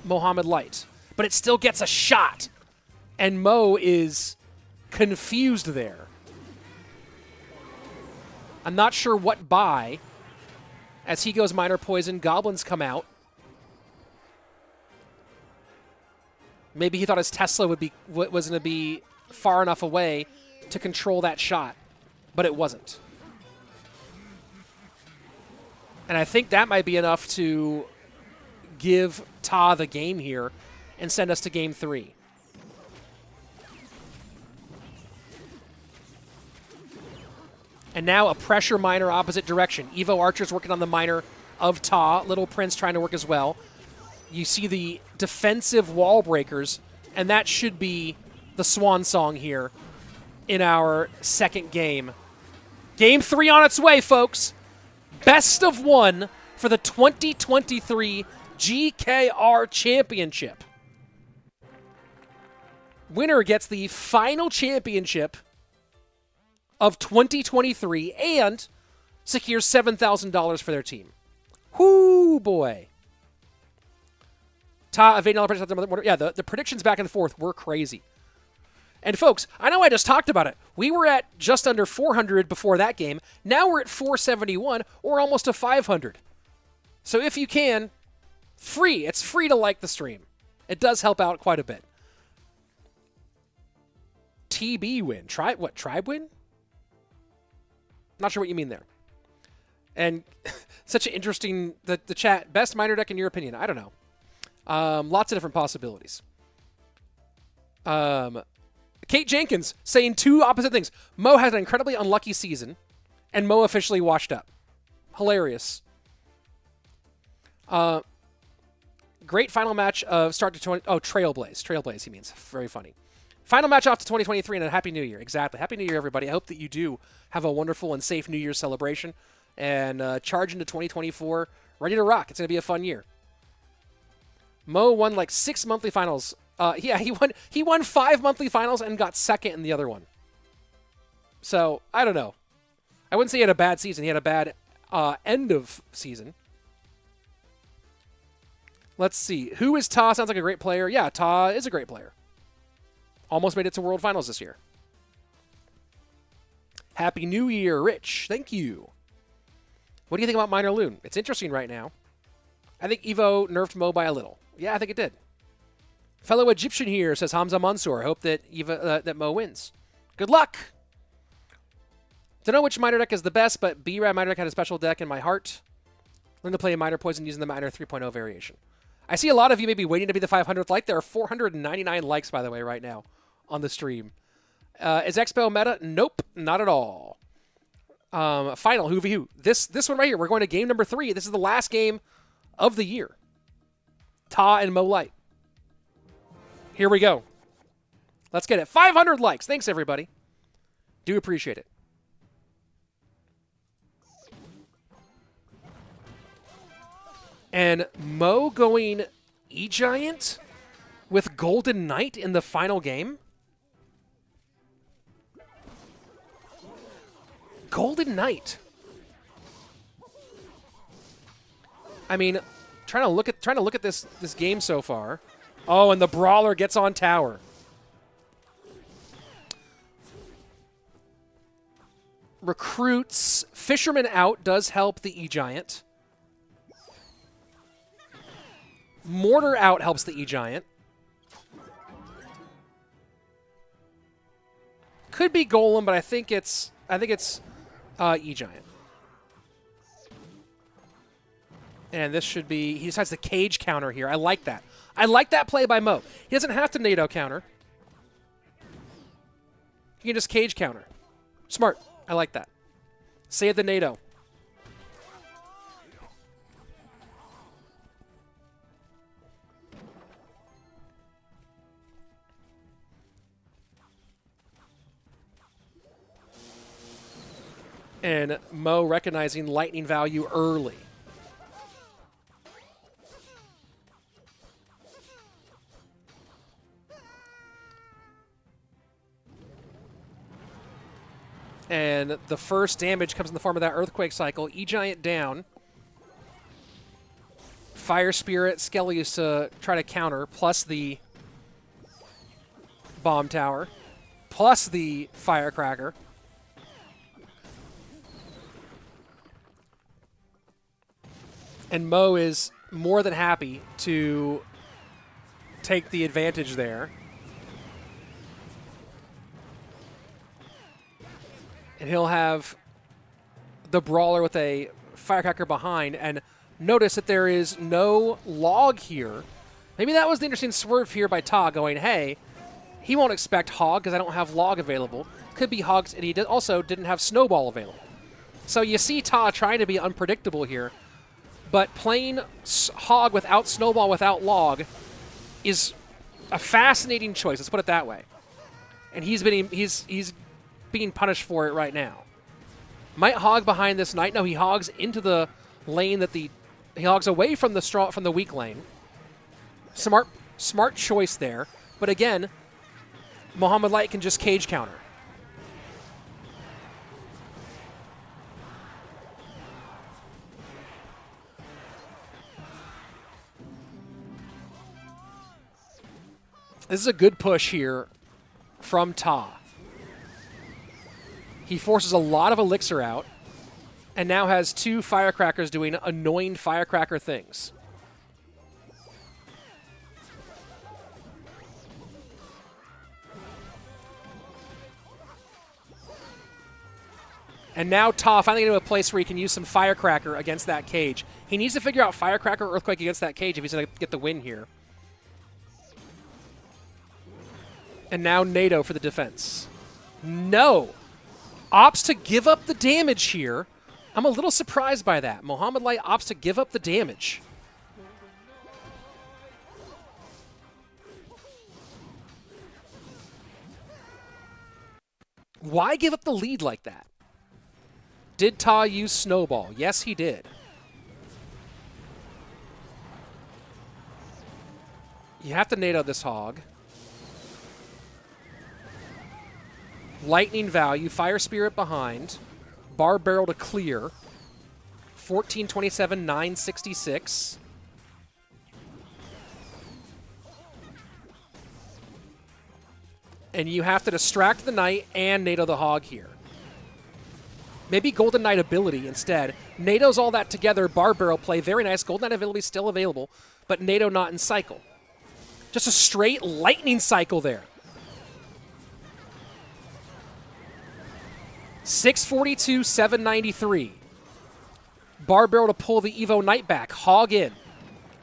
Mohamed Light. But it still gets a shot. And Mo is confused there. I'm not sure what buy. As he goes miner poison, goblins come out. Maybe he thought his Tesla was going to be far enough away to control that shot, but it wasn't. And I think that might be enough to give Ta the game here and send us to game 3. And now a pressure miner opposite direction. Evo Archer's working on the miner of Ta. Little Prince trying to work as well. You see the defensive wall breakers, and that should be the swan song here in our second game. Game 3 on its way, folks. Best of 1 for the 2023 GKR Championship. Winner gets the final championship of 2023 and secures $7,000 for their team. Whoo, boy. Ta evading all predictions. Yeah, the predictions back and forth were crazy. And folks, I know I just talked about it. We were at just under 400 before that game. Now we're at 471 or almost to 500. So if you can, free. It's free to like the stream. It does help out quite a bit. TB win. Tribe win? Not sure what you mean there. And such an interesting, the chat, best miner deck in your opinion? I don't know. Lots of different possibilities. Kate Jenkins saying two opposite things. Mo had an incredibly unlucky season, and Mo officially washed up. Hilarious. Great final match of start to 20. Oh, Trailblaze. Trailblaze, he means. Very funny. Final match off to 2023 and a Happy New Year. Exactly. Happy New Year, everybody. I hope that you do have a wonderful and safe New Year's celebration and charge into 2024 ready to rock. It's going to be a fun year. Mo won like 6 monthly finals. Yeah, he won 5 monthly finals and got second in the other one. So, I don't know. I wouldn't say he had a bad season. He had a bad end of season. Let's see. Who is Ta? Sounds like a great player. Yeah, Ta is a great player. Almost made it to World Finals this year. Happy New Year, Rich. Thank you. What do you think about Minor Loon? It's interesting right now. I think Evo nerfed Mo by a little. Yeah, I think it did. Fellow Egyptian here, says Hamza Mansour. Hope that that Mo wins. Good luck. Don't know which miner deck is the best, but B-Rad miner deck had a special deck in my heart. Learn to play a miner poison using the miner 3.0 variation. I see a lot of you maybe waiting to be the 500th like. There are 499 likes, by the way, right now on the stream. Is Expo meta? Nope, not at all. Final, who v who? This one right here. We're going to game number 3. This is the last game of the year. Ta and Mo Light. Here we go. Let's get it. 500 likes. Thanks, everybody. Do appreciate it. And Mo going E-Giant with Golden Knight in the final game? Golden Knight. I mean, trying to look at this game so far. Oh, and the Brawler gets on tower. Recruits. Fisherman out does help the E-Giant. Mortar out helps the E-Giant. Could be Golem, but I think it's E-Giant. And this should be... He decides to cage counter here. I like that. I like that play by Mo. He doesn't have to NATO counter. He can just cage counter. Smart. I like that. Save the NATO. And Mo recognizing lightning value early. And the first damage comes in the form of that Earthquake Cycle. E-Giant down. Fire Spirit, Skelly is to try to counter, plus the Bomb Tower, plus the Firecracker. And Mo is more than happy to take the advantage there. And he'll have the Brawler with a Firecracker behind. And notice that there is no log here. Maybe that was the interesting swerve here by Ta going, hey, he won't expect Hog because I don't have log available. Could be Hogs, and he also didn't have Snowball available. So you see Ta trying to be unpredictable here. But playing Hog without Snowball, without log, is a fascinating choice. Let's put it that way. And he's being punished for it right now. Might Hog behind this Knight? No, he hogs into the lane that he hogs away from the weak lane. Smart choice there. But again, Mohamed Light can just cage counter. This is a good push here from Ta. He forces a lot of Elixir out and now has two Firecrackers doing annoying Firecracker things. And now Ta finally getting to a place where he can use some Firecracker against that cage. He needs to figure out Firecracker or Earthquake against that cage if he's going to get the win here. And now NATO for the defense. No. Opts to give up the damage here. I'm a little surprised by that. Mohamed Light opts to give up the damage. Why give up the lead like that? Did Ta use Snowball? Yes, he did. You have to NATO this Hog. Lightning value, Fire Spirit behind, Bar Barrel to clear, 1427, 966. And you have to distract the Knight and NATO the Hog here. Maybe Golden Knight ability instead. NATO's all that together, Bar Barrel play, very nice. Golden Knight ability still available, but NATO not in cycle. Just a straight lightning cycle there. 642, 793. Bar Barrel to pull the Evo Knight back. Hog in.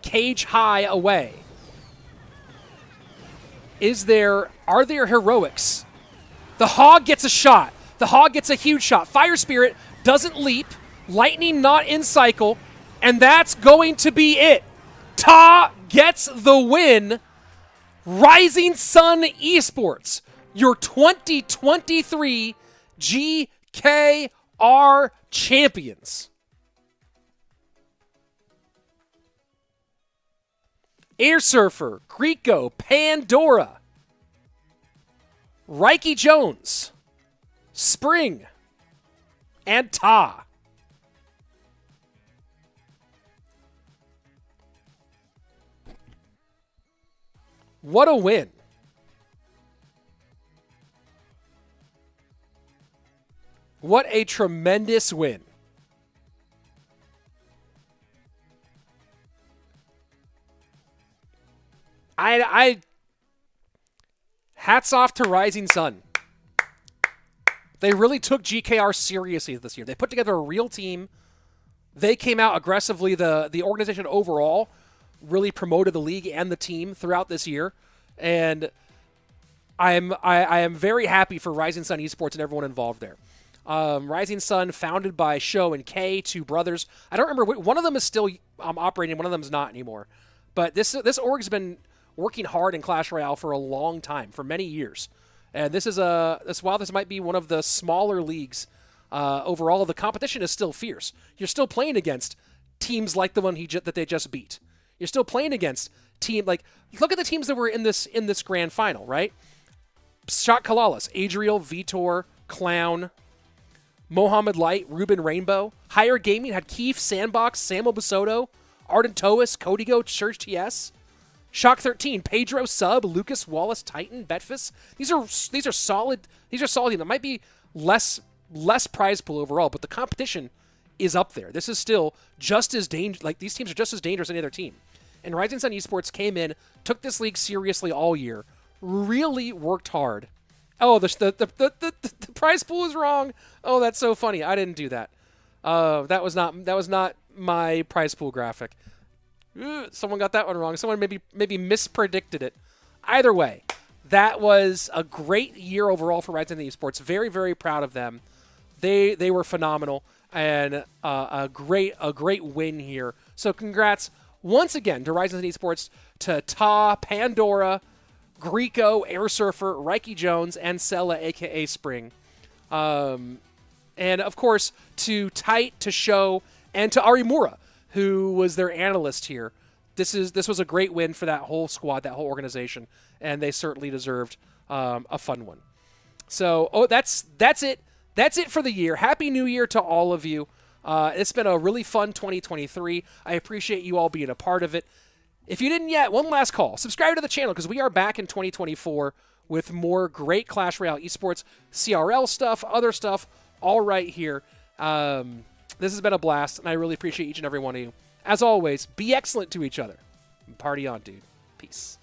Cage high away. Are there heroics? The Hog gets a shot. The Hog gets a huge shot. Fire Spirit doesn't leap. Lightning not in cycle. And that's going to be it. Ta gets the win Rising Sun Esports, your 2023 GKR champions. Airsurfer, Griko, Pandora, raikijones, Spring, and Ta. What a win. What a tremendous win. I hats off to Rising Sun. They really took GKR seriously this year. They put together a real team. They came out aggressively. The organization overall really promoted the league and the team throughout this year. And I am very happy for Rising Sun Esports and everyone involved there. Rising Sun, founded by Sho and K, two brothers. I don't remember. One of them is still operating. One of them is not anymore. But this org's been working hard in Clash Royale for a long time, for many years. And while this might be one of the smaller leagues, overall, the competition is still fierce. You're still playing against teams like the one that they just beat. You're still playing against look at the teams that were in this grand final, right? Shock-13, Adriel, Vitor, Clown, Mohamed Light, Ruben Rainbow. Higher Gaming had Keef, SandBoxm, Bassotto, Ardentoas, Kodigo, Surg TS. Shock-13, Pedro, Sub, Lucas, Wallace, Tyton, Betfas. These are solid. These are solid teams. It might be less prize pool overall, but the competition is up there. This is still just as dangerous. Like, these teams are just as dangerous as any other team. And Rising Sun Esports came in, took this league seriously all year, really worked hard. Oh, the prize pool is wrong. Oh, that's so funny. I didn't do that. That was not my prize pool graphic. Someone got that one wrong. Someone maybe mispredicted it. Either way, that was a great year overall for Rising Sun Esports. Very, very proud of them. They were phenomenal and a great win here. So congrats once again to Rising Sun Esports, to Ta, Pandora, Griko, Airsurfer, raikijones, and Sela, aka Spring. And of course to Tyton, to Sho, and to Arimura, who was their analyst here. This was a great win for that whole squad, that whole organization, and they certainly deserved a fun one. So, that's it. That's it for the year. Happy New Year to all of you. It's been a really fun 2023. I appreciate you all being a part of it. If you didn't yet, one last call. Subscribe to the channel because we are back in 2024 with more great Clash Royale esports, CRL stuff, other stuff, all right here. This has been a blast, and I really appreciate each and every one of you. As always, be excellent to each other. Party on, dude. Peace.